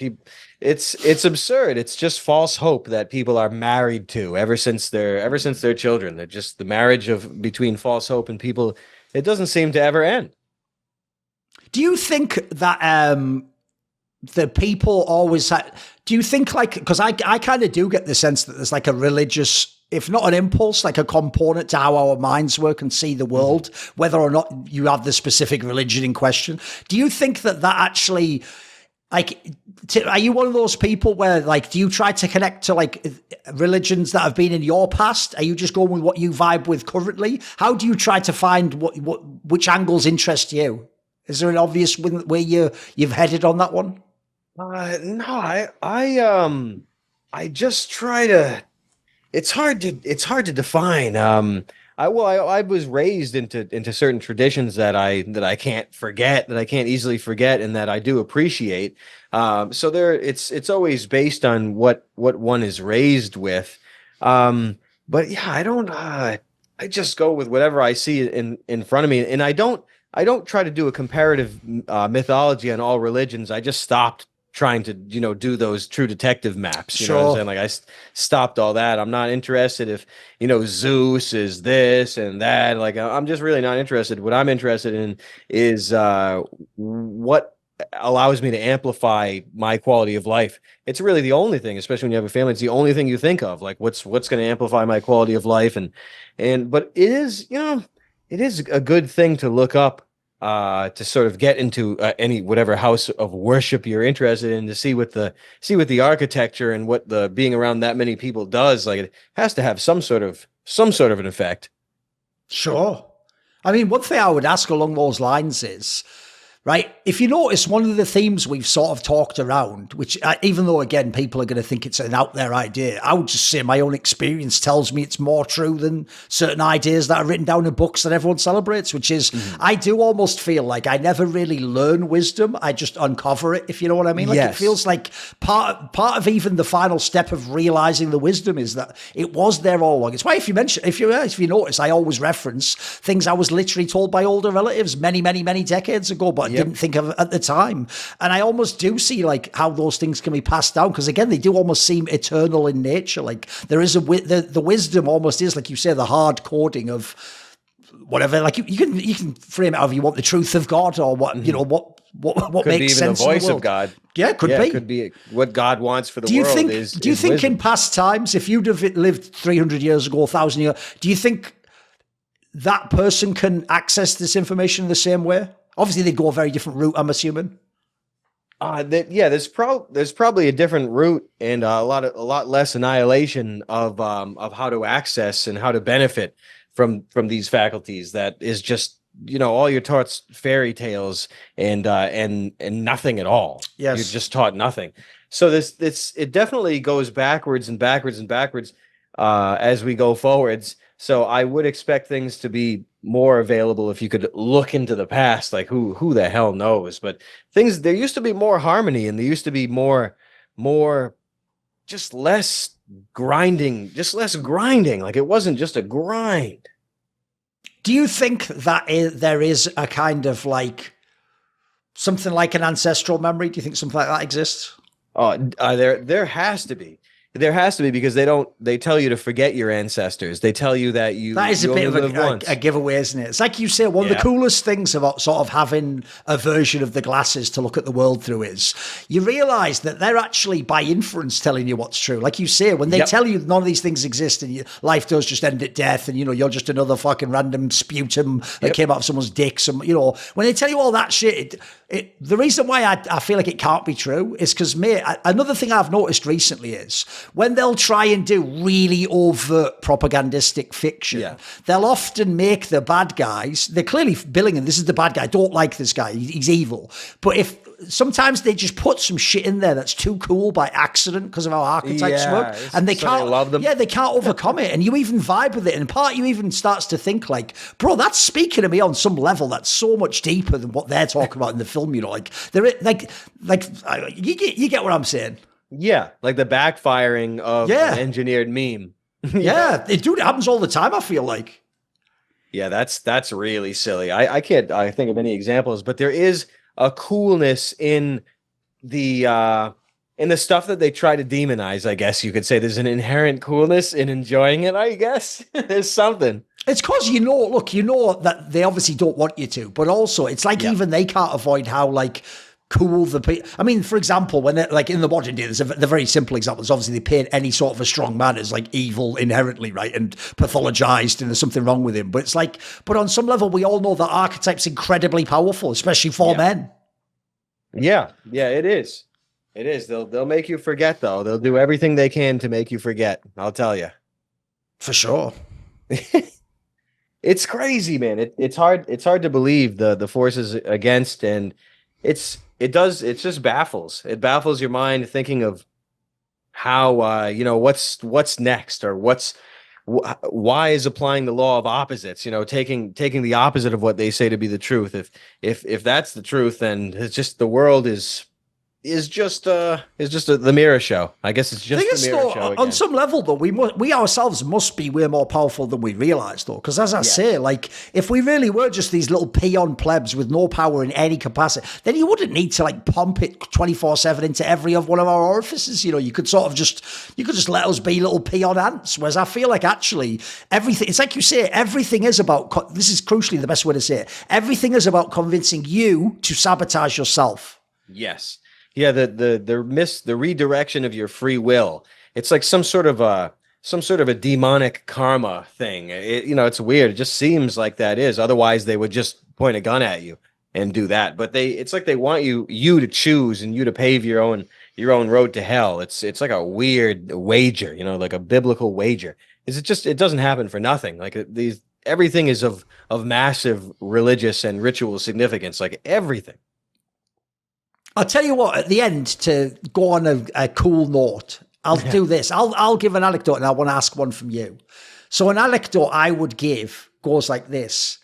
it's absurd. It's just false hope that people are married to ever since they're children. They're just the marriage between false hope and people. It doesn't seem to ever end. Do you think that the people always do you think, like, because I kind of do get the sense that there's like a religious, if not an impulse, like a component to how our minds work and see the world, whether or not you have the specific religion in question. Do you think that actually, like, are you one of those people where, like, do you try to connect to like religions that have been in your past? Are you just going with what you vibe with currently? How do you try to find which angles interest you? Is there an obvious way you've headed on that one? No, I just try to. It's hard to define. I was raised into certain traditions that I can't forget, that I can't easily forget, and that I do appreciate. So it's always based on what one is raised with. But yeah, I don't. I just go with whatever I see in front of me, and I don't try to do a comparative mythology on all religions. I just stopped trying to, do those true detective maps. You know what I'm saying? Like, I stopped all that. I'm not interested if, Zeus is this and that. Like, I'm just really not interested. What I'm interested in is what allows me to amplify my quality of life. It's really the only thing, especially when you have a family. It's the only thing you think of. Like, what's going to amplify my quality of life? But it is, it is a good thing to look up to sort of get into any whatever house of worship you're interested in, to see what the architecture and what the being around that many people does. Like, it has to have some sort of an effect. Sure. I mean, one thing I would ask along those lines is, right, if you notice, one of the themes we've sort of talked around, which even though, again, people are going to think it's an out there idea, I would just say my own experience tells me it's more true than certain ideas that are written down in books that everyone celebrates, which is, I do almost feel like I never really learn wisdom. I just uncover it, if you know what I mean. Like, Yes. It feels like part of even the final step of realizing the wisdom is that it was there all along. It's why if you notice, I always reference things I was literally told by older relatives many, many, many decades ago, but didn't think of it at the time. And I almost do see like how those things can be passed down, because again, they do almost seem eternal in nature. Like there is the wisdom almost is, like you say, the hard coding of whatever. Like you can frame it however you want, the truth of God, or what you know what Could makes be even sense the voice in the world. of God. Yeah, it could be. What God wants for the Do you world. think? is Do you think wisdom. in past times, if you'd have lived 300 years ago, 1,000 years, do you think that person can access this information in the same way? Obviously, they'd go a very different route, I'm assuming. There's probably a different route and a lot less annihilation of how to access and how to benefit from these faculties. That is just, all you're taught's fairy tales and nothing at all. Yes. You're just taught nothing. So it definitely goes backwards and backwards and backwards as we go forwards. So I would expect things to be more available if you could look into the past, like who the hell knows? But there used to be more harmony, and there used to be more just less grinding. Like it wasn't just a grind. Do you think that there is a kind of like something like an ancestral memory? Do you think something like that exists? There has to be. There has to be, because they tell you to forget your ancestors. They tell you that that is a bit of a giveaway, isn't it? It's like you say, one of the coolest things about sort of having a version of the glasses to look at the world through is you realize that they're actually by inference telling you what's true. Like you say, when they tell you none of these things exist and life does just end at death, and you're just another fucking random sputum that came out of someone's dick. When they tell you all that shit, the reason why I feel like it can't be true is because, mate, another thing I've noticed recently is when they'll try and do really overt propagandistic fiction, they'll often make the bad guys, they're clearly billing him, this is the bad guy, don't like this guy, he's evil. But if sometimes they just put some shit in there that's too cool by accident because of how archetypes work, and they can't love them. Yeah, they can't overcome it, and you even vibe with it, and part of you even starts to think like, bro, that's speaking to me on some level that's so much deeper than what they're talking about in the film. Like they're like you get what I'm saying. Yeah, like the backfiring of an engineered meme. Yeah, it happens all the time, I feel like. Yeah, that's really silly. I can't think of any examples, but there is a coolness in the stuff that they try to demonize, I guess you could say. There's an inherent coolness in enjoying it, I guess. There's something. It's because that they obviously don't want you to, but also it's like even they can't avoid how like cool the people. I mean, for example, when they're like in the modern day, the very simple examples. Obviously, they paint any sort of a strong man as like evil inherently, right, and pathologized, and there's something wrong with him. But it's like, but on some level, we all know that archetype's incredibly powerful, especially for men. Yeah, it is. It is. They'll make you forget, though. They'll do everything they can to make you forget. I'll tell you, for sure. It's crazy, man. It's hard to believe the forces against, and it just baffles. It baffles your mind thinking of how what's next, or why is applying the law of opposites, taking the opposite of what they say to be the truth. If that's the truth, then it's just the world is just the mirror show. I guess it's just the mirror show again. On some level, though, we ourselves must be way more powerful than we realize, though. Because as I say, like, if we really were just these little peon plebs with no power in any capacity, then you wouldn't need to like pump it 24/7 into every of one of our orifices. You could sort of just let us be little peon ants. Whereas I feel like actually everything, it's like you say, everything is about. This is crucially the best way to say it. Everything is about convincing you to sabotage yourself. Yes. Yeah, the redirection of your free will. It's like some sort of a demonic karma thing. It's weird. It just seems like that is. Otherwise, they would just point a gun at you. and do that. But it's like they want you to choose and you to pave your own road to hell. It's like a weird wager, like a biblical wager. It doesn't happen for nothing. Like everything is of massive religious and ritual significance, like everything. I'll tell you what, at the end, to go on a cool note, I'll do this. I'll give an anecdote, and I want to ask one from you. So an anecdote I would give goes like this.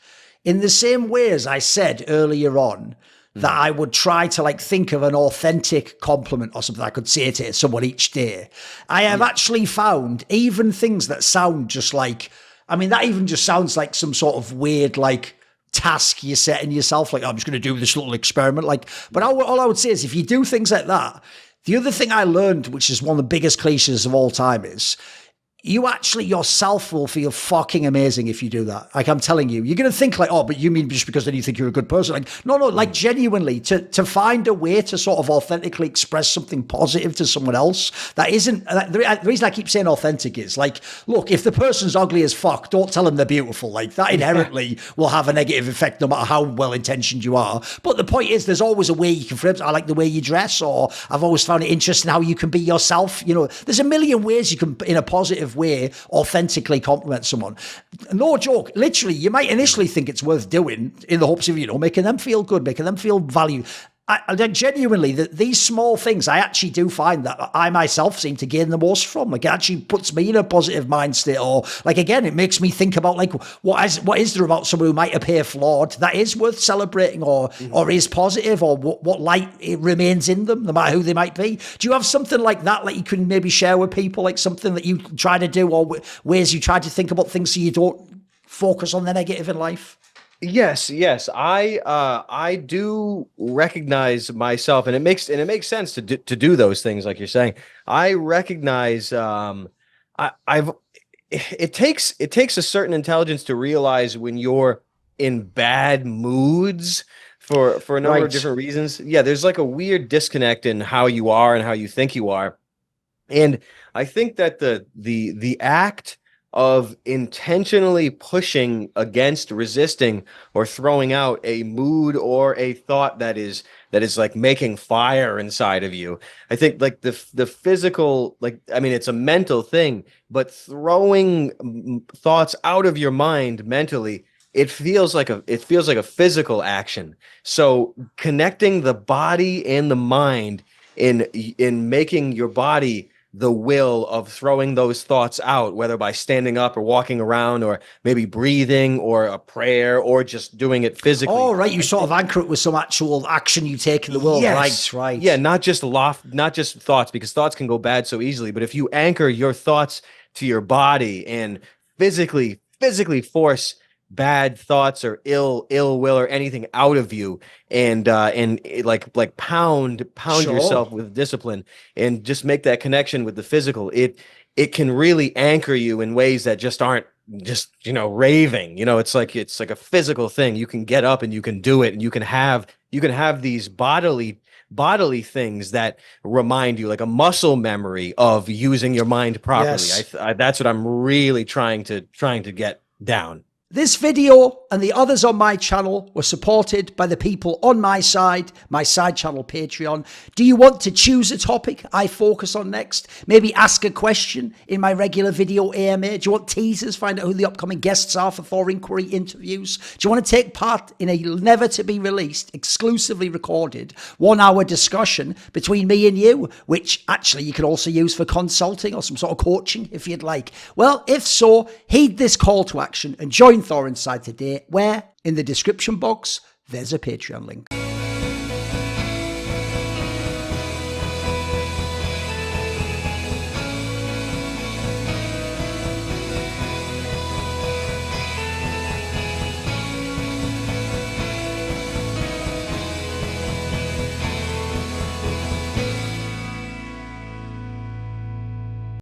In the same way as I said earlier on, that I would try to like think of an authentic compliment or something I could say to someone each day. I have actually found even things that sound just like, I mean, that even just sounds like some sort of weird, like, task you're setting yourself. Like, I'm just going to do this little experiment. Like, but all I would say is if you do things like that, the other thing I learned, which is one of the biggest cliches of all time, is you actually yourself will feel fucking amazing if you do that. Like, I'm telling you, you're going to think like, oh, but you mean just because then you think you're a good person? Like, no, like genuinely to find a way to sort of authentically express something positive to someone else. That isn't, the reason I keep saying authentic is like, look, if the person's ugly as fuck, don't tell them they're beautiful. Like that inherently will have a negative effect no matter how well intentioned you are. But the point is there's always a way you can frame it. I like the way you dress, or I've always found it interesting how you can be yourself. There's a million ways you can, in a positive way, authentically compliment someone. No joke. Literally, you might initially think it's worth doing in the hopes of, making them feel good, making them feel valued. I genuinely, that these small things, I actually do find that I myself seem to gain the most from. Like, it actually puts me in a positive mind state, or like, again, it makes me think about like, what is there about someone who might appear flawed that is worth celebrating, or is positive, or what light it remains in them, no matter who they might be. Do you have something like that you can maybe share with people, like something that you try to do, or ways you try to think about things so you don't focus on the negative in life? Yes. I do recognize myself, and it makes sense to do those things, like you're saying. I recognize it takes a certain intelligence to realize when you're in bad moods for a number of different reasons. Yeah, there's like a weird disconnect in how you are and how you think you are. And I think that the act of intentionally pushing against, resisting, or throwing out a mood or a thought that is like making fire inside of you. I think like the physical, like, I mean, it's a mental thing, but throwing thoughts out of your mind mentally, it feels like a physical action. So connecting the body and the mind in making your body the will of throwing those thoughts out, whether by standing up or walking around, or maybe breathing, or a prayer, or just doing it physically. Oh, right. You sort of anchor it with some actual action you take in the world. Yes. Right. Yeah, not just thoughts, because thoughts can go bad so easily. But if you anchor your thoughts to your body and physically force bad thoughts or ill will or anything out of you, and like pound yourself with discipline, and just make that connection with the physical, it can really anchor you in ways that just aren't just raving. It's like a physical thing. You can get up and you can do it, and you can have these bodily things that remind you, like a muscle memory of using your mind properly. Yes. That's what I'm really trying to get down. This video and the others on my channel were supported by the people on my side channel Patreon. Do you want to choose a topic I focus on next? Maybe ask a question in my regular video AMA? Do you want teasers? Find out who the upcoming guests are for Thorinquiry interviews? Do you want to take part in a never to be released, exclusively recorded 1 hour discussion between me and you, which actually you can also use for consulting or some sort of coaching if you'd like? Well, if so, heed this call to action and join Thorin's side today, where in the description box there's a Patreon link.